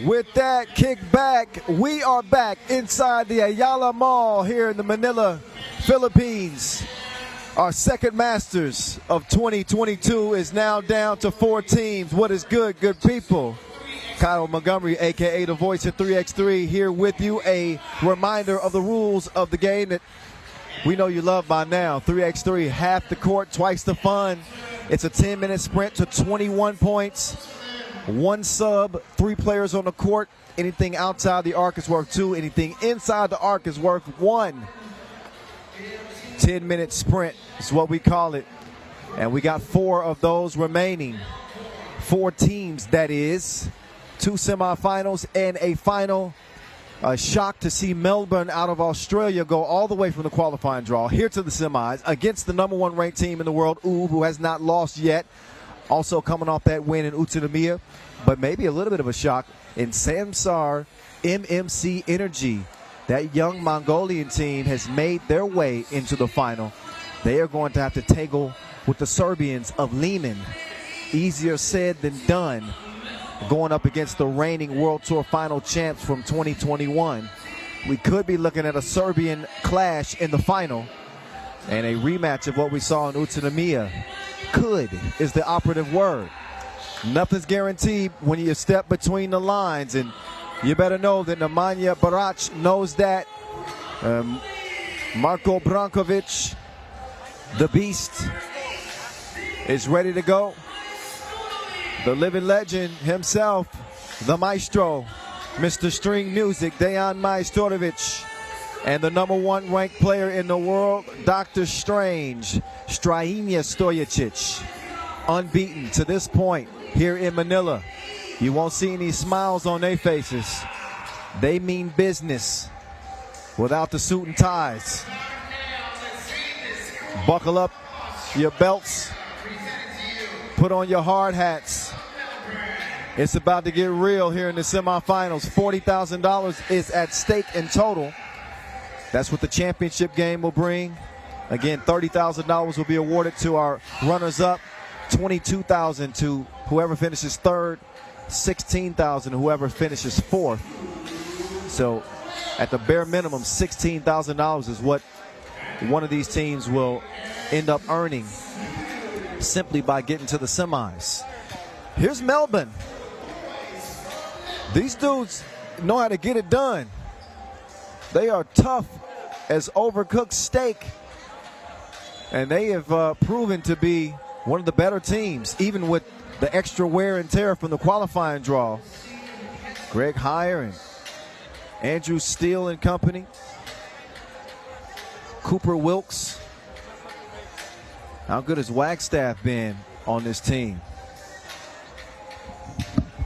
With that kick back, we are back inside the Ayala Mall here in the Manila, Philippines. Our second Masters of 2022 is now down to 4 teams. What is good, good people? Kyle Montgomery, a.k.a. the voice of 3x3, here with you. A reminder of the rules of the game that we know you love by now. 3x3, half the court, twice the fun. It's a 10-minute sprint to 21 points. 1 sub, 3 players on the court. Anything outside the arc is worth 2. Anything inside the arc is worth 1. 10-minute sprint is what we call it. And we got 4 of those remaining. 4 teams, that is. 2 semifinals and a final. A shock to see Melbourne out of Australia go all the way from the qualifying draw here to the semis against the number 1 ranked team in the world, who has not lost yet. Also coming off that win in Utsunomiya, but maybe a little bit of a shock in Sansar MMC Energy. That young Mongolian team has made their way into the final. They are going to have to tangle with the Serbians of Liman. Easier said than done, going up against the reigning World Tour final champs from 2021. We could be looking at a Serbian clash in the final and a rematch of what we saw in Utsunomiya. Could is the operative word. Nothing's guaranteed when you step between the lines, and you better know that Nemanja Barac knows that. Marko Brankovic, the beast, is ready to go. The living legend himself, the maestro, Mr. String Music, Dejan Majstorovic, and the number 1 ranked player in the world, Dr. Strange, Strajinja Stojicic, unbeaten to this point here in Manila. You won't see any smiles on their faces. They mean business without the suit and ties. Buckle up your belts. Put on your hard hats. It's about to get real here in the semifinals. $40,000 is at stake in total. That's what the championship game will bring. Again, $30,000 will be awarded to our runners-up, $22,000 to whoever finishes third, $16,000 to whoever finishes fourth. So at the bare minimum, $16,000 is what one of these teams will end up earning simply by getting to the semis. Here's Melbourne. These dudes know how to get it done. They are tough as overcooked steak, and they have proven to be one of the better teams, even with the extra wear and tear from the qualifying draw. Greg Heyer and Andrew Steele and company. Cooper Wilkes. How good has Wagstaff been on this team?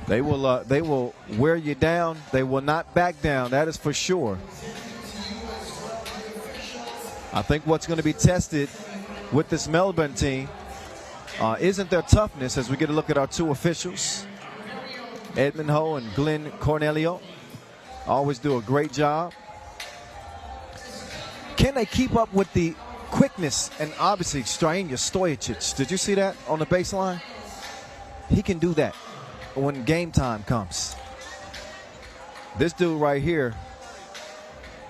They will wear you down. They will not back down. That is for sure. I think what's going to be tested with this Melbourne team isn't their toughness, as we get a look at our two officials. Edmund Ho and Glenn Cornelio always do a great job. Can they keep up with the quickness? And obviously Strainia Stojicic, did you see that on the baseline? He can do that when game time comes. This dude right here,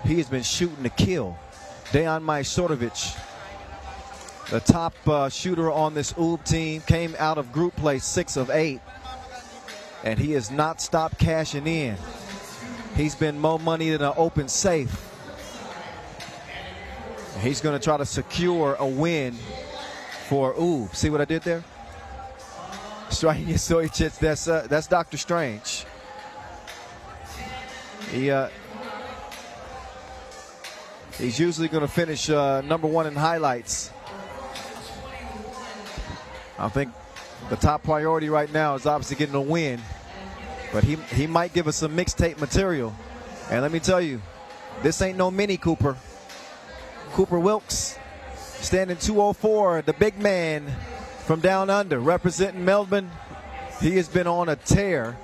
he has been shooting to kill. Dejan Majstorovic, the top shooter on this UB team, came out of group play 6 of 8. And he has not stopped cashing in. He's been more money than an open safe. He's going to try to secure a win for UB. See what I did there? Strainia Stojicic, that's Dr. Strange. He's usually going to finish #1 in highlights. I think the top priority right now is obviously getting a win, but he might give us some mixtape material. And let me tell you, this ain't no mini Cooper. Cooper Wilkes, standing 204, the big man from down under, representing Melbourne. He has been on a tear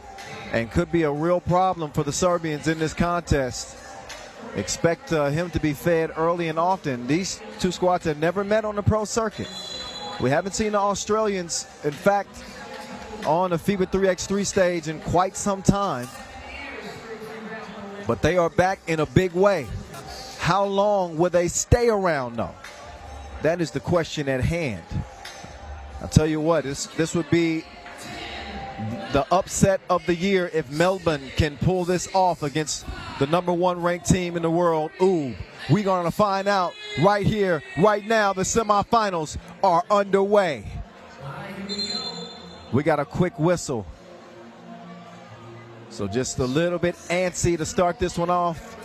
and could be a real problem for the Serbians in this contest. Expect him to be fed early and often. These two squads have never met on the pro circuit. We haven't seen the Australians, in fact, on the FIBA 3x3 stage in quite some time. But they are back in a big way. How long will they stay around, though? That is the question at hand. I'll tell you what, this would be the upset of the year if Melbourne can pull this off against the #1 ranked team in the world. Ooh, we're going to find out right here, right now. The semifinals are underway. We got a quick whistle. So just a little bit antsy to start this one off,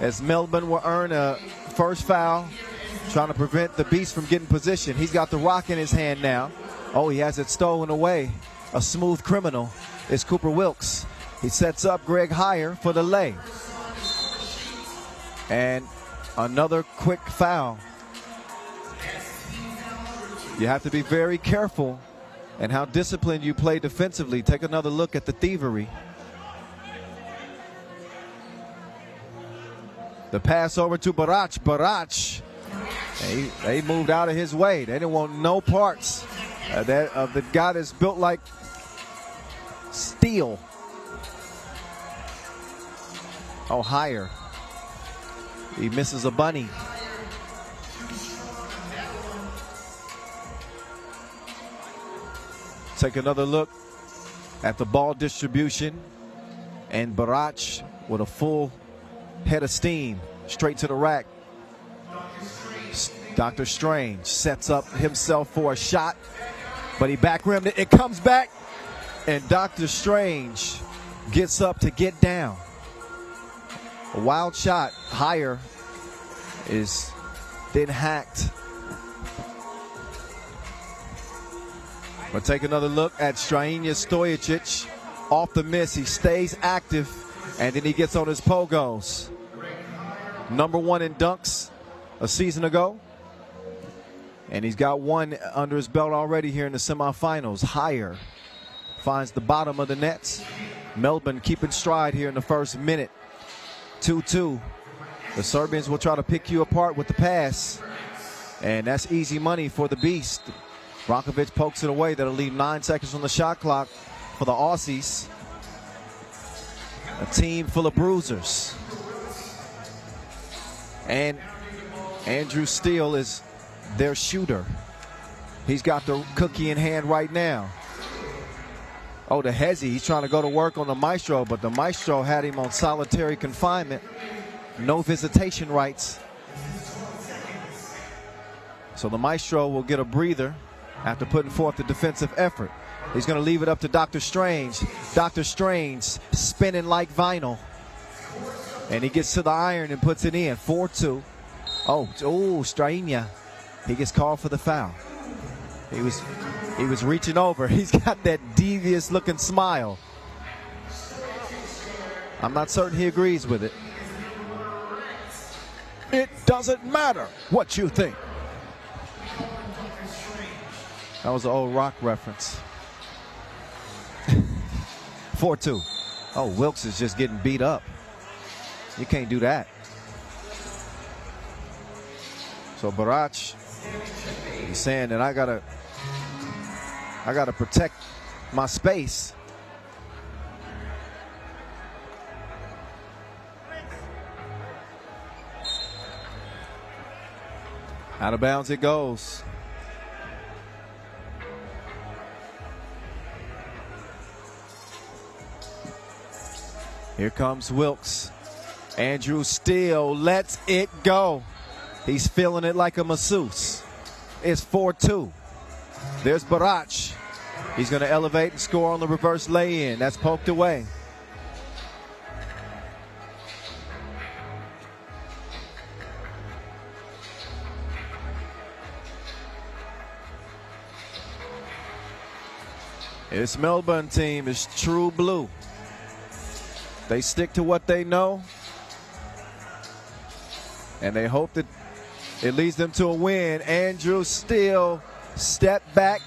as Melbourne will earn a first foul, trying to prevent the Beast from getting position. He's got the rock in his hand now. Oh, he has it stolen away. A smooth criminal is Cooper Wilkes. He sets up Greg Heyer for the lay. And another quick foul. You have to be very careful and how disciplined you play defensively. Take another look at the thievery. The pass over to Barach. Barach, they moved out of his way. They didn't want no parts of the guy that's built like steel. Oh, Heyer. He misses a bunny. Take another look at the ball distribution. And Barach with a full head of steam straight to the rack. Dr. Strange sets up himself for a shot, but he back rimmed it. It comes back, and Dr. Strange gets up to get down. A wild shot. Heyer is then hacked. But take another look at Strainia Stojicic. Off the miss, he stays active, and then he gets on his pogos. #1 in dunks a season ago. And he's got one under his belt already here in the semifinals. Heyer finds the bottom of the nets. Melbourne keeping stride here in the first minute. 2-2. The Serbians will try to pick you apart with the pass. And that's easy money for the Beast. Brankovic pokes it away. That'll leave 9 seconds on the shot clock for the Aussies. A team full of bruisers. And Andrew Steele is their shooter. He's got the cookie in hand right now. Oh, the Hezi, he's trying to go to work on the Maestro, but the Maestro had him on solitary confinement. No visitation rights. So the Maestro will get a breather after putting forth the defensive effort. He's going to leave it up to Dr. Strange. Dr. Strange spinning like vinyl. And he gets to the iron and puts it in. 4-2. Oh, Straina. He gets called for the foul. He was reaching over. He's got that devious looking smile. I'm not certain he agrees with it. It doesn't matter what you think. That was an old rock reference. 4-2. Oh, Wilkes is just getting beat up. You can't do that. So Barach, he's saying that I gotta protect my space. Out of bounds it goes. Here comes Wilkes. Andrew Steele lets it go. He's feeling it like a masseuse. It's 4-2. There's Barach. He's going to elevate and score on the reverse lay-in. That's poked away. This Melbourne team is true blue. They stick to what they know, and they hope that it leads them to a win. Andrew Steele stepped back.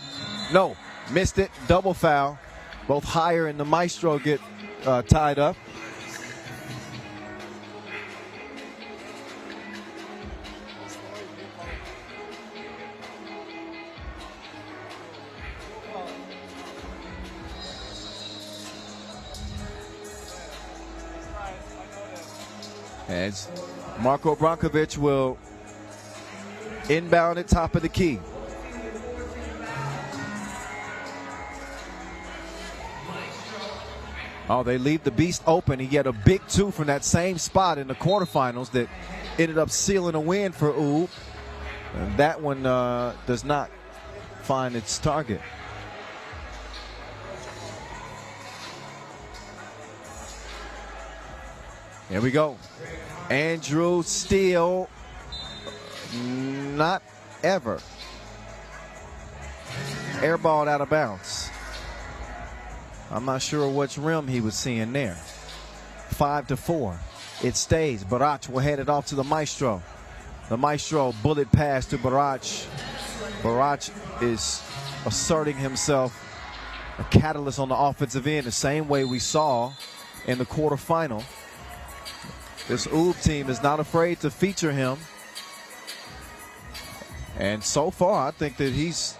No, missed it. Double foul. Both Higher and the Maestro get tied up. As Marko Brankovic will inbound at top of the key. Oh, they leave the beast open. He get a big two from that same spot in the quarterfinals that ended up sealing a win for Ub. And that one does not find its target. Here we go. Andrew Steele, not ever. Airballed out of bounds. I'm not sure which rim he was seeing there. 5-4. It stays. Barach will head it off to the Maestro. The Maestro bullet pass to Barach. Barach is asserting himself, a catalyst on the offensive end, the same way we saw in the quarterfinal. This Ub team is not afraid to feature him. And so far, I think that he's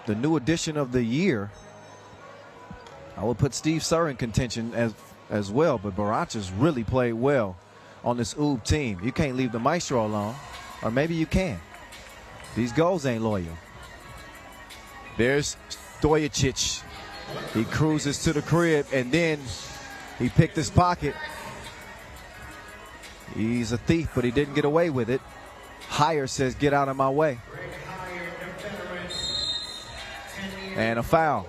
the new addition of the year. I would put Steve Sir in contention as well, but Barach has really played well on this Ub team. You can't leave the Maestro alone, or maybe you can. These goals ain't loyal. There's Stojacic. He cruises to the crib, and then he picked his pocket. He's a thief, but he didn't get away with it. Higher says, get out of my way. And a foul.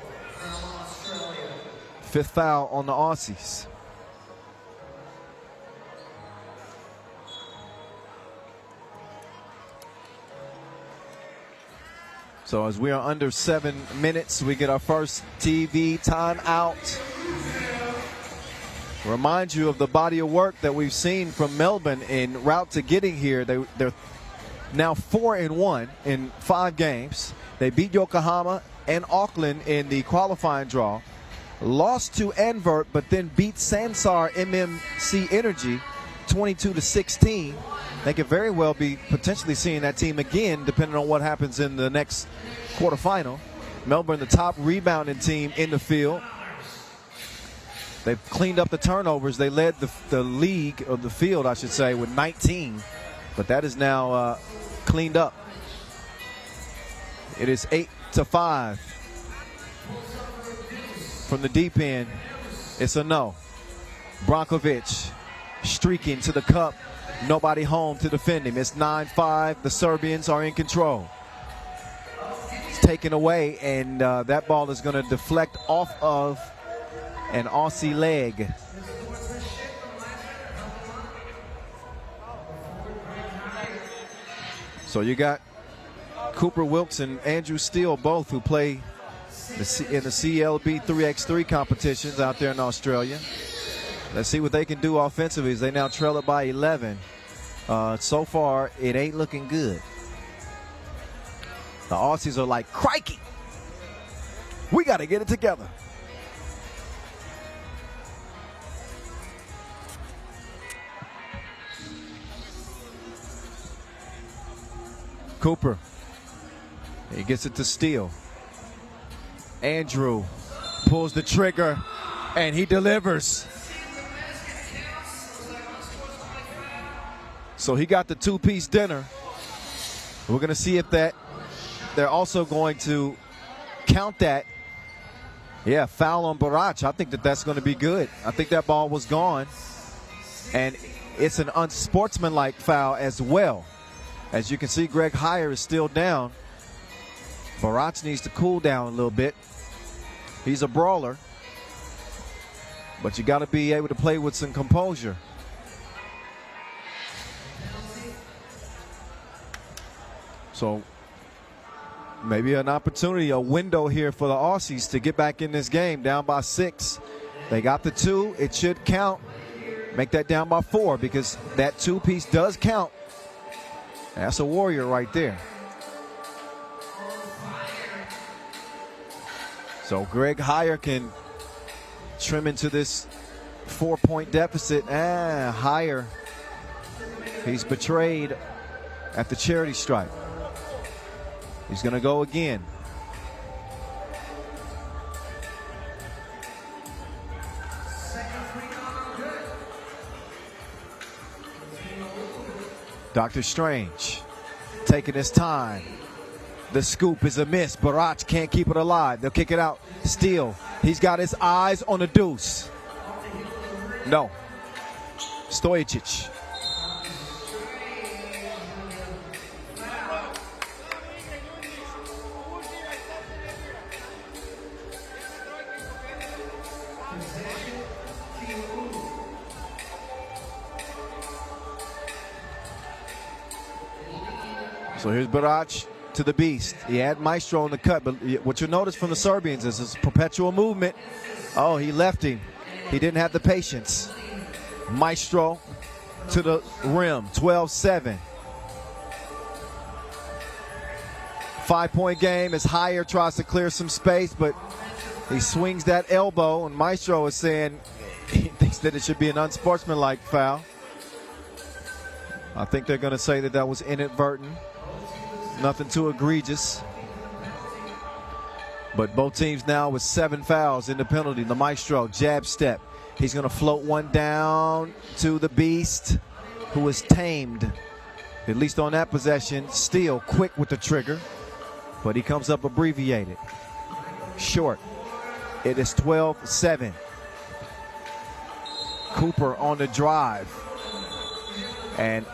Fifth foul on the Aussies. So as we are under 7 minutes, we get our first TV timeout. Remind you of the body of work that we've seen from Melbourne en route to getting here. They're now 4-1 in 5 games. They beat Yokohama and Auckland in the qualifying draw. Lost to Anvert, but then beat Sansar MMC Energy 22-16. They could very well be potentially seeing that team again, depending on what happens in the next quarterfinal. Melbourne, the top rebounding team in the field. They've cleaned up the turnovers. They led the league, or the field, I should say, with 19. But that is now cleaned up. It is 8-5. From the deep end, it's a no. Brankovic streaking to the cup. Nobody home to defend him. It's 9-5. The Serbians are in control. taken away, and that ball is going to deflect off of an Aussie leg. So you got Cooper Wilkes and Andrew Steele, both who play in the CLB 3x3 competitions out there in Australia. Let's see what they can do offensively as they now trail it by 11. So far, it ain't looking good. The Aussies are like, crikey, we got to get it together. Cooper, he gets it to Steele. Andrew pulls the trigger, and he delivers. So he got the two-piece dinner. We're going to see if they're also going to count that. Yeah, foul on Barach. I think that's going to be good. I think that ball was gone, and it's an unsportsmanlike foul as well. As you can see, Greg Heyer is still down. Barach needs to cool down a little bit. He's a brawler, but you got to be able to play with some composure. So maybe an opportunity, a window here for the Aussies to get back in this game, down by 6. They got the 2. It should count. Make that down by 4 because that two-piece does count. That's a warrior right there. So Greg Heyer can trim into this 4-point deficit. Heyer, he's betrayed at the charity stripe. He's going to go again. Dr. Strange taking his time. The scoop is a miss. Barach can't keep it alive. They'll kick it out. Steele, he's got his eyes on the deuce. No. Stojacic. So here's Barach to the beast. He had Maestro in the cut, but what you'll notice from the Serbians is this perpetual movement. Oh, he left him. He didn't have the patience. Maestro to the rim, 12-7. 5-point game as Heyer tries to clear some space, but he swings that elbow, and Maestro is saying he thinks that it should be an unsportsmanlike foul. I think they're going to say that was inadvertent. Nothing too egregious. But both teams now with 7 fouls in the penalty. The Maestro, jab step. He's going to float one down to the beast, who is tamed, at least on that possession. Steele quick with the trigger, but he comes up abbreviated. Short. It is 12-7. Cooper on the drive. And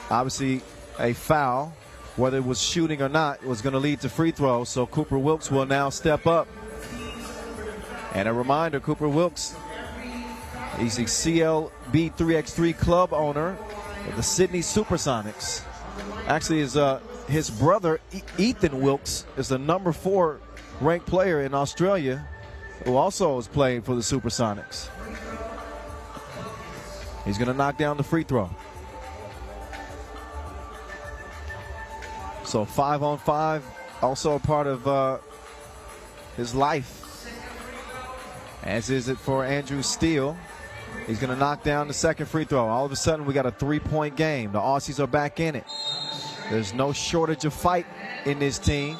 obviously a foul, whether it was shooting or not, was going to lead to free throws. So Cooper Wilkes will now step up. And a reminder, Cooper Wilkes, he's the CLB 3x3 club owner of the Sydney Supersonics. Actually, his brother, Ethan Wilkes, is the number 4 ranked player in Australia, who also is playing for the Supersonics. He's going to knock down the free throw. So 5-on-5, also a part of his life, as is it for Andrew Steele. He's going to knock down the second free throw. All of a sudden, we got a 3-point game. The Aussies are back in it. There's no shortage of fight in this team.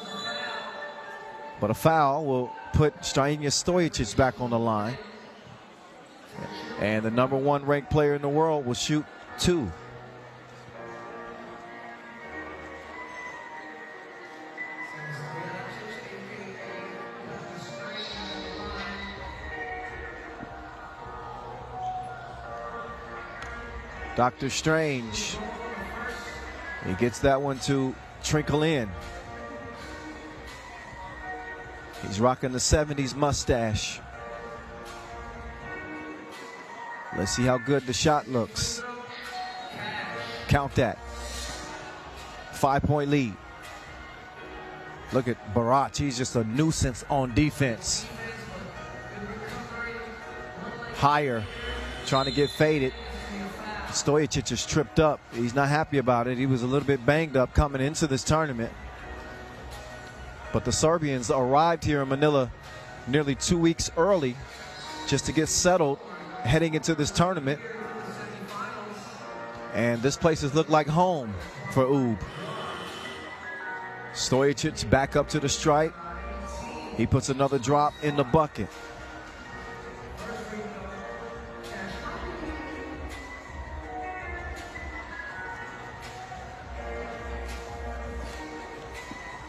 But a foul will put Strahimir Stojacic back on the line. And the number 1 ranked player in the world will shoot 2. Dr. Strange, he gets that one to trickle in. He's rocking the 70s mustache. Let's see how good the shot looks. Count that. 5-point lead. Look at Barach. He's just a nuisance on defense. Higher, trying to get faded. Stojacic is tripped up. He's not happy about it. He was a little bit banged up coming into this tournament. But the Serbians arrived here in Manila nearly 2 weeks early just to get settled heading into this tournament. And this place has looked like home for Ub. Stojacic back up to the stripe. He puts another drop in the bucket.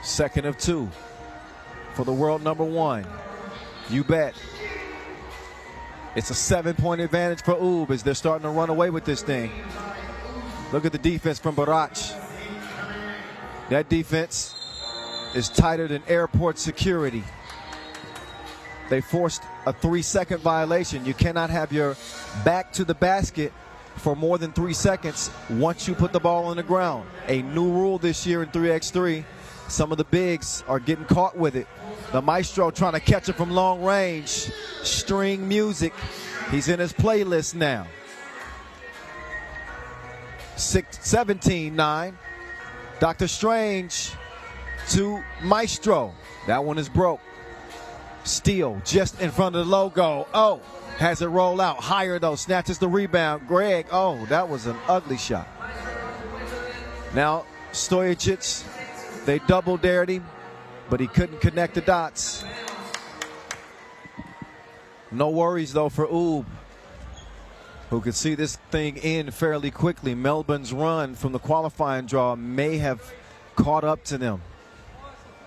Second of two for the world number one. You bet. It's a 7-point advantage for Ub as they're starting to run away with this thing. Look at the defense from Barach. That defense is tighter than airport security. They forced a 3-second violation. You cannot have your back to the basket for more than 3 seconds once you put the ball on the ground. A new rule this year in 3x3. Some of the bigs are getting caught with it. The maestro trying to catch it from long range. String music. He's in his playlist now. 17-9. Dr. Strange to Maestro. That one is broke. Steal just in front of the logo. Oh, has it roll out. Higher though, snatches the rebound. Greg, oh, that was an ugly shot. Now, Stojacic, they double dared him, but he couldn't connect the dots. No worries though for Ub, who could see this thing end fairly quickly. Melbourne's run from the qualifying draw may have caught up to them.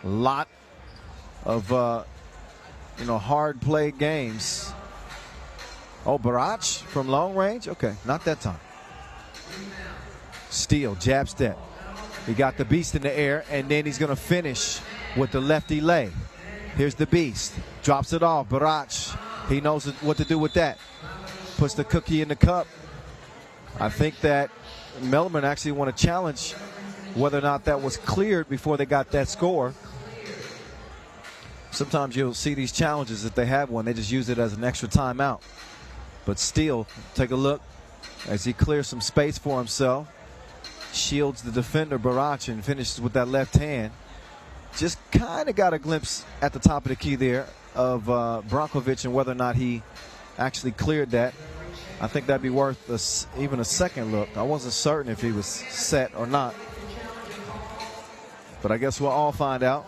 A lot of hard play games. Oh, Barach from long range? Okay, not that time. Steal, jab step. He got the beast in the air, and then he's going to finish with the lefty lay. Here's the beast. Drops it off. Barach, he knows what to do with that. Puts the cookie in the cup. I think that Melbourne actually want to challenge whether or not that was cleared before they got that score. Sometimes you'll see these challenges, if they have one, they just use it as an extra timeout. But still, take a look as he clears some space for himself. Shields the defender, Barach, and finishes with that left hand. Just kind of got a glimpse at the top of the key there of Brankovic and whether or not he actually cleared that. I think that'd be worth even a second look. I wasn't certain if he was set or not. But I guess we'll all find out.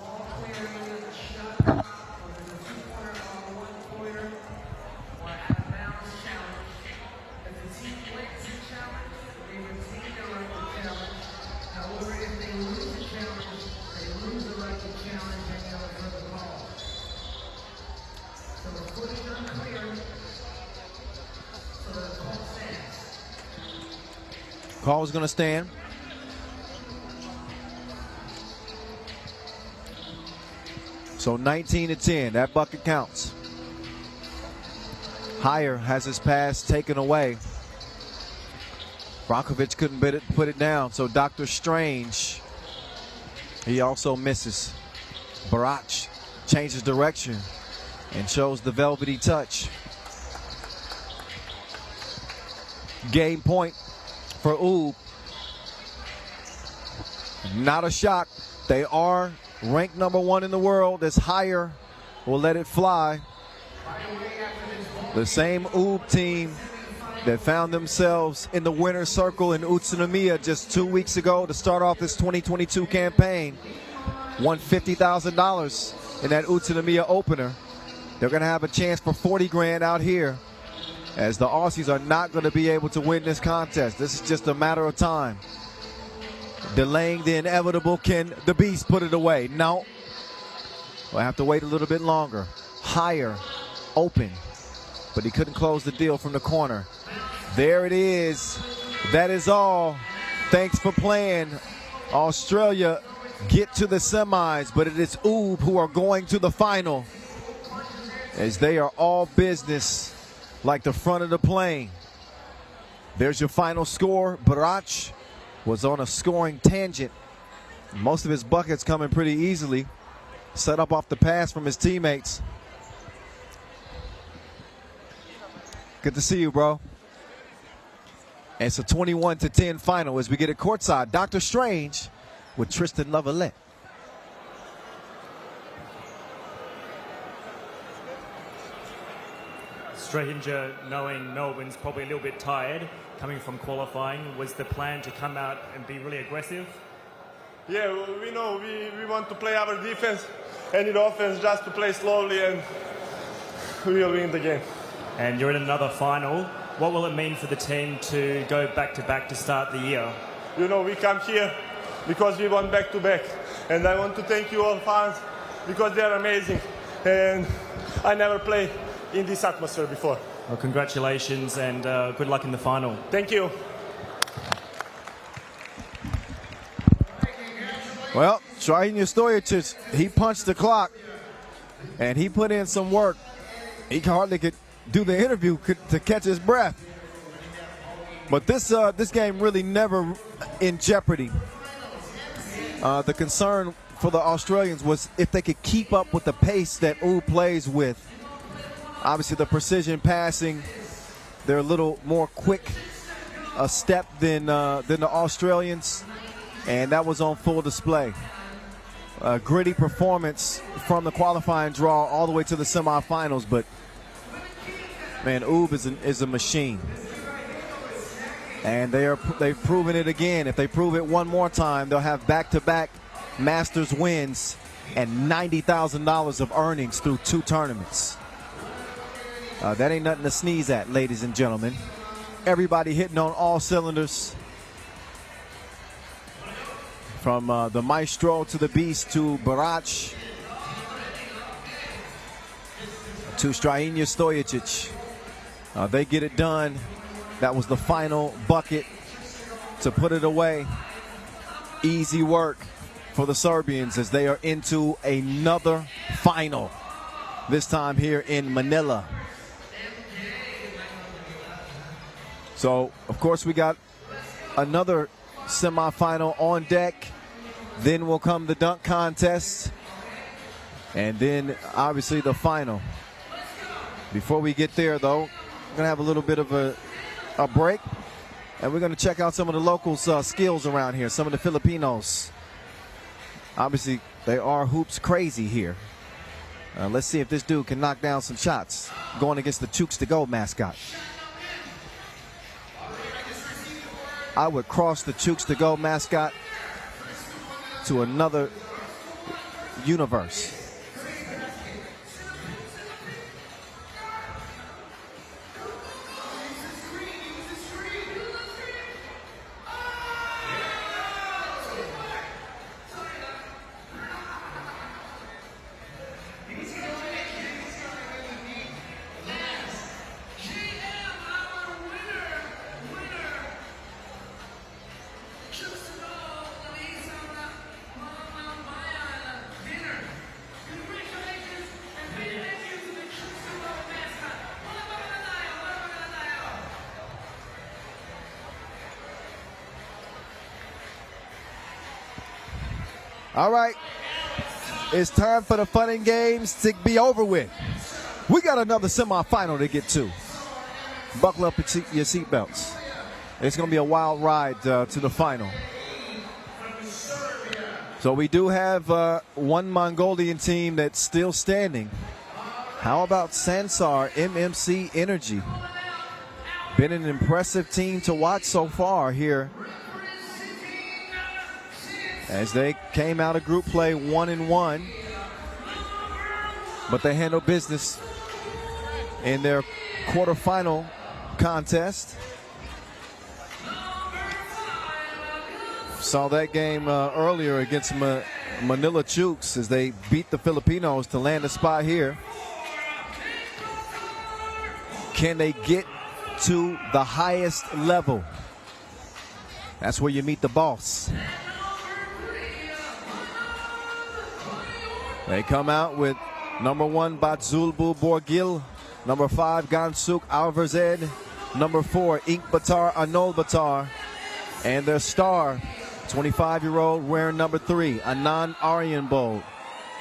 Call is going to stand. So 19-10, that bucket counts. Higher has his pass taken away. Brankovic couldn't put it down, so Dr. Strange, he also misses. Barach changes direction and shows the velvety touch. Game point for Ub. Not a shock. They are ranked number one in the world. As Higher will let it fly. The same Ub team that found themselves in the winner's circle in Utsunomiya just 2 weeks ago to start off this 2022 campaign. Won $50,000 in that Utsunomiya opener. They're going to have a chance for 40 grand out here, as the Aussies are not going to be able to win this contest. This is just a matter of time. Delaying the inevitable. Can the Beast put it away? No. We'll have to wait a little bit longer. Higher, open, but he couldn't close the deal from the corner. There it is. That is all. Thanks for playing. Australia get to the semis, but it is Ub who are going to the final, as they are all business like the front of the plane. There's your final score. Barach was on a scoring tangent. Most of his buckets coming pretty easily. Set up off the pass from his teammates. Good to see you, bro. And it's a 21-10 final as we get it courtside. Dr. Strange with Tristan Lavalette. Stranger, knowing Melbourne's probably a little bit tired, coming from qualifying, was the plan to come out and be really aggressive? Yeah, we know we want to play our defense and in offense just to play slowly, and we will win the game. And you're in another final. What will it mean for the team to go back-to-back to start the year? You know, we come here because we want back-to-back. And I want to thank you all fans because they are amazing. And I never played in this atmosphere before. Well, congratulations and good luck in the final. Thank you. Well, Strahinja Stojicic, he punched the clock and he put in some work. He hardly could do the interview to catch his breath. But this game really never in jeopardy. The concern for the Australians was if they could keep up with the pace that Ub plays with. Obviously, the precision passing, they're a little more quick a step than the Australians, and that was on full display. A gritty performance from the qualifying draw all the way to the semifinals, but man, Ub is a machine. And they've proven it again. If they prove it one more time, they'll have back-to-back Masters wins and $90,000 of earnings through 2 tournaments. That ain't nothing to sneeze at, ladies and gentlemen. Everybody hitting on all cylinders. From the maestro to the beast to Barach to Strahinja Stojicic. They get it done. That was the final bucket to put it away. Easy work for the Serbians as they are into another final, this time here in Manila. So, of course, we got another semifinal on deck. Then will come the dunk contest. And then, obviously, the final. Before we get there, though, we're going to have a little bit of a break. And we're going to check out some of the locals' skills around here, some of the Filipinos. Obviously, they are hoops crazy here. Let's see if this dude can knock down some shots going against the Chooks to Go mascot. I would cross the Chooks to Go mascot to another universe. All right, it's time for the fun and games to be over with. We got another semifinal to get to. Buckle up your seatbelts. It's going to be a wild ride to the final. So we do have one Mongolian team that's still standing. How about Sansar MMC Energy? Been an impressive team to watch so far here, as they came out of group play 1-1, but they handled business in their quarterfinal contest. Saw that game earlier against Manila Chooks as they beat the Filipinos to land a spot here. Can they get to the highest level? That's where you meet the boss. They come out with number 1, Batzulbu Borgil, number 5, Gansuk Alverzed, number 4, Inkbatar Anolbatar, and their star, 25-year-old wearing number 3, Anand Aryanbold,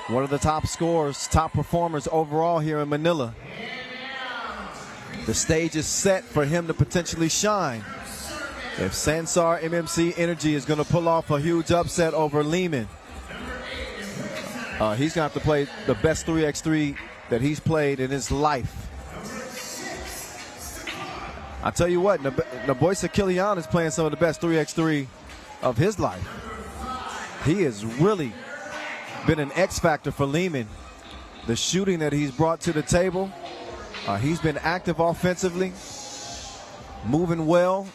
one of the top scorers, top performers overall here in Manila. The stage is set for him to potentially shine. If Sansar MMC Energy is going to pull off a huge upset over Liman, he's going to have to play the best 3x3 that he's played in his life. I tell you what, Naboisa Kilian is playing some of the best 3x3 of his life. He has really been an X factor for Liman. The shooting that he's brought to the table, he's been active offensively, moving well,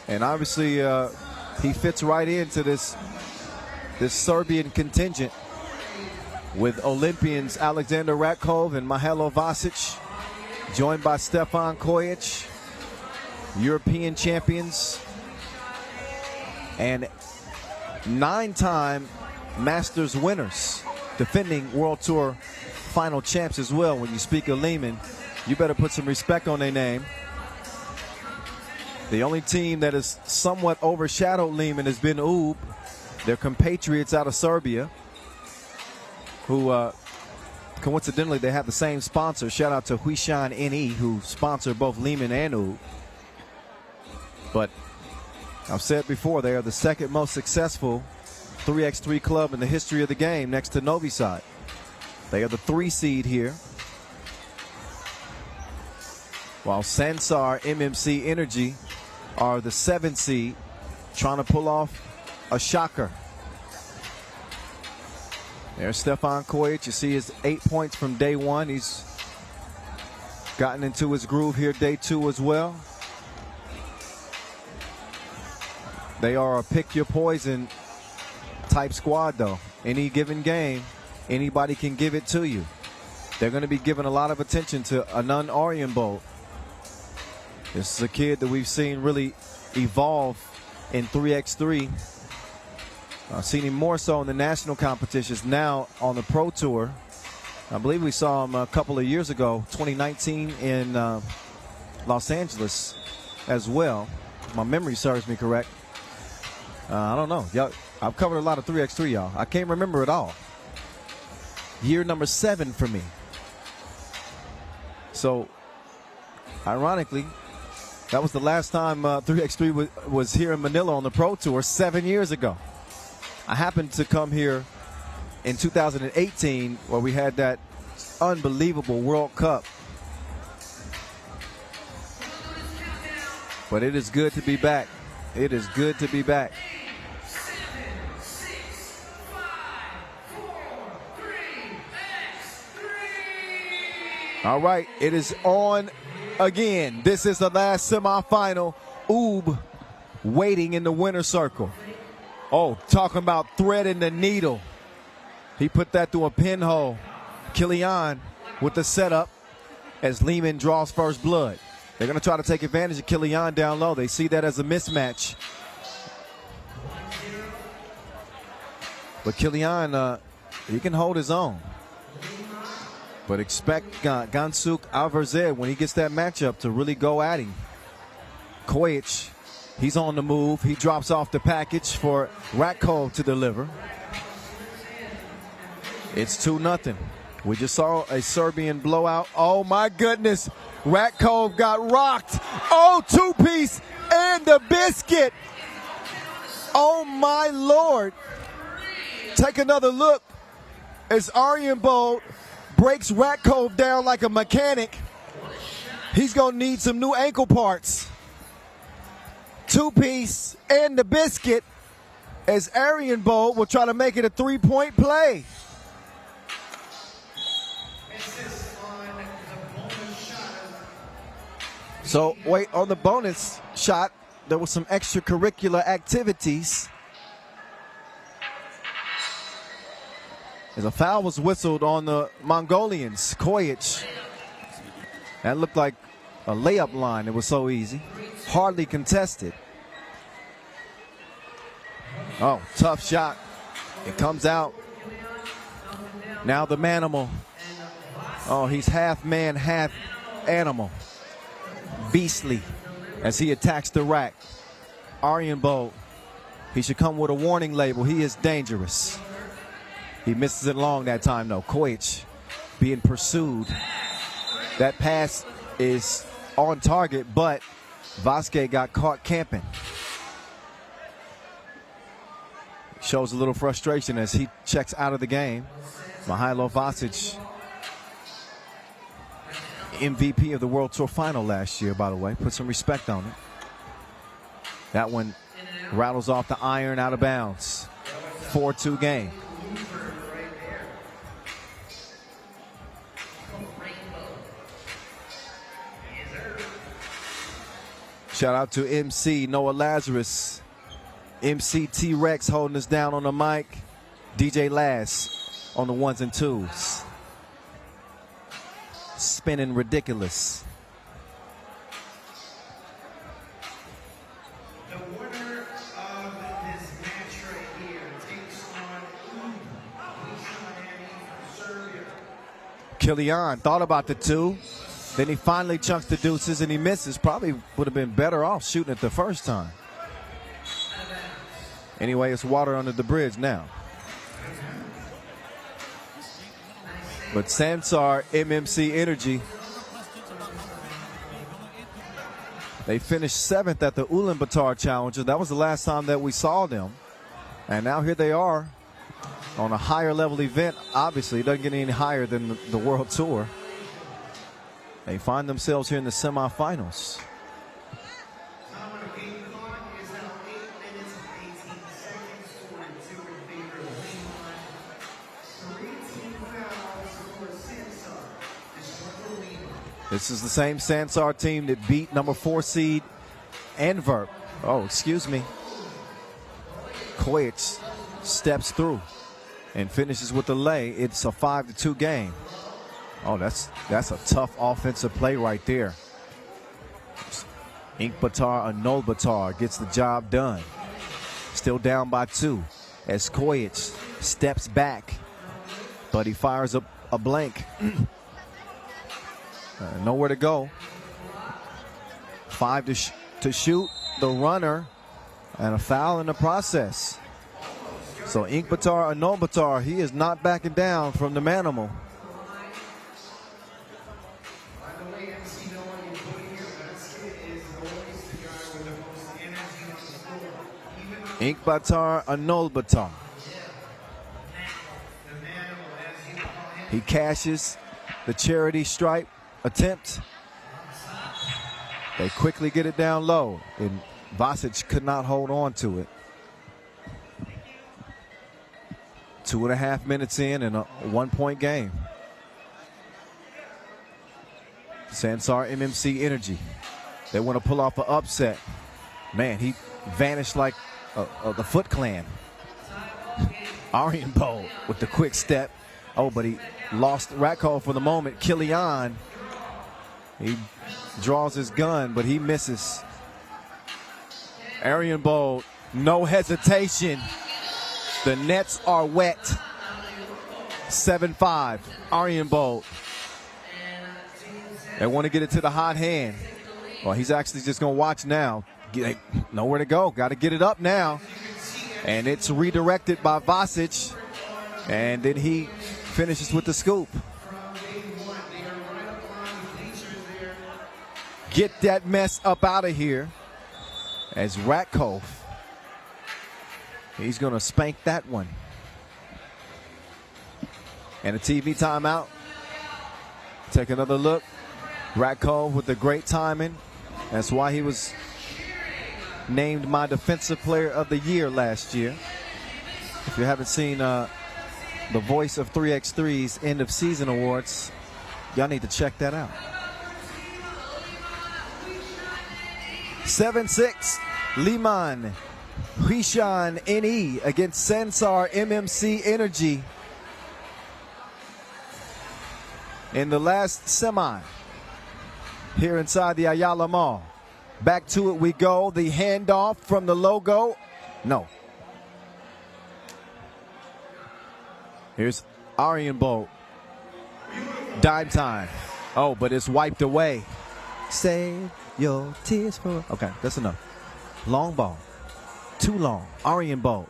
and obviously he fits right into this Serbian contingent with Olympians Alexander Ratkov and Mihajlo Vasic, joined by Stefan Kojic, European champions, and 9-time Masters winners, defending World Tour final champs as well. When you speak of Liman, you better put some respect on their name. The only team that has somewhat overshadowed Liman has been UB, their compatriots out of Serbia, who coincidentally they have the same sponsor. Shout out to Huishan NE, who sponsor both Liman and UB. But I've said before, they are the second most successful 3x3 club in the history of the game, next to Novi Sad. They are the 3 seed here, while Sansar MMC Energy are the 7 seed, trying to pull off a shocker. There's Stefan Kojic. You see his 8 points from day 1. He's gotten into his groove here day 2 as well. They are a pick your poison type squad though. Any given game, anybody can give it to you. They're going to be giving a lot of attention to Anand Aryanbold. This is a kid that we've seen really evolve in 3x3. I've seen him more so in the national competitions, now on the Pro Tour. I believe we saw him a couple of years ago, 2019 in Los Angeles as well. My memory serves me correct. I don't know. Y'all, I've covered a lot of 3x3, y'all. I can't remember it all. Year number 7 for me. So, ironically, that was the last time 3x3 was here in Manila on the Pro Tour 7 years ago. I happened to come here in 2018 where we had that unbelievable World Cup. But it is good to be back. It is good to be back. All right, it is on again. This is the last semifinal. UB waiting in the winner's circle. Oh, talking about threading the needle. He put that through a pinhole. Kilian with the setup as Liman draws first blood. They're going to try to take advantage of Kilian down low. They see that as a mismatch. But Kilian, he can hold his own. But expect Gansuk Alverzed, when he gets that matchup, to really go at him. Kojic, he's on the move. He drops off the package for Ratkov to deliver. It's 2-0. We just saw a Serbian blowout. Oh, my goodness. Ratkov got rocked. Oh, 2-piece and the biscuit. Oh, my Lord. Take another look as Aryanbold breaks Ratkov down like a mechanic. He's going to need some new ankle parts. 2-piece and the biscuit as Aryanbold will try to make it a 3-point play. So, wait, on the bonus shot, there was some extracurricular activities. As a foul was whistled on the Mongolians. Kojic. That looked like a layup line. It was so easy. Hardly contested. Oh, tough shot. It comes out. Now the manimal. Oh, he's half man, half animal. Beastly as he attacks the rack. Aryan Bolt, he should come with a warning label. He is dangerous. He misses it long that time, though. Koich being pursued. That pass is on target, but Vasquez got caught camping. Shows a little frustration as he checks out of the game. Mihailo Vasic, MVP of the World Tour Final last year, by the way. Put some respect on it. That one rattles off the iron out of bounds. 4-2 game. Shout out to MC Noah Lazarus. MC T-Rex holding us down on the mic. DJ Lass on the ones and twos. Spinning ridiculous. The winner of this match right here takes on Huishan from Serbia. Kilian thought about the two. Then he finally chunks the deuces and he misses. Probably would have been better off shooting it the first time. Anyway, it's water under the bridge now. But Sansar, MMC Energy, they finished 7th at the Ulaanbaatar Challenger. That was the last time that we saw them. And now here they are on a higher level event. Obviously, it doesn't get any higher than the World Tour. They find themselves here in the semifinals. This is the same Sansar team that beat number 4 seed Antwerp. Oh, excuse me. Koich steps through and finishes with the lay. It's a 5-2 game. Oh, that's a tough offensive play right there. Ulaanbaatar gets the job done. Still down by 2 as Koich steps back, but he fires a blank. Nowhere to go. 5 to shoot. The runner and a foul in the process. So Ulaanbaatar, he is not backing down from the manimal. Ulaanbaatar. He cashes the charity stripe attempt. They quickly get it down low, and Vasic could not hold on to it. 2.5 minutes in and a 1-point game. Sansar MMC Energy. They want to pull off an upset. Man, he vanished like the Foot Clan. Aryan Bolt with the quick step. Oh, but he lost Ratko for the moment. Kilian, he draws his gun, but he misses. Aryan Bolt, no hesitation. The nets are wet. 7-5, Aryan Bolt. They want to get it to the hot hand. Well, he's actually just going to watch now. Nowhere to go. Got to get it up now. And it's redirected by Vasic. And then he finishes with the scoop. Get that mess up out of here. As Ratko, he's going to spank that one. And a TV timeout. Take another look. Ratko with the great timing. That's why he was named my Defensive Player of the Year last year. If you haven't seen the Voice of 3x3's End of Season Awards, y'all need to check that out. 7-6, Liman, Huishan NE against Sansar MMC Energy in the last semi here inside the Ayala Mall. Back to it we go. The handoff from the logo. No. Here's Ulaanbaatar. Dime time. Oh, but it's wiped away. Save your tears for... Okay, that's enough. Long ball. Too long. Ulaanbaatar.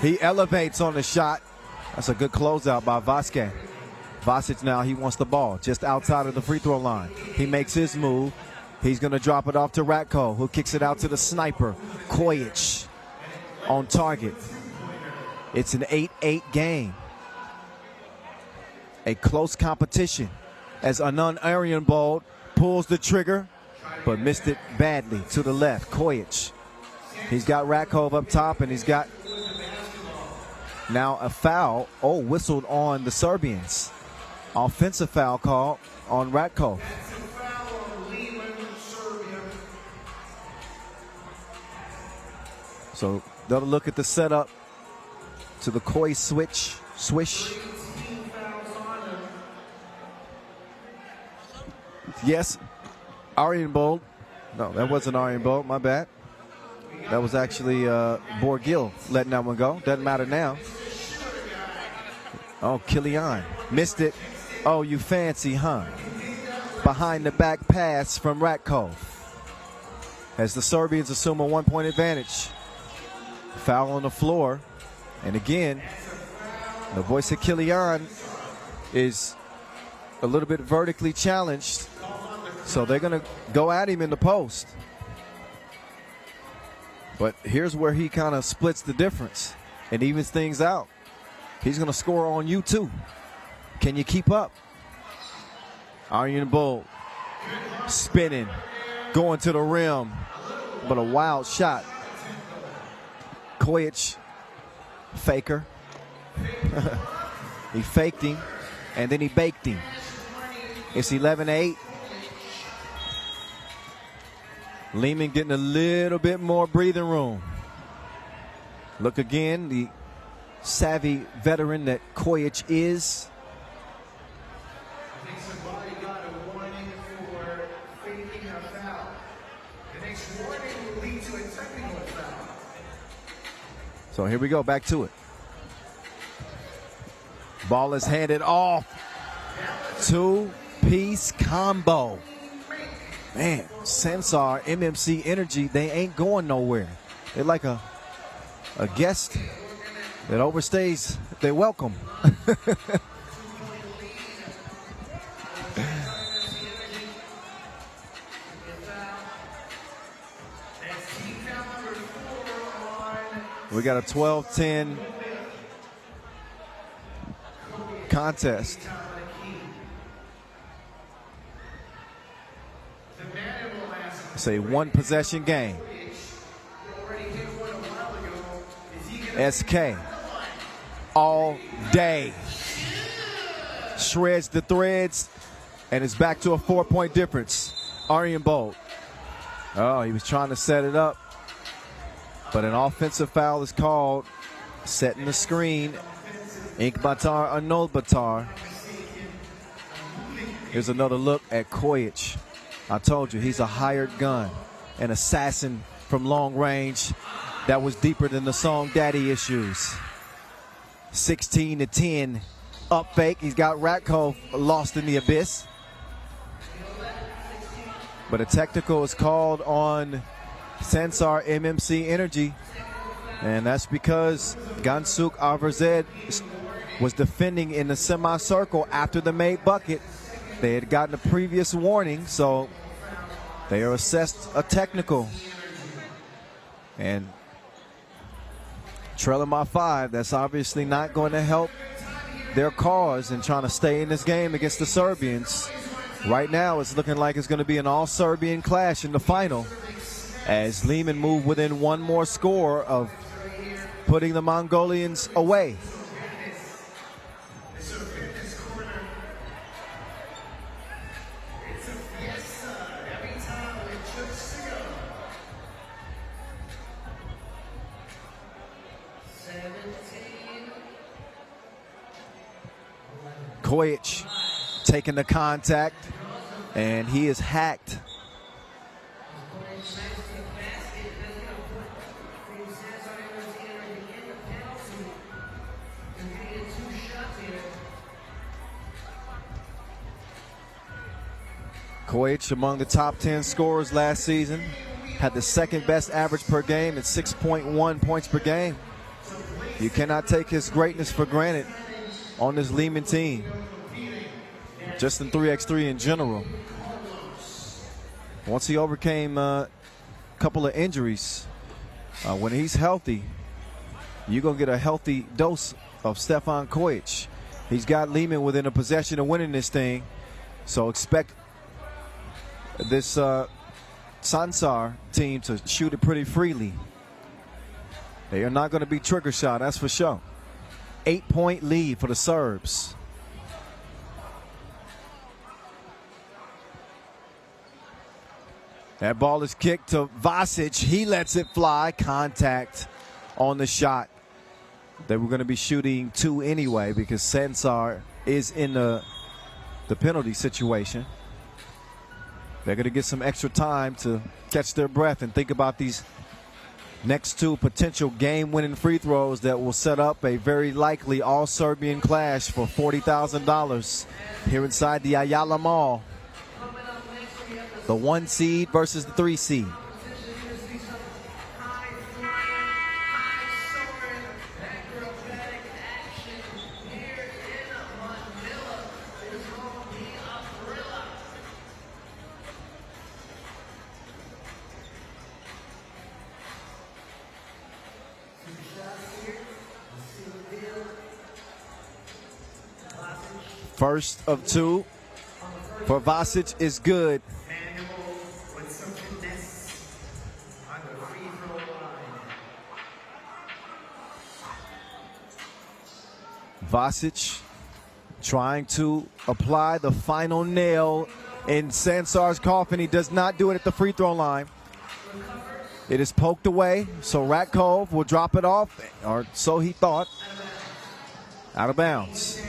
He elevates on the shot. That's a good closeout by Vasquez. Vasic now, he wants the ball just outside of the free throw line. He makes his move. He's going to drop it off to Ratko, who kicks it out to the sniper, Kojic, on target. It's an 8-8 game. A close competition as Ulaanbaatar pulls the trigger, but missed it badly to the left. Kojic. He's got Ratko up top, and he's got now a foul. Oh, whistled on the Serbians. Offensive foul call on Ratko. So they'll look at the setup to the Koi swish. Yes, Ulaanbaatar. No, that wasn't Ulaanbaatar, my bad. That was actually Borgil letting that one go. Doesn't matter now. Oh, Killian missed it. Oh, you fancy, huh? Behind the back pass from Ratko. As the Serbians assume a 1-point advantage. Foul on the floor. And again, the voice of Killian is a little bit vertically challenged. So they're going to go at him in the post. But here's where he kind of splits the difference and evens things out. He's going to score on you too. Can you keep up? Ulaanbaatar spinning, going to the rim, but a wild shot. Kojic, faker. He faked him, and then he baked him. It's 11-8. Liman getting a little bit more breathing room. Look again, the savvy veteran that Kojic is. So here we go, back to it. Ball is handed off. Two-piece combo. Man, Sansar, MMC Energy, they ain't going nowhere. They're like a guest that overstays their welcome. We got a 12-10 contest. It's a one-possession game. SK all day. Shreds the threads, and it's back to a 4-point difference. Ulaanbaatar. Oh, he was trying to set it up, but an offensive foul is called, setting the screen. Ulaanbaatar. Here's another look at Kojic. I told you, he's a hired gun, an assassin from long range that was deeper than the song Daddy Issues. 16-10, up fake. He's got Ratko lost in the abyss. But a technical is called on Sansar MMC Energy, and that's because Gansuk Averzed was defending in the semicircle after the made bucket. They had gotten a previous warning, so they are assessed a technical. And trailing by 5, that's obviously not going to help their cause in trying to stay in this game against the Serbians. Right now, it's looking like it's going to be an all-Serbian clash in the final, as Liman move within one more score of putting the Mongolians away. Kojic taking the contact, and he is hacked. Kojic among the top 10 scorers last season. Had the second best average per game at 6.1 points per game. You cannot take his greatness for granted on this Liman team. Just in 3x3 in general. Once he overcame a couple of injuries, when he's healthy, you're going to get a healthy dose of Stefan Kojic. He's got Liman within a possession of winning this thing. So expect this Sansar team to shoot it pretty freely. They are not going to be trigger shot, that's for sure. 8-point lead for the Serbs. That ball is kicked to Vasic. He lets it fly. Contact on the shot. They were going to be shooting 2 anyway because Sansar is in the penalty situation. They're going to get some extra time to catch their breath and think about these next 2 potential game-winning free throws that will set up a very likely all-Serbian clash for $40,000 here inside the Ayala Mall. The 1 seed versus the 3 seed. First of 2 for Vasic is good. Vasic trying to apply the final nail in Sansar's coffin. He does not do it at the free throw line. It is poked away, so Ratkov will drop it off, or so he thought. Out of bounds.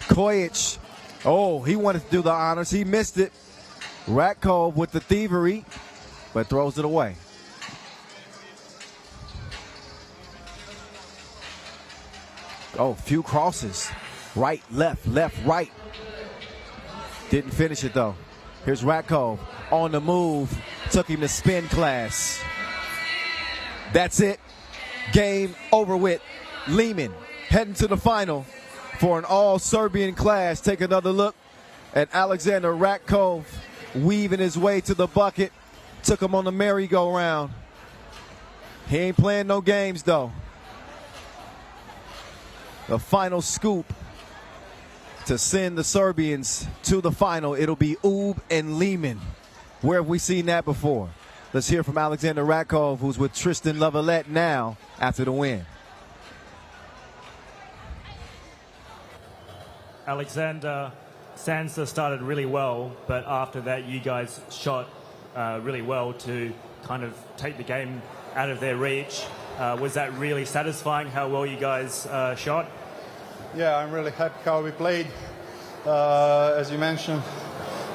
Kojic, oh, he wanted to do the honors. He missed it. Ratkov with the thievery, but throws it away. Oh, few crosses. Right, left, right. Didn't finish it, though. Here's Ratkov on the move. Took him to spin class. That's it. Game over with. Liman heading to the final for an all-Serbian clash. Take another look at Alexander Ratkov weaving his way to the bucket. Took him on the merry-go-round. He ain't playing no games, though. The final scoop to send the Serbians to the final. It'll be Ub and Liman. Where have we seen that before? Let's hear from Alexander Ratkov, who's with Tristan Lavalette now after the win. Alexander, Sansar started really well, but after that you guys shot really well to kind of take the game out of their reach. Was that really satisfying how well you guys shot? Yeah, I'm really happy how we played. As you mentioned,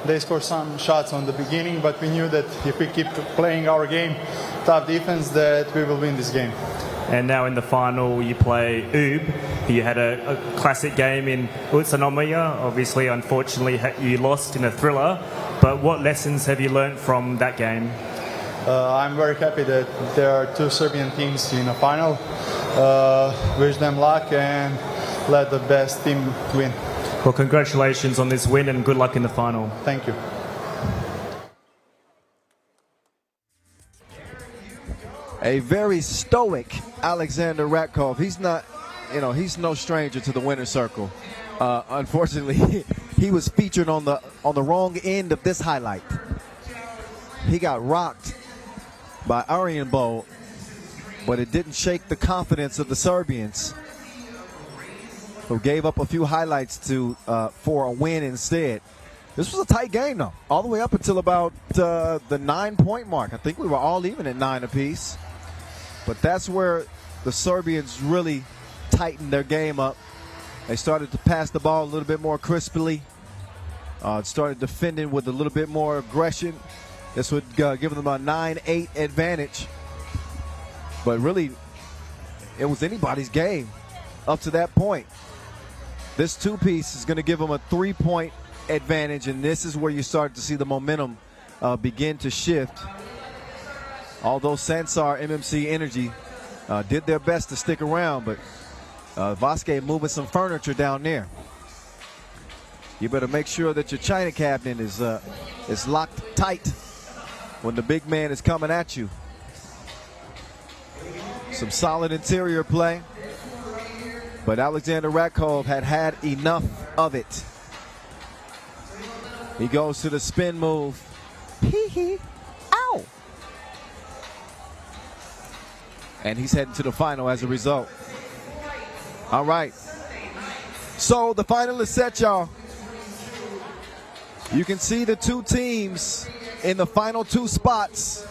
they scored some shots on the beginning, but we knew that if we keep playing our game, tough defense, that we will win this game. And now in the final, you play Ub. You had a classic game in Ulaanbaatar. Obviously, unfortunately, you lost in a thriller. But what lessons have you learned from that game? I'm very happy that there are 2 Serbian teams in a final. Wish them luck and let the best team win. Well, congratulations on this win and good luck in the final. Thank you. A very stoic Alexander Ratkov. He's not, he's no stranger to the winner's circle. Unfortunately, he was featured on the wrong end of this highlight. He got rocked by Arianbo, but it didn't shake the confidence of the Serbians, who gave up a few highlights for a win instead. This was a tight game, though, all the way up until about the 9-point mark. I think we were all even at 9 apiece. But that's where the Serbians really tightened their game up. They started to pass the ball a little bit more crisply. Started defending with a little bit more aggression. This would give them a 9-8 advantage. But really, it was anybody's game up to that point. This two-piece is going to give them a 3-point advantage, and this is where you start to see the momentum begin to shift. Although Sansar, MMC Energy, did their best to stick around, but Vasquez moving some furniture down there. You better make sure that your china cabinet is locked tight when the big man is coming at you. Some solid interior play, but Alexander Ratkov had enough of it. He goes to the spin move. Hee-hee. Ow! And he's heading to the final as a result. All right. So the final is set, y'all. You can see the two teams in the final two spots.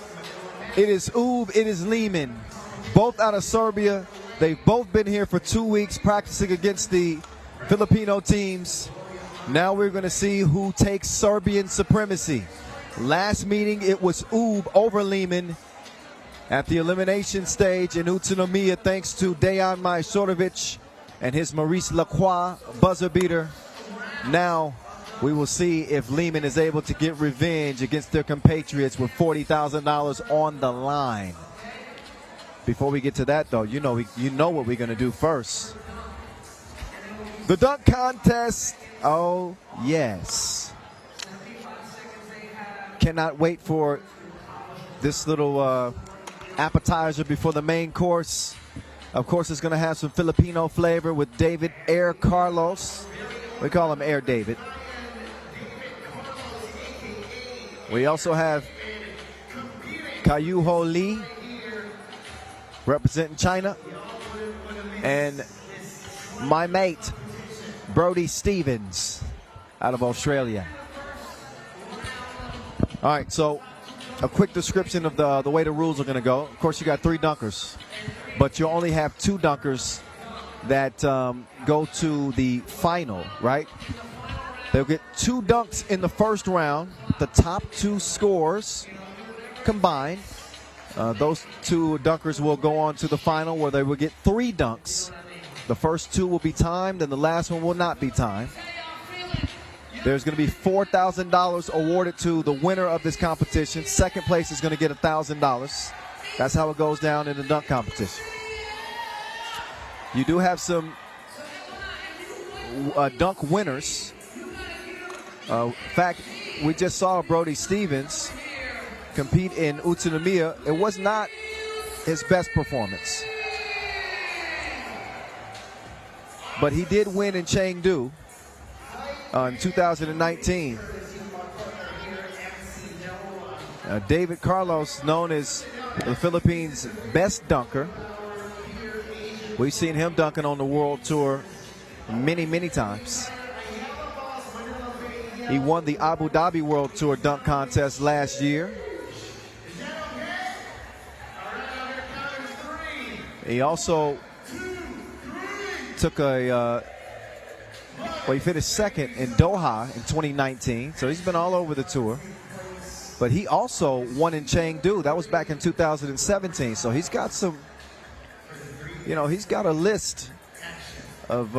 It is Ub, it is Liman. Both out of Serbia. They've both been here for 2 weeks practicing against the Filipino teams. Now we're going to see who takes Serbian supremacy. Last meeting, it was Ub over Liman at the elimination stage in Utsunomiya, thanks to Dejan Majstorovic and his Maurice Lacroix buzzer beater. Now we will see if Liman is able to get revenge against their compatriots with $40,000 on the line. Before we get to that, though, you know what we're going to do first. The dunk contest. Oh, yes. Cannot wait for this little appetizer before the main course. Of course, it's going to have some Filipino flavor with David Air Carlos. We call him Air David. We also have Kayuho Lee representing China, and my mate Brody Stevens out of Australia. All right, so a quick description of the way the rules are going to go. Of course, you got 3 dunkers, but you only have 2 dunkers that go to the final, right? They'll get 2 dunks in the first round. The top 2 scores combined. Those 2 dunkers will go on to the final where they will get 3 dunks. The first 2 will be timed and the last one will not be timed. There's going to be $4,000 awarded to the winner of this competition. Second place is going to get $1,000. That's how it goes down in the dunk competition. You do have some dunk winners. In fact, we just saw Brody Stevens compete in Utsunomiya. It was not his best performance, but he did win in Chengdu in 2019. David Carlos, known as the Philippines' best dunker. We've seen him dunking on the World Tour many times. He won the Abu Dhabi World Tour dunk contest last year. He also took he finished second in Doha in 2019, so he's been all over the tour. But he also won in Chengdu. That was back in 2017, so he's got some, he's got a list of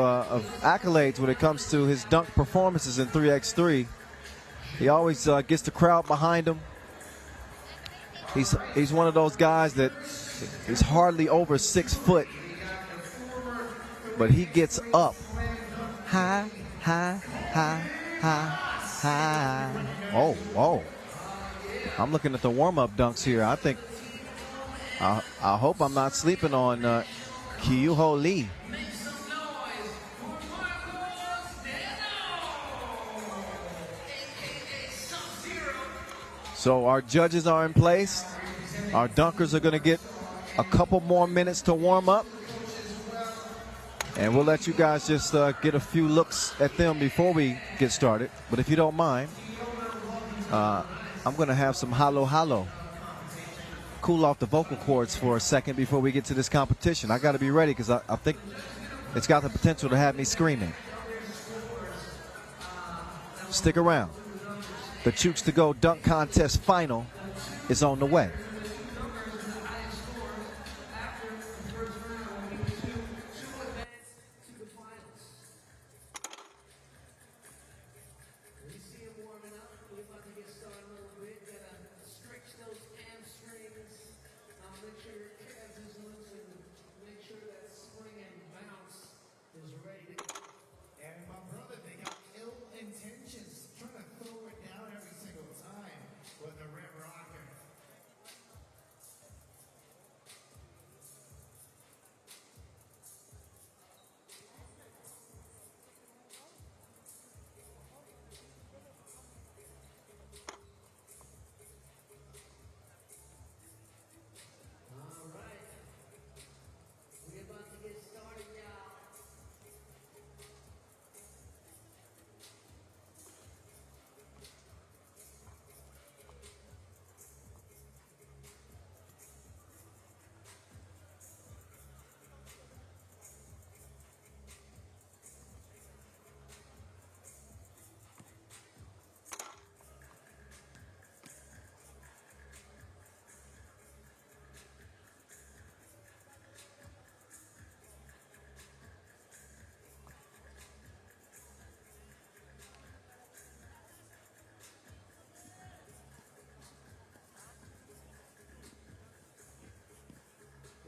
accolades when it comes to his dunk performances in 3x3. He always gets the crowd behind him. He's one of those guys that he's hardly over 6 foot, but he gets up high. Oh. I'm looking at the warm-up dunks here. I think, I hope I'm not sleeping on Kayuho Lee. So our judges are in place. Our dunkers are going to get a couple more minutes to warm up. And we'll let you guys just get a few looks at them before we get started. But if you don't mind, I'm going to have some halo. Cool off the vocal cords for a second before we get to this competition. I got to be ready because I think it's got the potential to have me screaming. Stick around. The Chooks to Go Dunk Contest Final is on the way.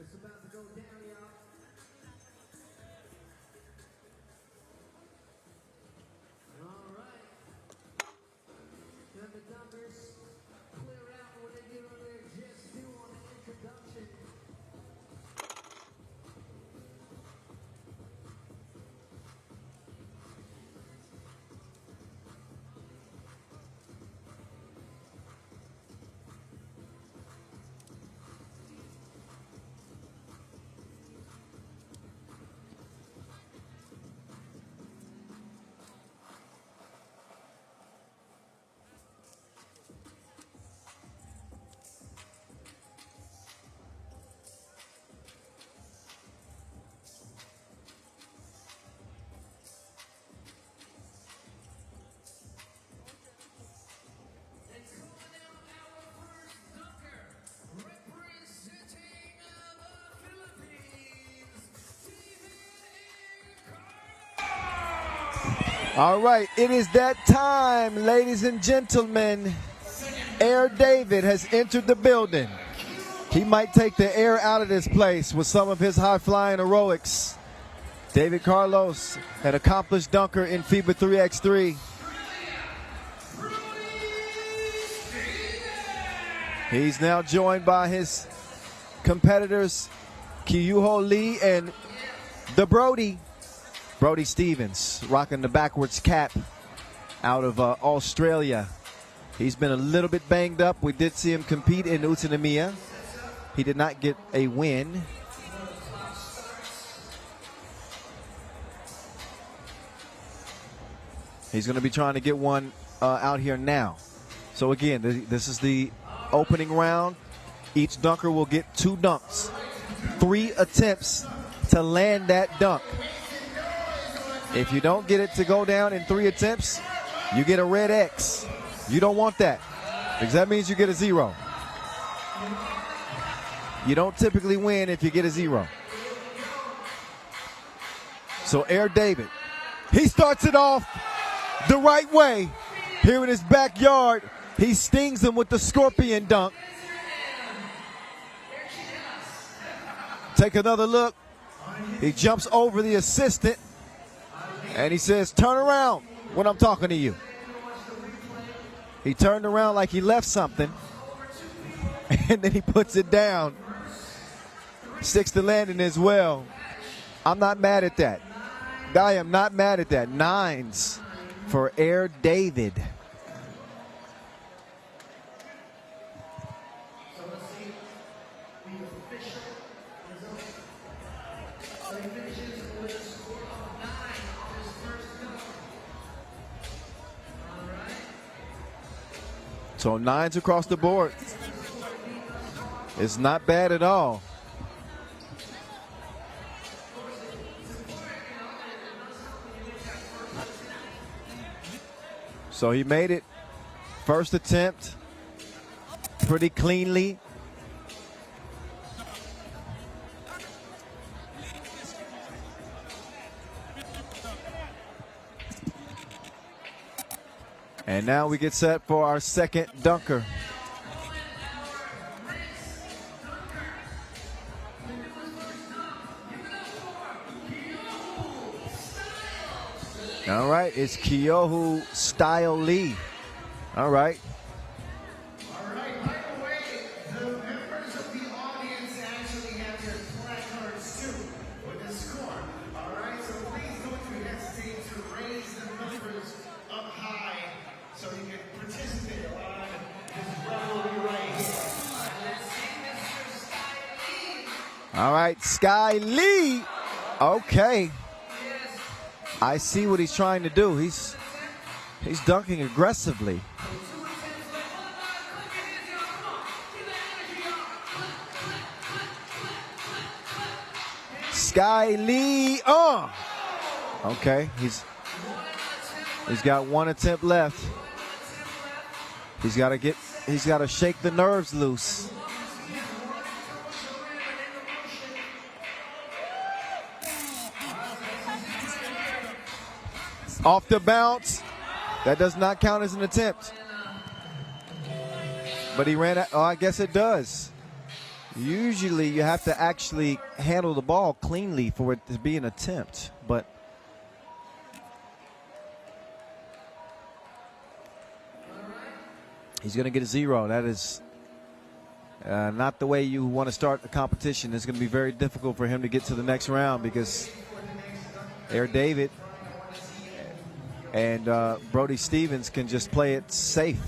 It's about to go down, y'all. All right. Then the dunkers clear out what they did on their just do on the introduction. All right, it is that time, ladies and gentlemen. Air David has entered the building. He might take the air out of this place with some of his high-flying heroics. David Carlos, an accomplished dunker in FIBA 3x3. He's now joined by his competitors, Kyuho Lee and the Brody Stevens, rocking the backwards cap out of Australia. He's been a little bit banged up. We did see him compete in Utsunomiya. He did not get a win. He's going to be trying to get one out here now. So again, this is the opening round. Each dunker will get 2 dunks. 3 attempts to land that dunk. If you don't get it to go down in 3 attempts, you get a red X. You don't want that, because that means you get a 0. You don't typically win if you get a 0. So Air David, he starts it off the right way. Here in his backyard, he stings him with the scorpion dunk. Take another look. He jumps over the assistant, and he says, turn around when I'm talking to you. He turned around like he left something, and then he puts it down. Sticks the landing as well. I'm not mad at that. I am not mad at that. 9s for Air David. So 9s across the board. It's not bad at all. So he made it. First attempt. pretty cleanly. And now we get set for our second dunker. All right, it's Kyohu Style Lee. All right. All right, by the way, the members of the audience actually have their placards too with the score. All right, so please don't hesitate to raise the numbers up high so you can participate on this revelry right here. Let's see Mr. Sky Lee. All right, Sky Lee. Okay. I see what he's trying to do. He's dunking aggressively. Sky Lee. Okay, he's got one attempt left. He's got to shake the nerves loose. Off the bounce. That does not count as an attempt. But he ran out. Oh, I guess it does. Usually you have to actually handle the ball cleanly for it to be an attempt. But he's going to get a 0. That is not the way you want to start the competition. It's going to be very difficult for him to get to the next round because Air David and Brody Stevens can just play it safe.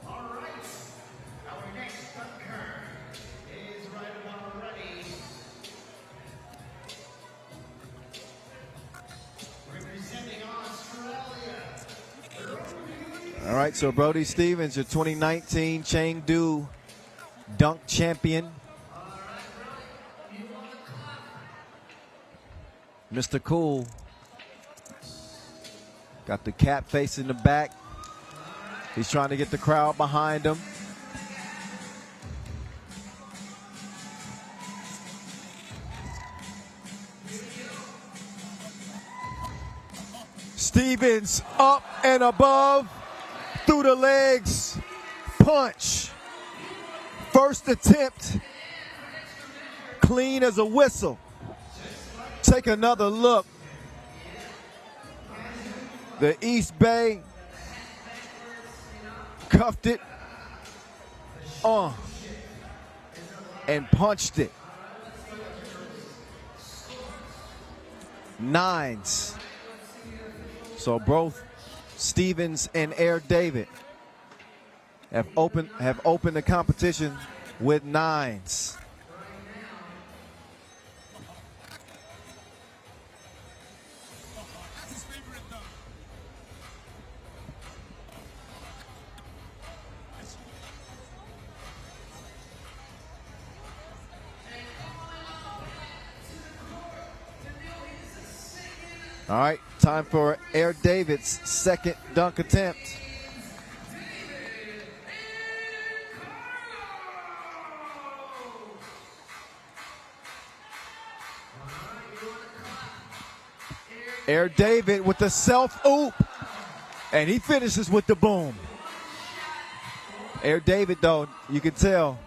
All right, our next dunker is right about ready. Representing Australia. All right, so Brody Stevens, your 2019 Chengdu dunk champion. Mr. Cool. Got the cap facing the back. He's trying to get the crowd behind him. Stevens up and above, through the legs, punch. First attempt, clean as a whistle. Take another look. The East Bay cuffed it and punched it. 9s. So both Stevens and Air David have opened the competition with 9s. All right, time for Air David's second dunk attempt. Air David with the self-oop, and he finishes with the boom. Air David, though, you can tell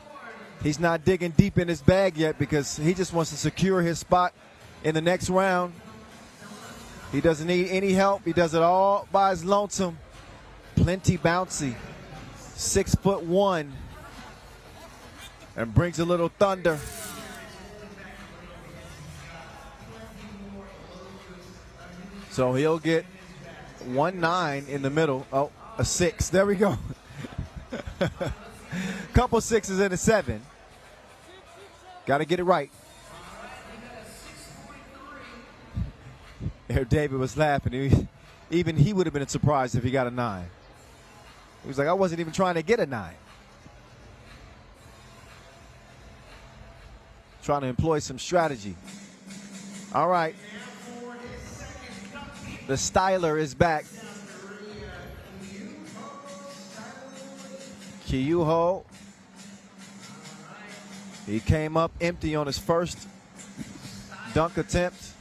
he's not digging deep in his bag yet because he just wants to secure his spot in the next round. He doesn't need any help. He does it all by his lonesome. Plenty bouncy. 6'1", and brings a little thunder. So he'll get 1-9 in the middle. Oh, a 6. There we go. Couple 6s and a 7. Got to get it right. Air David was laughing. Even he would have been surprised if he got a 9. He was like, I wasn't even trying to get a 9. Trying to employ some strategy. All right. The styler is back. Kyuho. He came up empty on his first dunk attempt.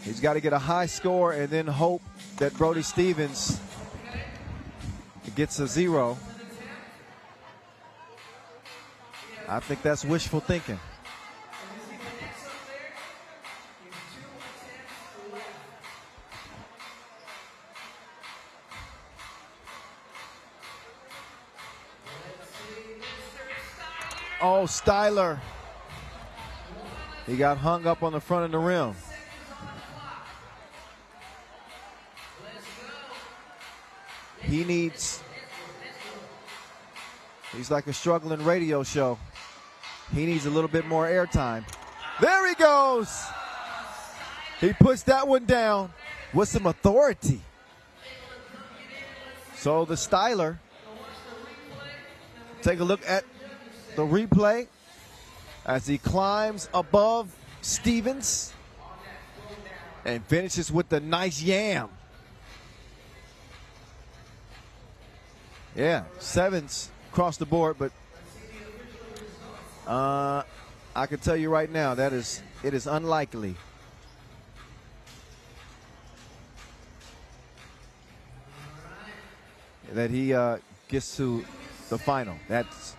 He's got to get a high score and then hope that Brody Stevens gets a 0. I think that's wishful thinking. Oh, Styler. He got hung up on the front of the rim. He's like a struggling radio show. He needs a little bit more airtime. There he goes. He puts that one down with some authority. So the Styler, take a look at the replay as he climbs above Stevens and finishes with the nice yam. Yeah, 7s across the board, but I can tell you right now it is unlikely. That he gets to the final. That's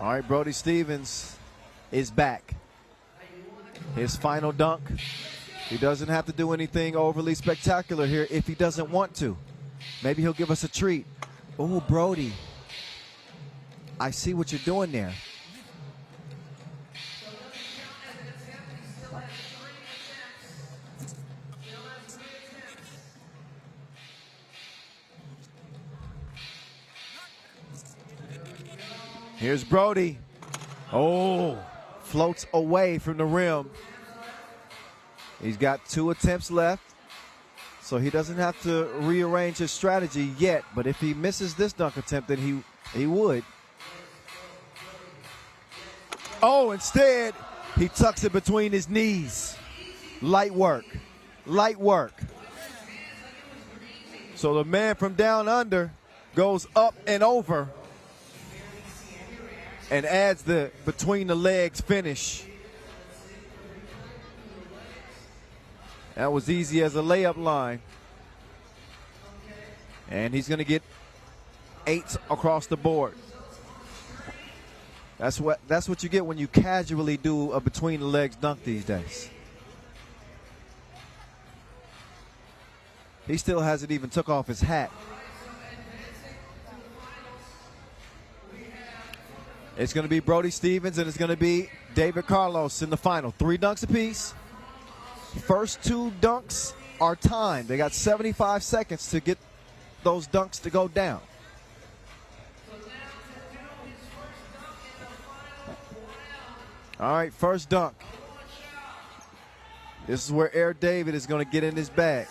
all right. Brody Stevens is back. His final dunk. He doesn't have to do anything overly spectacular here if he doesn't want to. Maybe he'll give us a treat. Oh, Brody, I see what you're doing there. Here's Brody. Oh, floats away from the rim. He's got 2 attempts left, so he doesn't have to rearrange his strategy yet. But if he misses this dunk attempt, then he would. Oh, instead, he tucks it between his knees. Light work. Light work. So the man from down under goes up and over and adds the between the legs finish. That was easy as a layup line. And he's going to get 8 across the board. That's what you get when you casually do a between the legs dunk these days. He still hasn't even took off his hat. It's going to be Brody Stevens and it's going to be David Carlos in the final. 3 dunks apiece. First 2 dunks are timed. They got 75 seconds to get those dunks to go down. All right, first dunk. This is where Air David is going to get in his bag.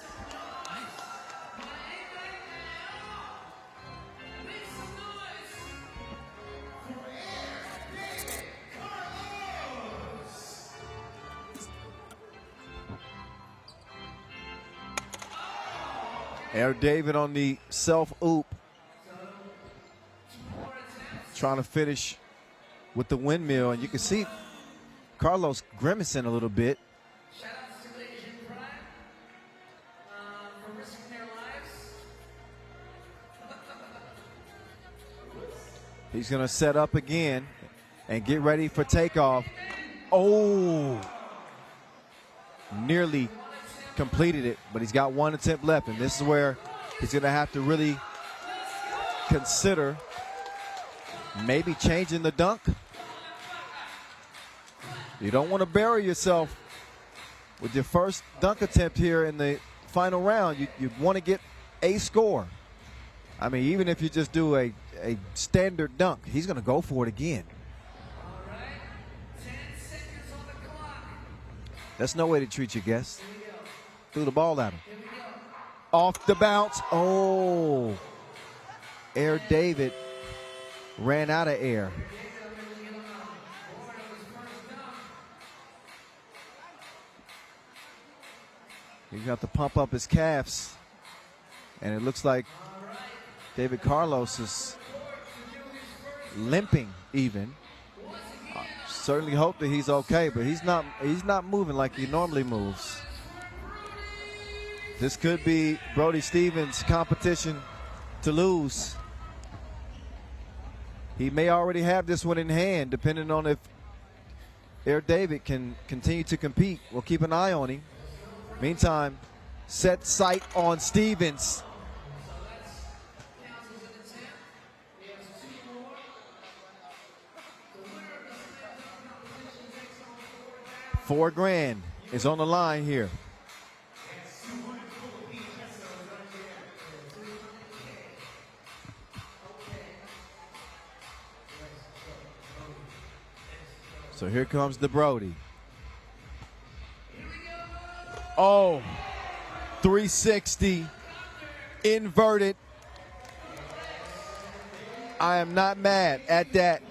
Air David on the self-oop. Trying to finish with the windmill. And you can see Carlos grimacing a little bit. He's going to set up again and get ready for takeoff. Oh! Nearly completed it, but he's got 1 attempt left, and this is where he's going to have to really consider maybe changing the dunk. You don't want to bury yourself with your first dunk attempt here in the final round. You want to get a score. I mean, even if you just do a standard dunk, he's going to go for it again. That's no way to treat your guests. Threw the ball at him. Off the bounce. Oh. Air David ran out of air. He's got to pump up his calves. And it looks like David Carlos is limping even. Certainly hope that he's okay, but he's not moving like he normally moves. This could be Brody Stevens' competition to lose. He may already have this one in hand, depending on if Air David can continue to compete. We'll keep an eye on him. Meantime, set sight on Stevens. $4,000 is on the line here. So here comes the Brody. Oh, 360 inverted. I am not mad at that.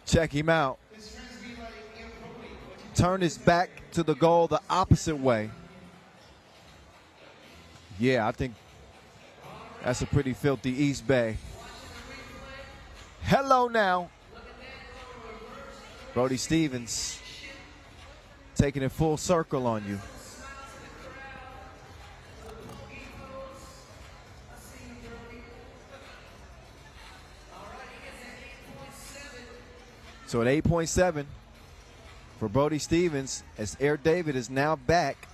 Check him out. Turn his back to the goal the opposite way. Yeah, I think that's a pretty filthy East Bay. Hello now. Brody Stevens taking it full circle on you. So at 8.7 for Brody Stevens, as Air David is now back.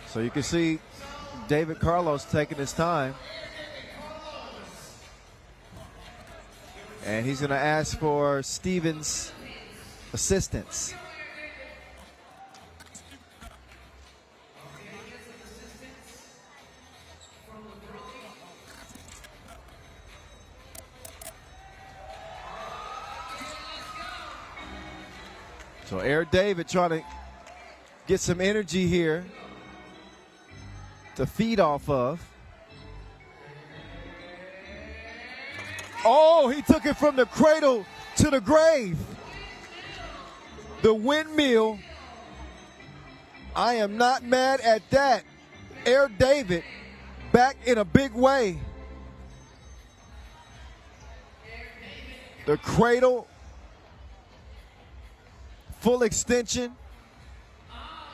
So you can see David Carlos taking his time. And he's going to ask for Stevens' assistance. So Air David trying to get some energy here to feed off of. Oh, he took it from the cradle to the grave. The windmill. I am not mad at that. Air David back in a big way. The cradle. Full extension.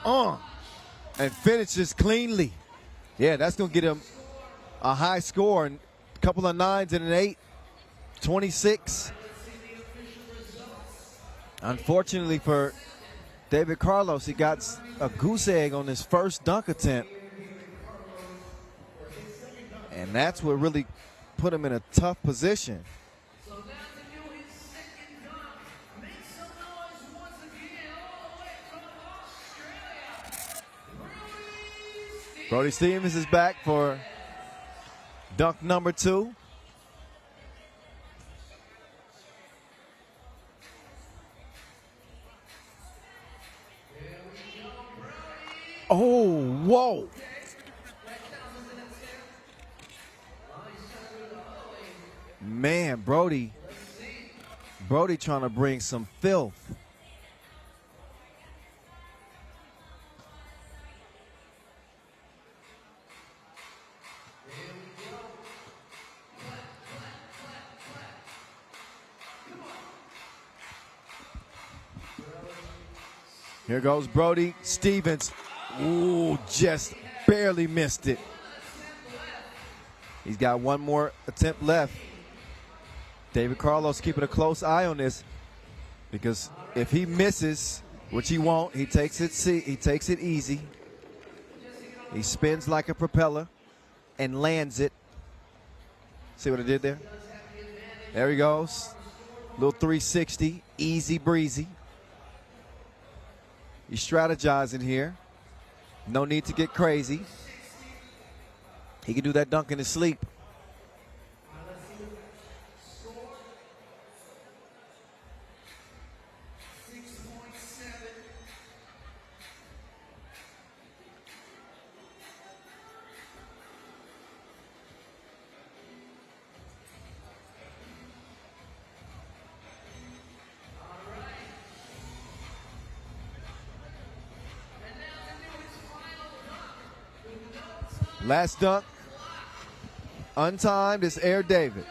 And finishes cleanly. Yeah, that's going to get him a high score, and a couple of 9s and an 8. 26. Unfortunately for David Carlos, he got a goose egg on his first dunk attempt. And that's what really put him in a tough position. Brody Stevens is back for dunk number 2. Oh, whoa. Man, Brody trying to bring some filth. Here goes Brody Stevens. Ooh, just barely missed it. He's got one more attempt left. David Carlos keeping a close eye on this, because if he misses, which he won't, he takes it easy. He spins like a propeller and lands it. See what I did there? There he goes. Little 360, easy breezy. He's strategizing here. No need to get crazy. He can do that dunk in his sleep. Last dunk. Untimed is Air David.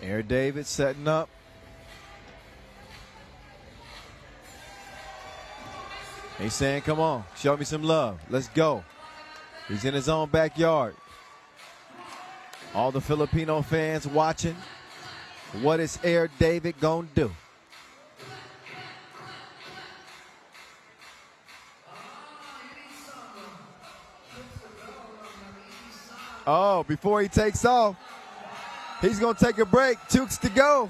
Air David setting up. He's saying, come on, show me some love. Let's go. He's in his own backyard. All the Filipino fans watching. What is Air David going to do? Oh, before he takes off, he's going to take a break. Chooks to go.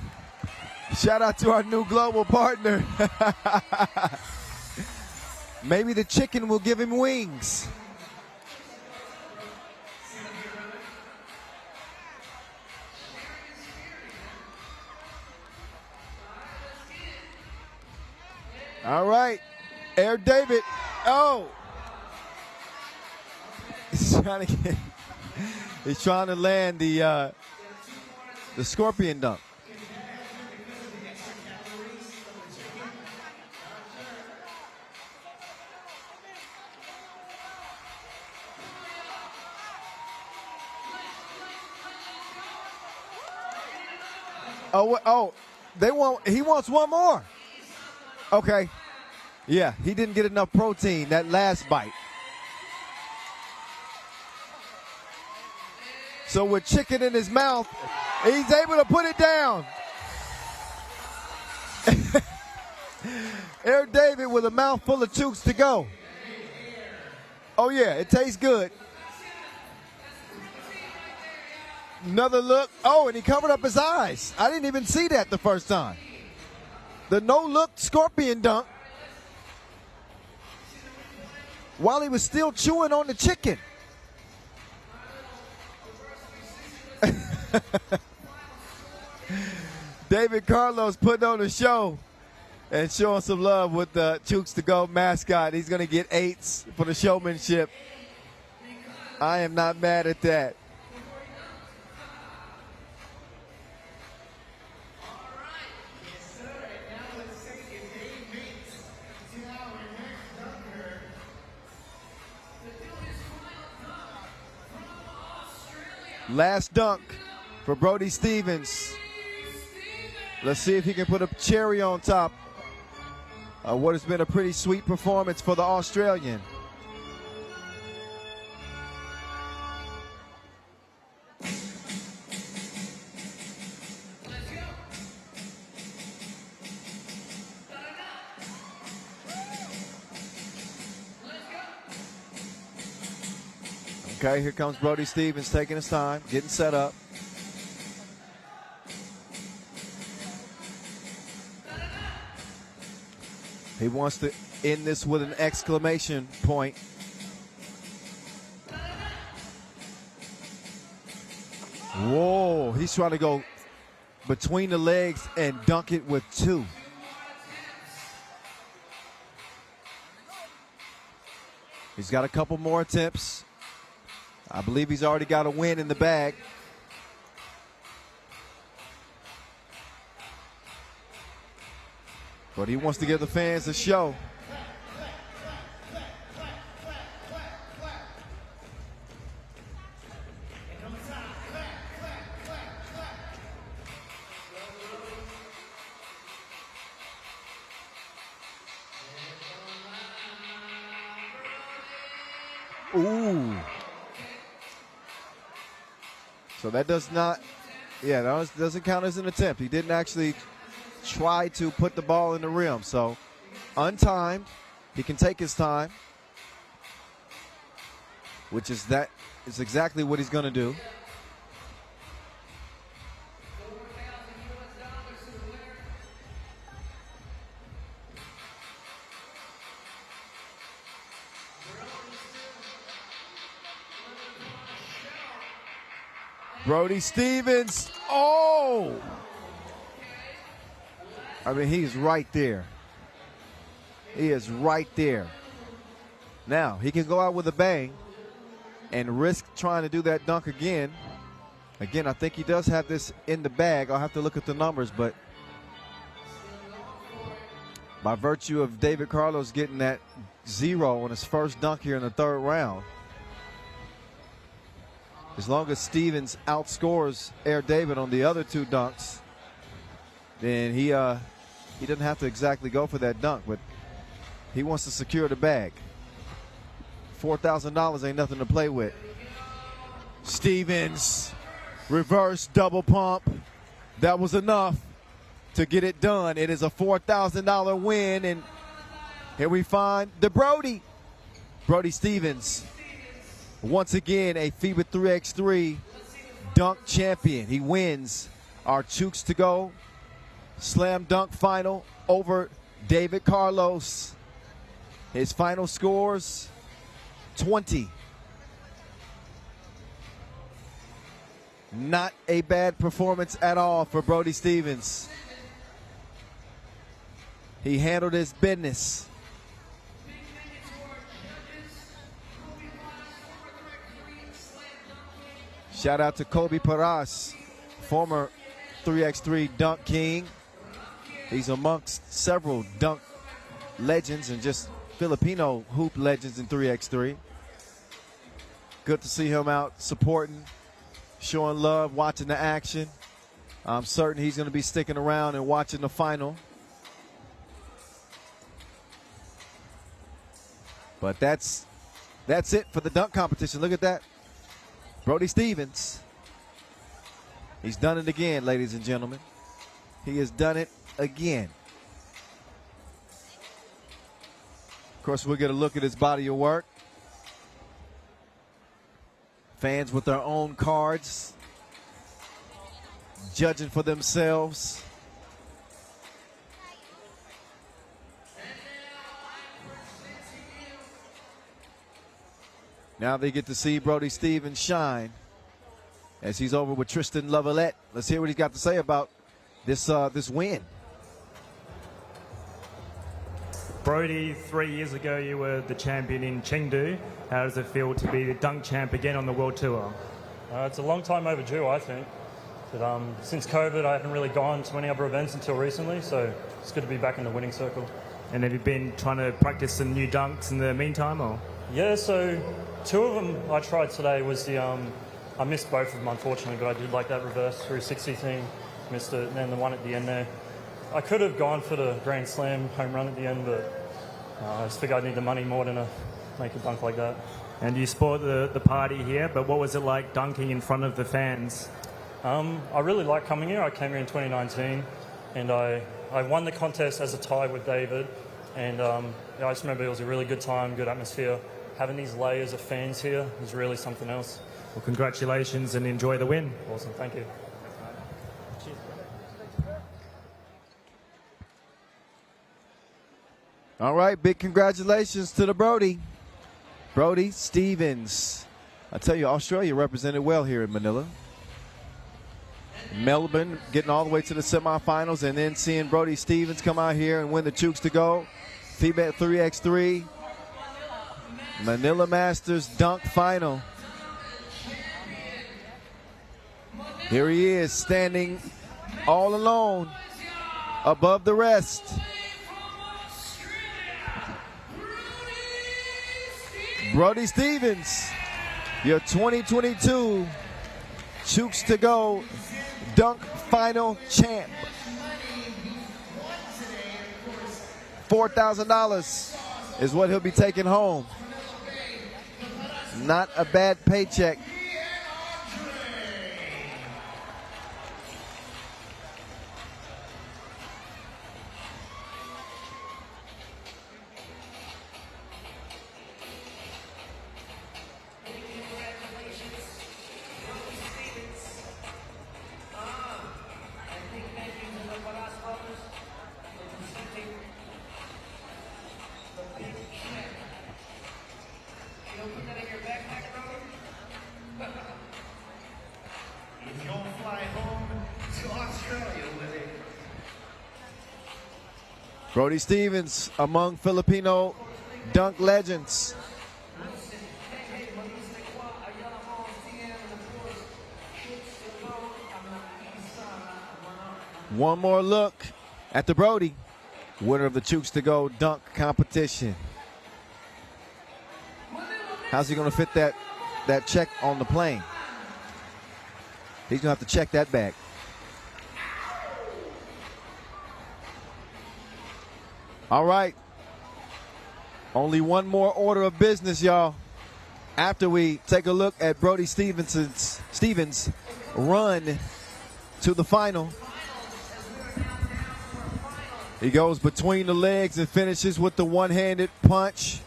Shout out to our new global partner. Maybe the chicken will give him wings. All right. Air David. Oh. He's trying to land the scorpion dunk. Oh, he wants one more. Okay. Yeah, he didn't get enough protein that last bite. So with chicken in his mouth, he's able to put it down. Air David with a mouthful of Chooks to go. Oh yeah, it tastes good. Another look. Oh, and he covered up his eyes. I didn't even see that the first time. The no-look scorpion dunk while he was still chewing on the chicken. David Carlos putting on a show and showing some love with the Chooks to Go mascot. He's going to get 8s for the showmanship. I am not mad at that. Last dunk for Brody Stevens. Let's see if he can put a cherry on top of what has been a pretty sweet performance for the Australian. Okay, here comes Brody Stevens taking his time, getting set up. He wants to end this with an exclamation point. Whoa, he's trying to go between the legs and dunk it with 2. He's got a couple more attempts. I believe he's already got a win in the bag. But he wants to give the fans a show. Ooh. So that does not, that doesn't count as an attempt. He didn't actually try to put the ball in the rim. So untimed, he can take his time, which is exactly what he's going to do. Brody Stevens. Oh! I mean, he's right there. He is right there. Now, he can go out with a bang and risk trying to do that dunk again. Again, I think he does have this in the bag. I'll have to look at the numbers, but by virtue of David Carlos getting that 0 on his first dunk here in the 3rd round, as long as Stevens outscores Air David on the other 2 dunks, then he doesn't have to exactly go for that dunk, but he wants to secure the bag. $4,000 ain't nothing to play with. Stevens, reverse double pump. That was enough to get it done. It is a $4,000 win, and here we find the Brody Stevens. Once again, a FIBA 3x3 dunk champion. He wins our Chooks to go slam dunk final over David Carlos. His final scores, 20. Not a bad performance at all for Brody Stevens. He handled his business. Shout out to Kobe Paras, former 3x3 dunk king. He's amongst several dunk legends and just Filipino hoop legends in 3x3. Good to see him out supporting, showing love, watching the action. I'm certain he's going to be sticking around and watching the final. But that's it for the dunk competition. Look at that. Brody Stevens. He's done it again, ladies and gentlemen. He has done it again. Of course, we'll get a look at his body of work. Fans with their own cards, judging for themselves. Now they get to see Brody Stevens shine as he's over with Tristan Lavalette. Let's hear what he's got to say about this win. Brody, 3 years ago you were the champion in Chengdu. How does it feel to be the dunk champ again on the World Tour? It's a long time overdue, I think. But since COVID, I haven't really gone to any other events until recently, so it's good to be back in the winning circle. And have you been trying to practice some new dunks in the meantime, or? Yeah, so 2 of them I tried today was the, I missed both of them unfortunately, but I did like that reverse through 60 thing, missed it, and then the one at the end there. I could have gone for the Grand Slam home run at the end, but I just figured I'd need the money more than to make a dunk like that. And you sport the party here, but what was it like dunking in front of the fans? I really like coming here. I came here in 2019, and I won the contest as a tie with David, and yeah, I just remember it was a really good time, good atmosphere. Having these layers of fans here is really something else. Well, congratulations and enjoy the win. Awesome, thank you. Cheers. All right, big congratulations to the Brody Stevens. I tell you, Australia represented well here in Manila. Melbourne getting all the way to the semifinals, and then seeing Brody Stevens come out here and win the Chooks to go. FIBA 3x3. Manila Masters dunk final. Here he is standing all alone above the rest. Brody Stevens, your 2022 Chooks to go dunk final champ. $4,000 is what he'll be taking home. Not a bad paycheck. Brody Stevens among Filipino dunk legends. One more look at the Brody, winner of the Chooks to Go dunk competition. How's he going to fit that check on the plane? He's going to have to check that back. All right. Only one more order of business, y'all. After we take a look at Brody Stevens' run to the final. He goes between the legs and finishes with the one-handed punch.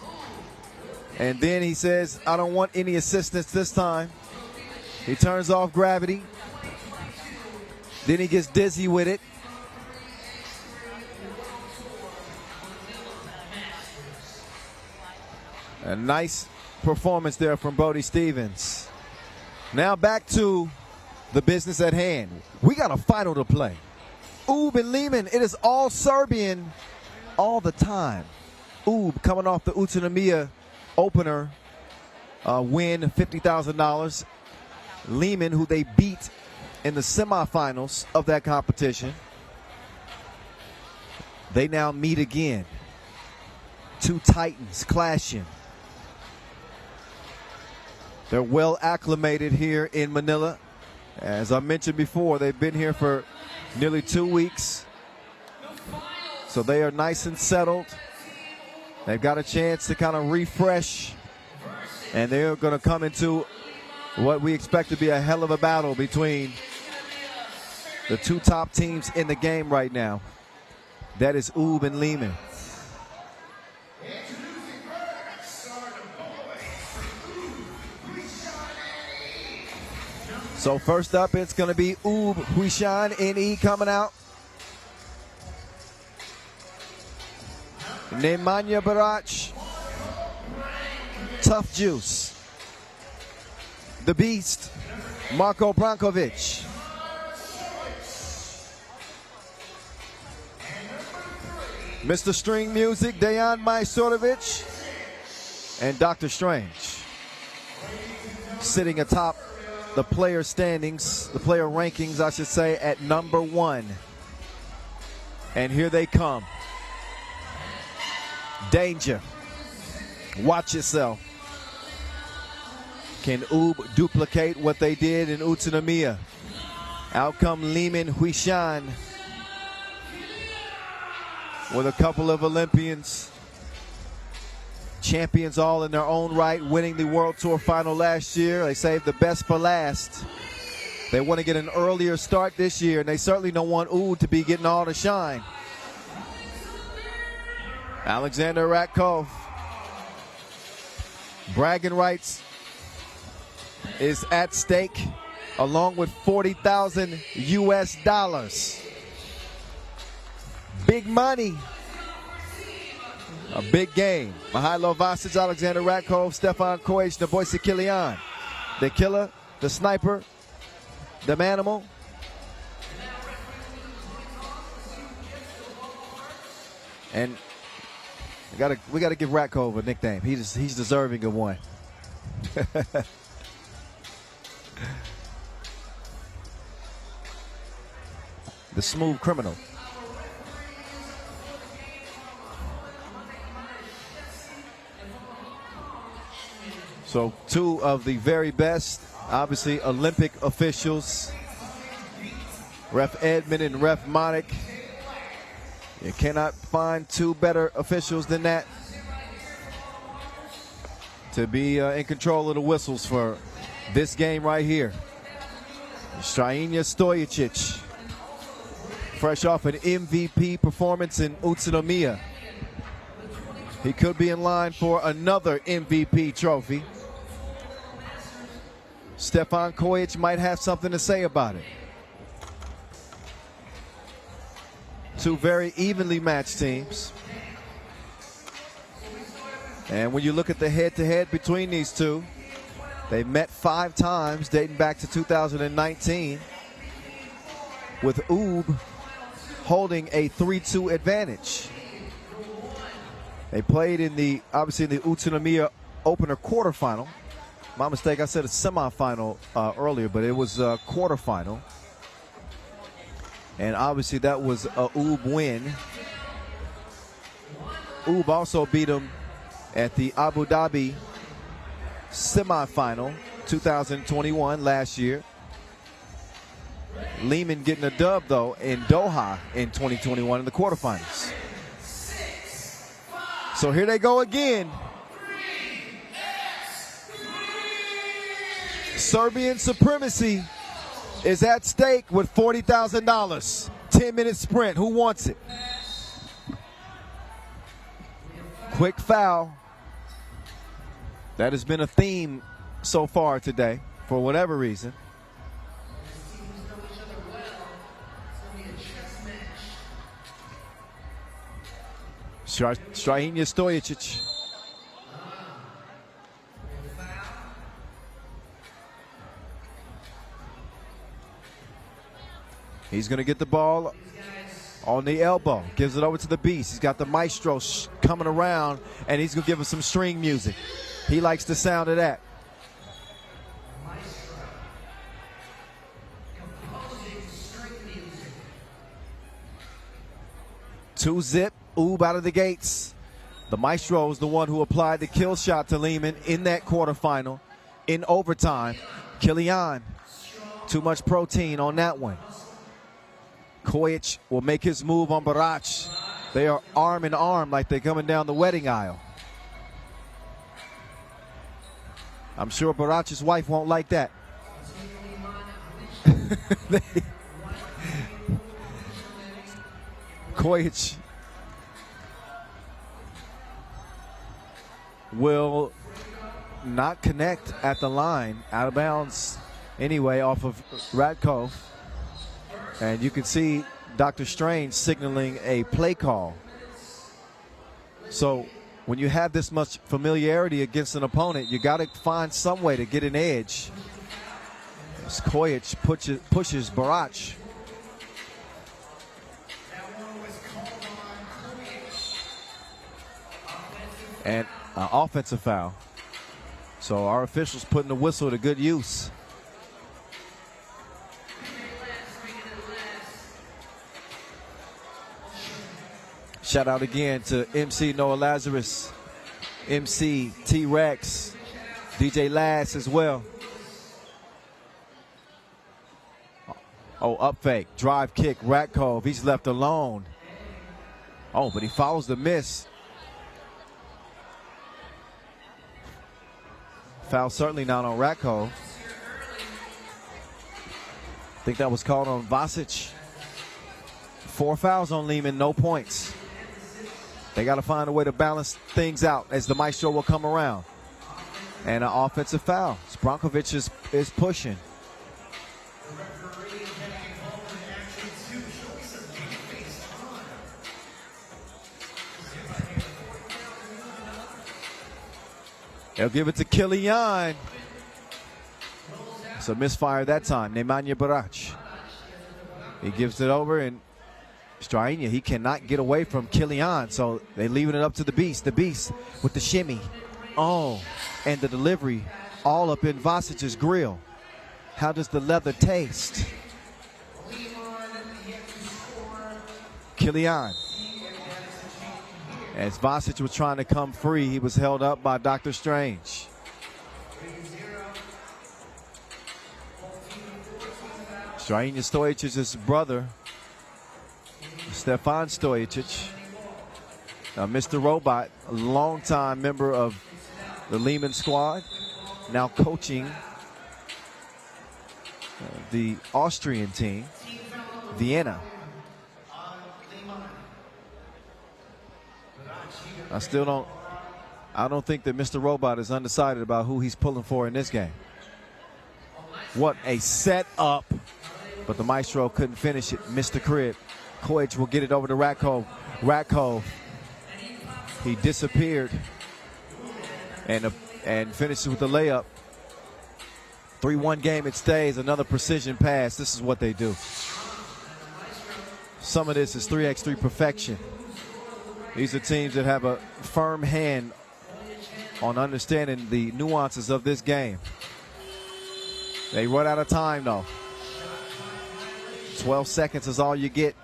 And then he says, I don't want any assistance this time. He turns off gravity. Then he gets dizzy with it. A nice performance there from Brody Stevens. Now back to the business at hand. We got a final to play. Ub and Liman, it is all Serbian all the time. Ub coming off the Ulaanbaatar opener win, $50,000. Liman, who they beat in the semifinals of that competition. They now meet again. Two Titans clashing. They're well acclimated here in Manila. As I mentioned before, they've been here for nearly 2 weeks. So they are nice and settled. They've got a chance to kind of refresh. And they're going to come into what we expect to be a hell of a battle between the two top teams in the game right now. That is Ub and Liman. So first up, it's going to be Ub, Huishan, NE coming out. Nemanja Barac, Tough Juice. The Beast, Marko Brankovic. Mr. String Music, Dejan Majstorovic. And Dr. Strange. Sitting atop the player standings, the player rankings, I should say, at number 1. And here they come. Danger. Watch yourself. Can Ub duplicate what they did in Ulaanbaatar? Out come Liman, Huishan, with a couple of Olympians, champions all in their own right, winning the World Tour final last year. They saved the best for last. They want to get an earlier start this year, and they certainly don't want Ub to be getting all the shine. Alexander Ratkov, bragging rights is at stake, along with $40,000 US. Big money. A big game. Mihailo Vasic, Alexander Ratkov, Stefan Kojic, Nebojša Kilian. The killer, the sniper, the manimal. And we gotta give Ratkov a nickname. He's deserving of one. The smooth criminal. So two of the very best, obviously, Olympic officials. Ref Edmond and Ref Monik. You cannot find two better officials than that to be in control of the whistles for this game right here. Strahinja Stojicic, fresh off an MVP performance in Ulaanbaatar. He could be in line for another MVP trophy. Stefan Kojic might have something to say about it. Two very evenly matched teams. And when you look at the head-to-head between these two, they've met 5 times dating back to 2019, with Ub holding a 3-2 advantage. They played in the Utsunomiya opener quarterfinal. My mistake, I said a semifinal earlier, but it was a quarterfinal. And obviously that was a Ub win. Ub also beat him at the Abu Dhabi semifinal 2021 last year. Liman getting a dub though in Doha in 2021 in the quarterfinals. So here they go again. Serbian supremacy is at stake with $40,000. 10-minute sprint. Who wants it? Quick foul. That has been a theme so far today for whatever reason. Strahinja Stojicic. He's going to get the ball on the elbow. Gives it over to the Beast. He's got the maestro coming around, and he's going to give us some string music. He likes the sound of that. Two zip. Ub out of the gates. The maestro is the one who applied the kill shot to Liman in that quarterfinal in overtime. Kilian, too much protein on that one. Kojic will make his move on Barac. They are arm in arm like they're coming down the wedding aisle. I'm sure Barac's wife won't like that. Kojic will not connect at the line, out of bounds anyway off of Radko. And you can see Dr. Strange signaling a play call. So when you have this much familiarity against an opponent, you got to find some way to get an edge. As Kojic pushes Barac. And an offensive foul. So our officials putting the whistle to good use. Shout out again to MC Noah Lazarus, MC T-Rex, DJ Lass as well. Oh, up fake, drive kick, Ratkov, he's left alone. Oh, but he follows the miss. Foul certainly not on Ratkov. I think that was called on Vasic. 4 fouls on Liman, no points. They got to find a way to balance things out as the maestro will come around. And an offensive foul. Brankovic is pushing. They'll give it to Kilian. It's a misfire that time. Nemanja Barac. He gives it over, and Strahinja, he cannot get away from Kilian, so they're leaving it up to the Beast. The Beast with the shimmy. Oh, and the delivery all up in Vasic's grill. How does the leather taste? Kilian. As Vasic was trying to come free, he was held up by Dr. Strange. Strahinja Stojicic's brother, Stefan Stojicic, Mr. Robot, a longtime member of the Liman squad, now coaching the Austrian team, Vienna. I don't think that Mr. Robot is undecided about who he's pulling for in this game. What a setup, but the maestro couldn't finish it. Missed the crib. Kojic will get it over to Ratkov. Ratkov, he disappeared and finishes with the layup. 3-1 game, it stays. Another precision pass. This is what they do. Some of this is 3x3 perfection. These are teams that have a firm hand on understanding the nuances of this game. They run out of time, though. 12 seconds is all you get.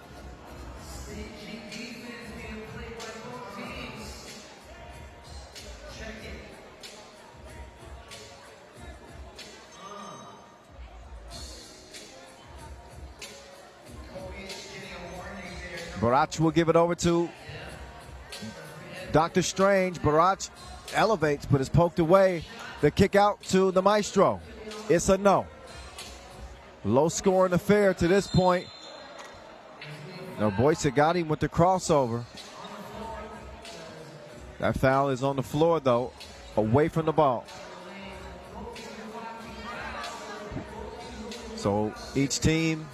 Barach will give it over to Dr. Strange. Barach elevates, but is poked away. The kick out to the Maestro. It's a no. Low scoring affair to this point. No, Boyce got him with the crossover. That foul is on the floor, though, away from the ball. So each team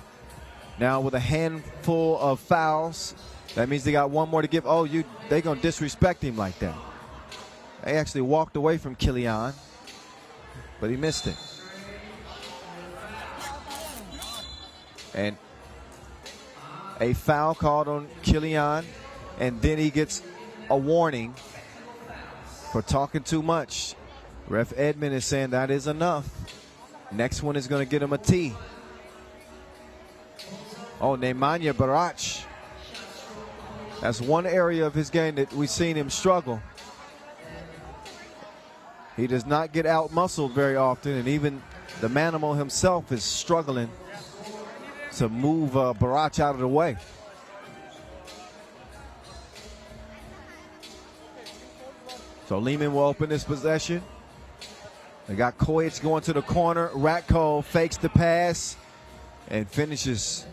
now with a handful of fouls. That means they got one more to give. Oh, they gonna disrespect him like that. They actually walked away from Killian, but he missed it. And a foul called on Killian, and then he gets a warning for talking too much. Ref Edmond is saying that is enough. Next one is going to get him a T. Oh, Nemanja Barach. That's one area of his game that we've seen him struggle. He does not get out-muscled very often, and even the Manimal himself is struggling to move Barach out of the way. So Liman will open this possession. They got Kojic going to the corner. Ratko fakes the pass and finishes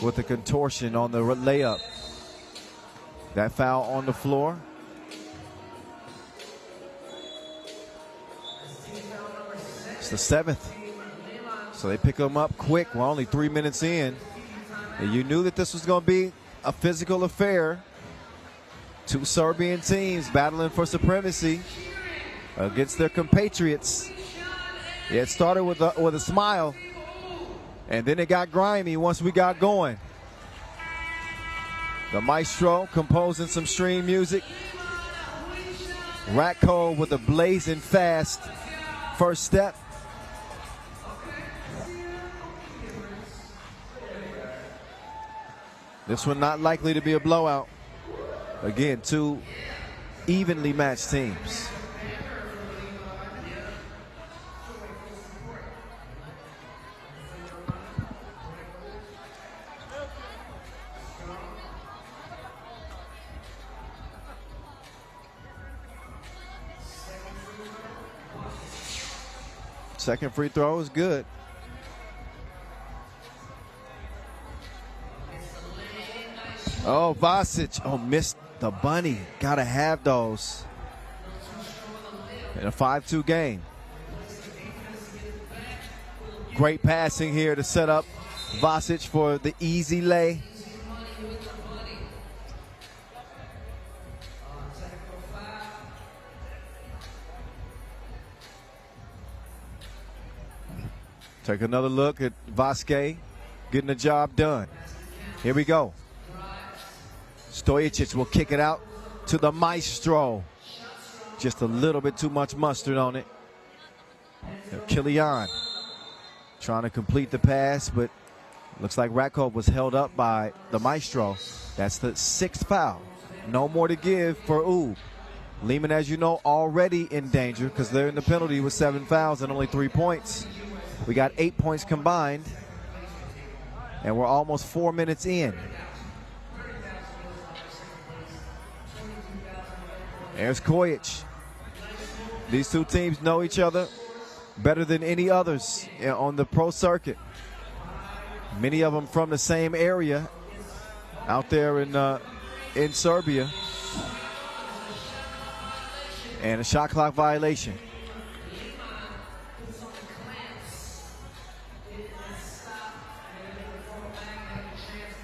with a contortion on the layup. That foul on the floor. It's the 7th. So they pick them up quick. We're only 3 minutes in. And you knew that this was going to be a physical affair. Two Serbian teams battling for supremacy against their compatriots. It started with a smile, and then it got grimy once we got going. The Maestro composing some stream music. Ratko with a blazing fast first step. This one not likely to be a blowout. Again, two evenly matched teams. Second free throw is good. Oh, Vasic. Oh, missed the bunny. Gotta have those in a 5-2 game. Great passing here to set up Vasic for the easy lay. Take another look at Vasquez getting the job done. Here we go. Stojic will kick it out to the Maestro. Just a little bit too much mustard on it. Killian trying to complete the pass, but looks like Ratko was held up by the Maestro. That's the 6th foul. No more to give for Ub. Liman, as you know, already in danger because they're in the penalty with 7 fouls and only 3 points. We got 8 points combined, and we're almost 4 minutes in. There's Kojic. These two teams know each other better than any others on the pro circuit. Many of them from the same area out there in Serbia. And a shot clock violation.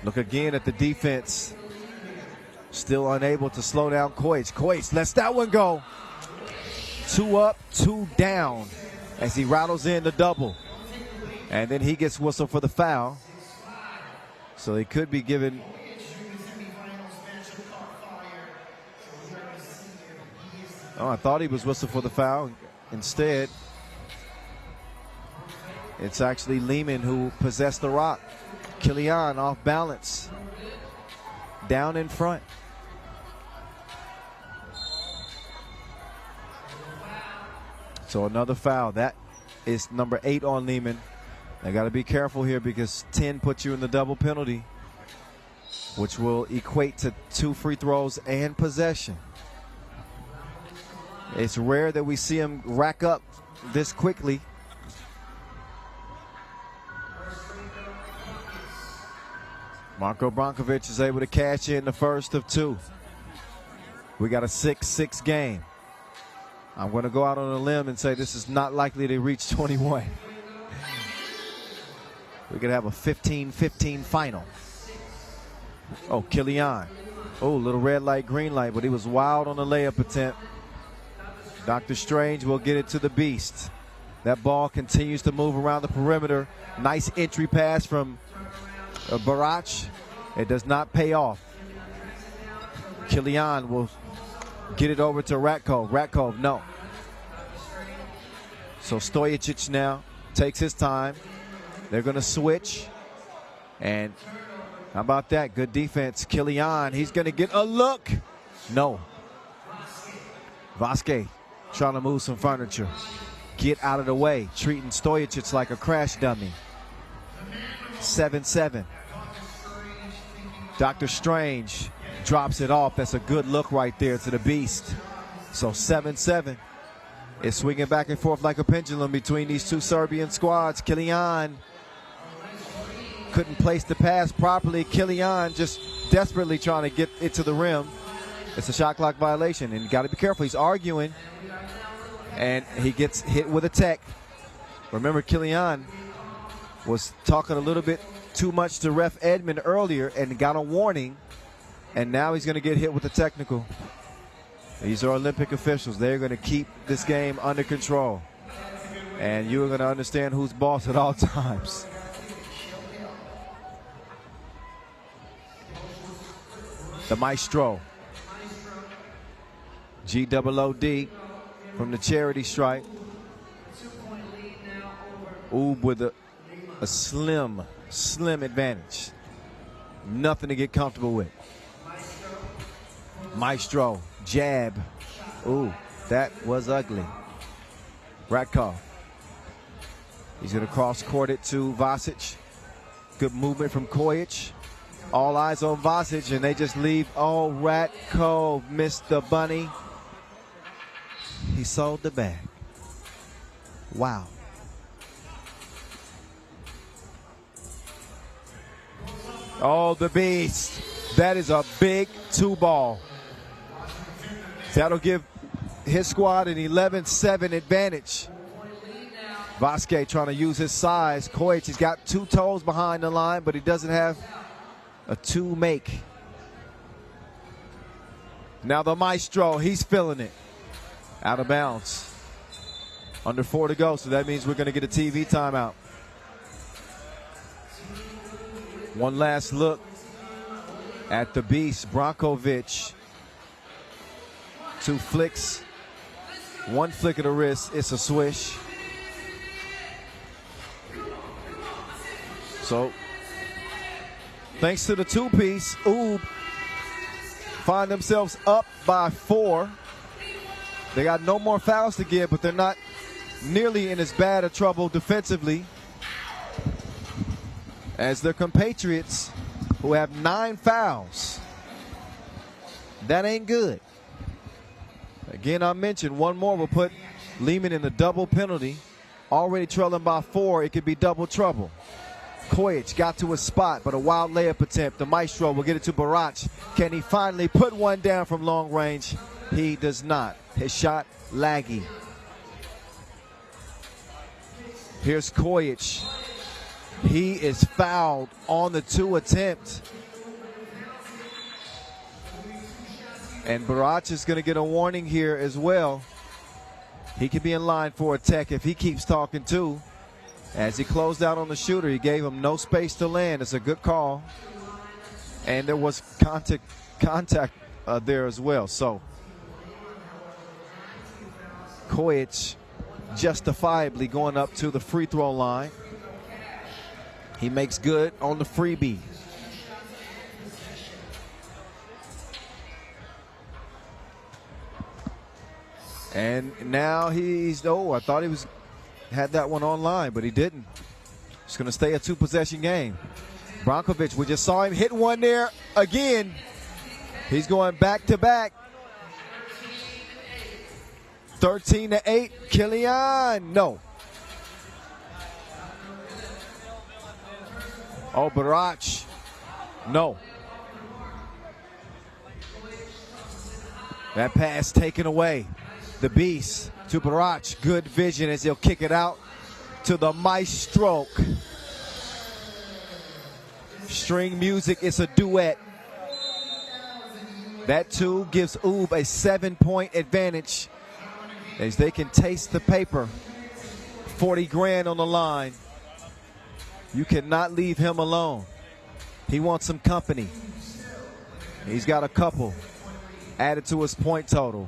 Look again at the defense. Still unable to slow down Kojic. Kojic lets that one go. 2 up, 2 down as he rattles in the double. And then he gets whistled for the foul. So he could be given Oh, I thought he was whistled for the foul. Instead, it's actually Liman who possessed the rock. Kilian off balance. Down in front. So another foul. That is number 8 on Liman. They got to be careful here because 10 puts you in the double penalty, which will equate to 2 free throws and possession. It's rare that we see him rack up this quickly. Marko Brankovic is able to cash in the first of 2. We got a 6-6 game. I'm going to go out on a limb and say this is not likely to reach 21. We could have a 15-15 final. Oh, Kilian. Oh, little red light, green light, but he was wild on the layup attempt. Dr. Strange will get it to the Beast. That ball continues to move around the perimeter. Nice entry pass from Barach. It does not pay off. Kilian will get it over to Ratkov. Ratkov, no. So Stojacic now takes his time. They're going to switch. And how about that? Good defense. Kilian, he's going to get a look. No. Vasquez trying to move some furniture. Get out of the way. Treating Stojacic like a crash dummy. 7-7. Dr. Strange drops it off. That's a good look right there to the Beast. So 7-7. It's swinging back and forth like a pendulum between these two Serbian squads. Kilian couldn't place the pass properly. Kilian just desperately trying to get it to the rim. It's a shot clock violation, and you got to be careful. He's arguing, and he gets hit with a tech. Remember, Kilian was talking a little bit too much to ref Edmond earlier and got a warning, and now he's going to get hit with a technical. These are Olympic officials. They're going to keep this game under control, and you're going to understand who's boss at all times. The Maestro. G-O-O-D from the charity stripe. Oob with a slim advantage. Nothing to get comfortable with. Maestro, jab. Ooh, that was ugly. Ratkov. He's going to cross court it to Vasic. Good movement from Kojic. All eyes on Vasic, and they just leave. Oh, Ratkov missed the bunny. He sold the bag. Wow. Oh, the Beast. That is a big 2-ball. That'll give his squad an 11-7 advantage. Vasquez trying to use his size. Kojic, he's got 2 toes behind the line, but he doesn't have a 2 make. Now the Maestro, he's feeling it. Out of bounds. Under 4 to go, so that means we're going to get a TV timeout. One last look at the Beast, Brankovic. 2 flicks. 1 flick of the wrist, it's a swish. So, thanks to the 2-piece, Oob find themselves up by 4. They got no more fouls to give, but they're not nearly in as bad a trouble defensively as their compatriots, who have 9 fouls. That ain't good. Again, I mentioned one more will put Liman in the double penalty. Already trailing by 4, it could be double trouble. Kojic got to his spot, but a wild layup attempt. The Maestro will get it to Barach. Can he finally put one down from long range? He does not. His shot laggy. Here's Kojic. He is fouled on the 2 attempt. And Barach is going to get a warning here as well. He could be in line for a tech if he keeps talking too. As he closed out on the shooter, he gave him no space to land. It's a good call. And there was contact there as well. So Kojic justifiably going up to the free throw line. He makes good on the freebie. And now he's, oh, I thought he had that one online, but he didn't. It's going to stay a 2-possession game. Brankovic, we just saw him hit one there again. He's going back to back. 13-8, Killian, no. Oh, Barach, no. That pass taken away. The Beast to Barach, good vision as he'll kick it out to the maestro. String music, it's a duet. That too gives Oob a 7-point advantage as they can taste the paper. 40 grand on the line. You cannot leave him alone. He wants some company. He's got a couple added to his point total.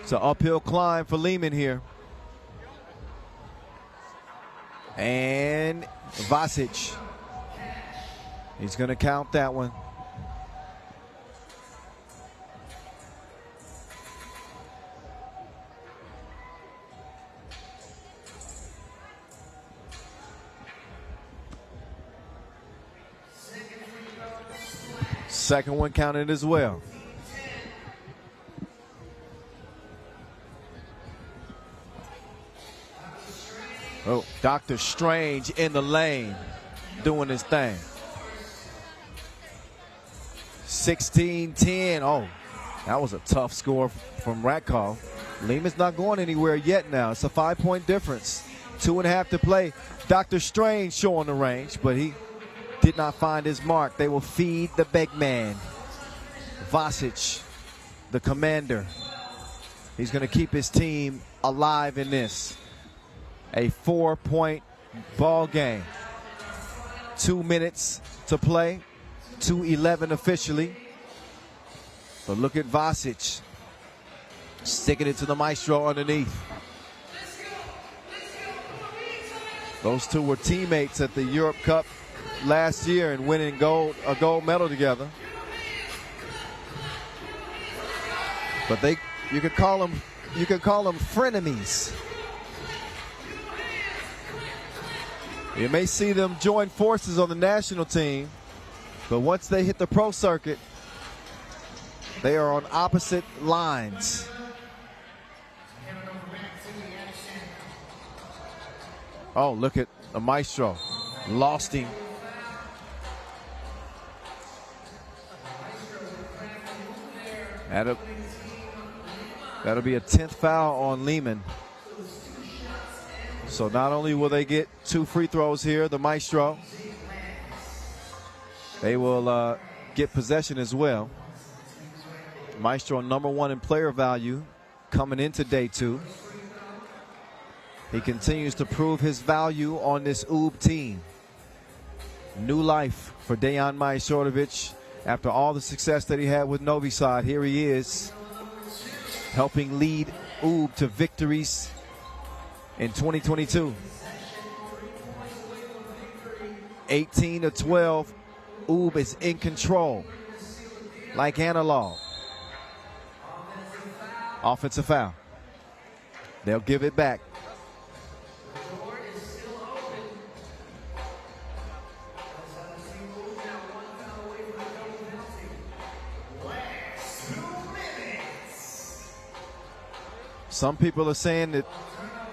It's an uphill climb for Liman here. And Vasic. He's going to count that one. Second one counted as well. Oh, Dr. Strange in the lane doing his thing. 16-10. Oh, that was a tough score from Ratkov. Liman's not going anywhere yet now. It's a 5-point difference. 2.5 to play. Dr. Strange showing the range, but he did not find his mark. They will feed the big man. Vasic, the commander. He's going to keep his team alive in this. A 4-point ball game. 2 minutes to play. 2:11 officially. But look at Vasic. Sticking it to the maestro underneath. Those two were teammates at the Europe Cup last year and winning a gold medal together. But you could call them frenemies. You may see them join forces on the national team, but once they hit the pro circuit, they are on opposite lines. Oh, look at the maestro. Lost him. That'll be a 10th foul on Liman. So not only will they get 2 free throws here, the maestro, they will get possession as well. Maestro #1 in player value coming into day 2. He continues to prove his value on this Oob team. New life for Dejan Majstorovic after all the success that he had with Novi Sad. Here he is helping lead Oob to victories in 2022. 18-12, Oob is in control, like analog. Offensive foul. They'll give it back. Some people are saying that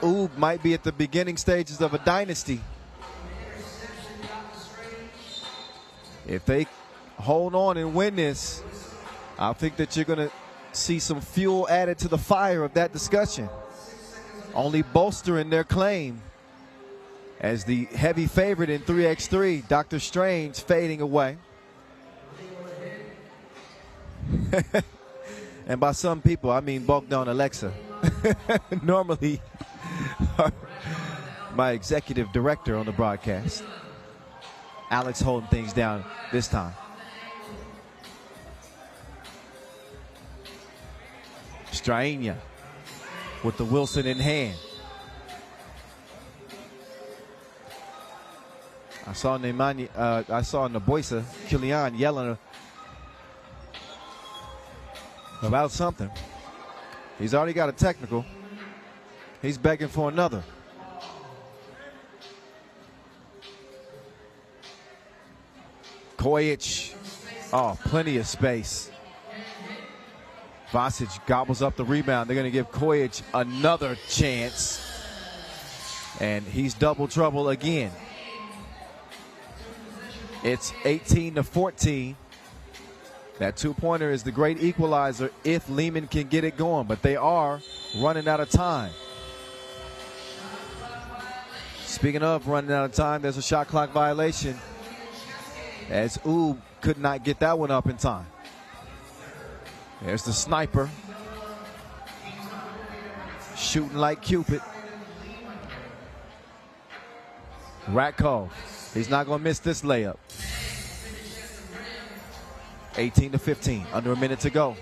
Oob might be at the beginning stages of a dynasty. If they hold on and win this, I think that you're going to see some fuel added to the fire of that discussion, only bolstering their claim as the heavy favorite in 3x3. Dr. Strange fading away. And by some people, I mean Bogdan Alexa. Normally my executive director on the broadcast. Alex holding things down this time. Straina with the Wilson in hand. I saw Naboisa Kilian yelling about something. He's already got a technical. He's begging for another. Kojic, oh, plenty of space. Vasic gobbles up the rebound. They're going to give Kojic another chance. And he's double trouble again. It's 18-14. That two-pointer is the great equalizer if Liman can get it going, but they are running out of time. Speaking of running out of time, there's a shot clock violation as Oob could not get that one up in time. There's the sniper. Shooting like Cupid. Ratko, he's not going to miss this layup. 18-15, under a minute to go.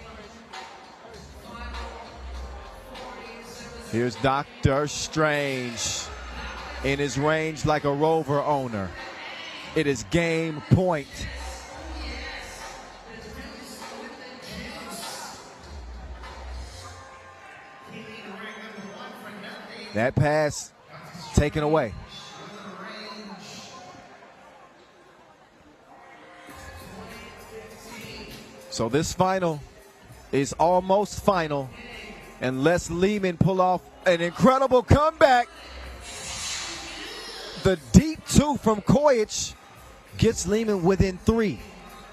Here's Dr. Strange in his range like a Rover owner. It is game point. That pass taken away. So this final is almost final unless Liman pull off an incredible comeback. The deep two from Kojic gets Liman within 3.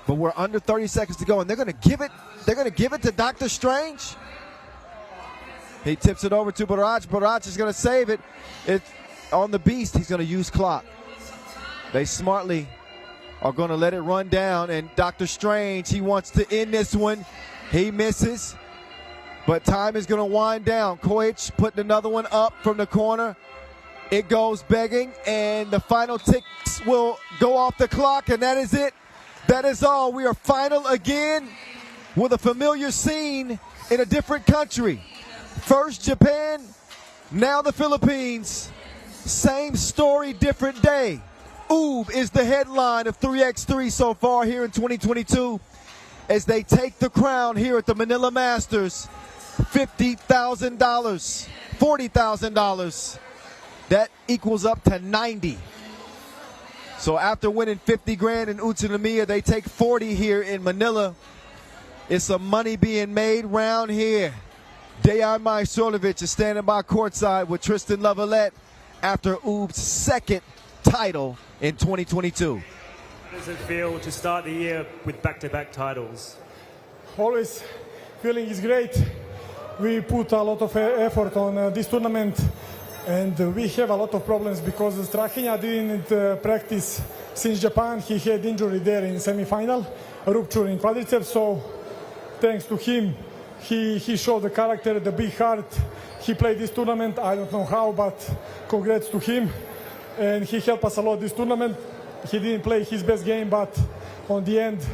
But we're under 30 seconds to go, and they're going to give it to Dr. Strange. He tips it over to Barrage. Barrage is going to save it. It's on the beast. He's going to use clock. They smartly are going to let it run down, and Dr. Strange, he wants to end this one. He misses, but time is going to wind down. Kojic putting another one up from the corner. It goes begging, and the final ticks will go off the clock, and that is it. That is all. We are final again with a familiar scene in a different country. First Japan, now the Philippines. Same story, different day. Oob is the headline of 3x3 so far here in 2022 as they take the crown here at the Manila Masters. $50,000, $40,000. That equals up to 90. So after winning 50 grand in Utsunomiya, they take 40 here in Manila. It's some money being made round here. Dejan Majsolovic is standing by courtside with Tristan Lavalette after Oob's second title in 2022. How does it feel to start the year with back-to-back titles? Always feeling is great. We put a lot of effort on this tournament, and we have a lot of problems because Strahinja didn't practice since Japan. He had injury there in semi-final, a rupture in quadriceps. So thanks to him, he showed the character, the big heart. He played this tournament. I don't know how, but congrats to him. And he helped us a lot this tournament. He didn't play his best game, but on the end,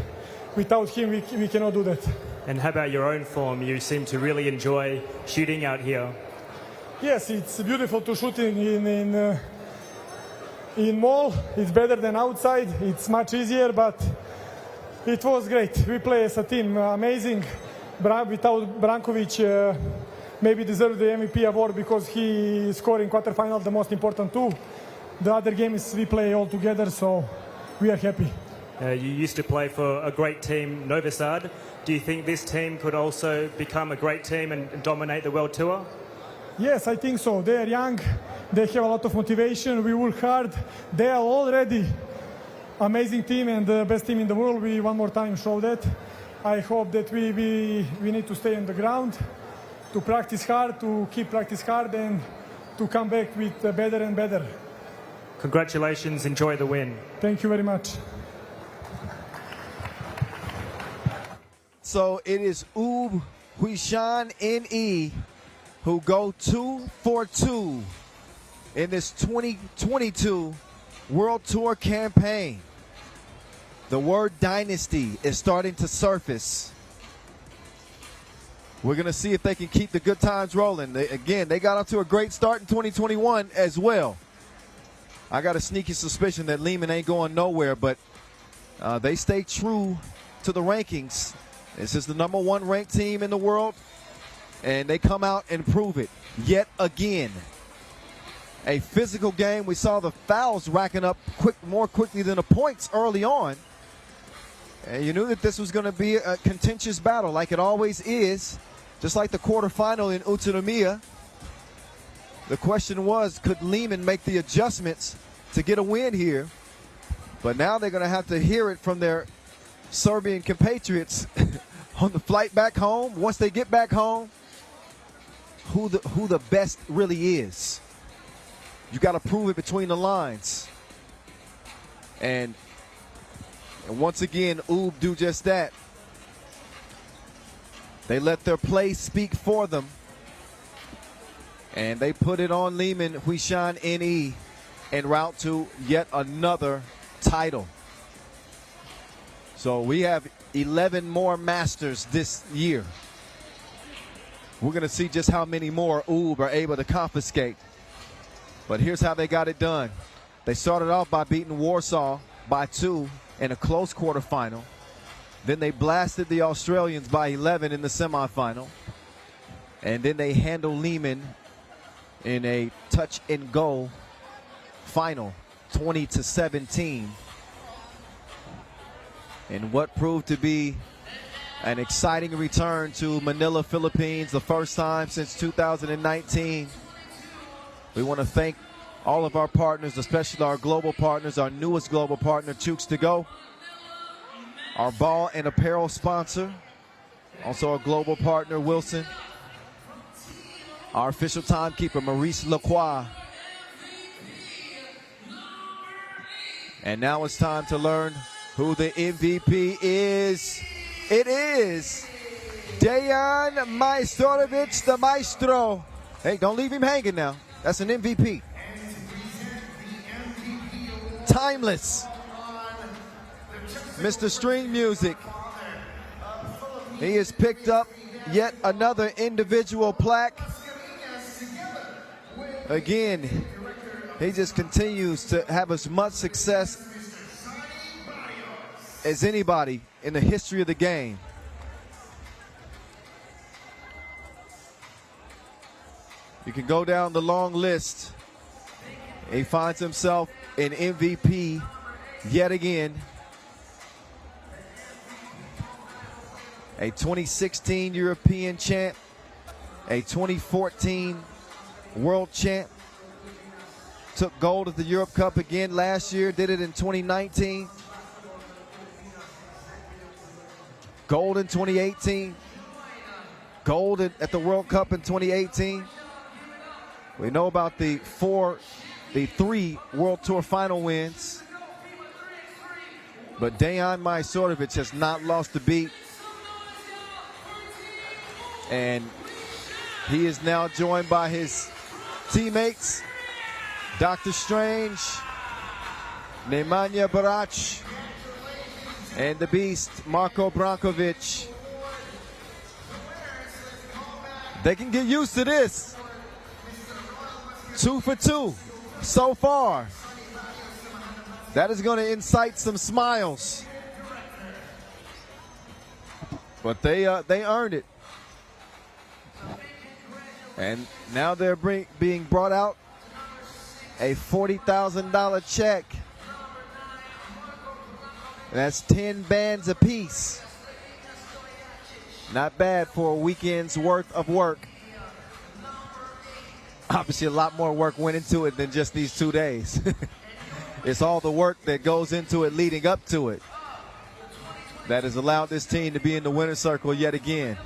without him, we cannot do that. And how about your own form? You seem to really enjoy shooting out here. Yes, it's beautiful to shoot in mall. It's better than outside. It's much easier, but it was great. We play as a team, amazing. Without Brankovic, maybe deserved the MVP award because he scored in quarterfinal, the most important two. The other games we play all together, so we are happy. You used to play for a great team, Novi Sad. Do you think this team could also become a great team and dominate the World Tour? Yes, I think so. They are young. They have a lot of motivation. We work hard. They are already amazing team and the best team in the world. We one more time show that. I hope that we need to stay on the ground, to practice hard, to keep practice hard, and to come back with better and better. Congratulations. Enjoy the win. Thank you very much. So it is Oob, Huishan, NE, who go 2 for 2 in this 2022 World Tour campaign. The word dynasty is starting to surface. We're going to see if they can keep the good times rolling. They got off to a great start in 2021 as well. I got a sneaky suspicion that Liman ain't going nowhere, but they stay true to the rankings. This is the #1 ranked team in the world, and they come out and prove it yet again. A physical game. We saw the fouls racking up more quickly than the points early on. And you knew that this was going to be a contentious battle like it always is. Just like the quarterfinal in Ulaanbaatar, the question was, could Liman make the adjustments to get a win here? But now they're going to have to hear it from their Serbian compatriots on the flight back home. Once they get back home, who the best really is. You got to prove it between the lines. And once again, UB do just that. They let their play speak for them. And they put it on Liman, Huishan, NE, en route to yet another title. So we have 11 more Masters this year. We're going to see just how many more UB are able to confiscate. But here's how they got it done. They started off by beating Warsaw by 2 in a close quarterfinal. Then they blasted the Australians by 11 in the semifinal. And then they handled Liman in a touch-and-go final, 20-17. And what proved to be an exciting return to Manila, Philippines, the first time since 2019. We want to thank all of our partners, especially our global partners, our newest global partner, Chooks to Go, our ball and apparel sponsor, also our global partner, Wilson, our official timekeeper, Maurice Lacroix. And now it's time to learn who the MVP is. It is Dejan Majstorovic, the maestro. Hey, don't leave him hanging now. That's an MVP. Timeless. Mr. String Music. He has picked up yet another individual plaque. Again, he just continues to have as much success as anybody in the history of the game. You can go down the long list. He finds himself an MVP yet again. A 2016 European champ, a 2014 world champ. Took gold at the Europe Cup again last year, did it in 2019. Gold in 2018. Gold at the World Cup in 2018. We know about the 3 World Tour final wins. But Dejan Majstorovic has not lost a beat. And he is now joined by his teammates, Dr. Strange, Nemanja Barac, and the Beast, Marko Brankovic. They can get used to this. 2 for 2 so far. That is going to incite some smiles. But they earned it. And now they're being brought out a $40,000 check. That's 10 bands apiece. Not bad for a weekend's worth of work. Obviously, a lot more work went into it than just these 2 days. It's all the work that goes into it leading up to it that has allowed this team to be in the winner's circle yet again.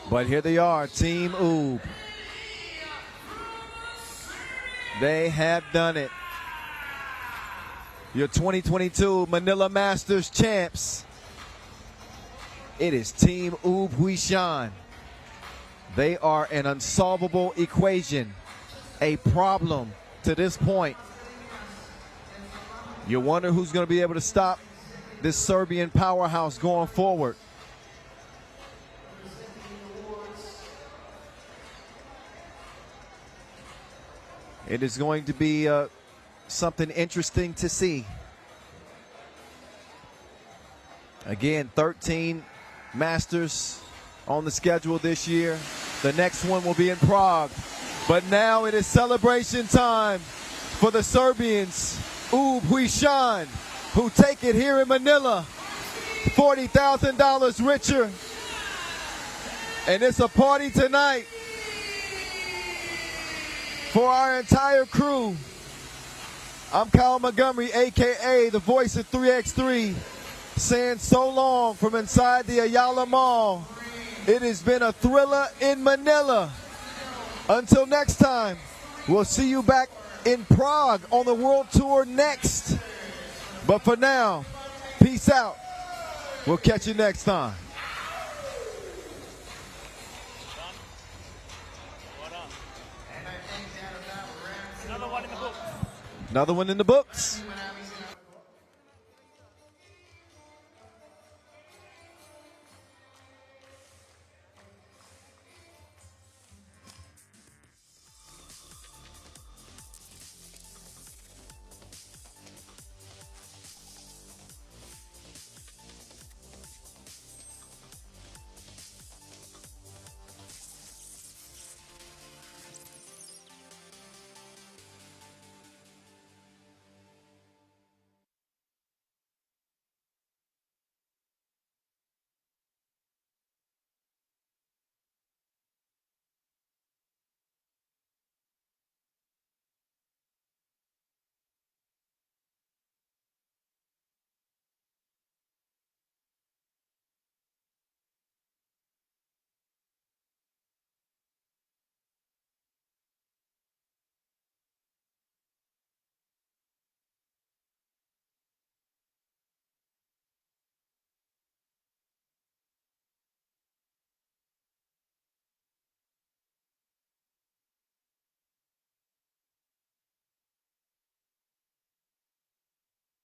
But here they are, Team UB. They have done it. Your 2022 Manila Masters champs. It is Team UB Huishan. They are an unsolvable equation, a problem to this point. You wonder who's going to be able to stop this Serbian powerhouse going forward. It is going to be something interesting to see. Again, 13 Masters on the schedule this year. The next one will be in Prague. But now it is celebration time for the Serbians, Huishan, who take it here in Manila. $40,000 richer. And it's a party tonight for our entire crew. I'm Kyle Montgomery, a.k.a. the voice of 3x3, saying so long from inside the Ayala Mall. It has been a thriller in Manila. Until next time, we'll see you back in Prague on the World Tour next. But for now, peace out. We'll catch you next time. Another one in the books. Another one in the books.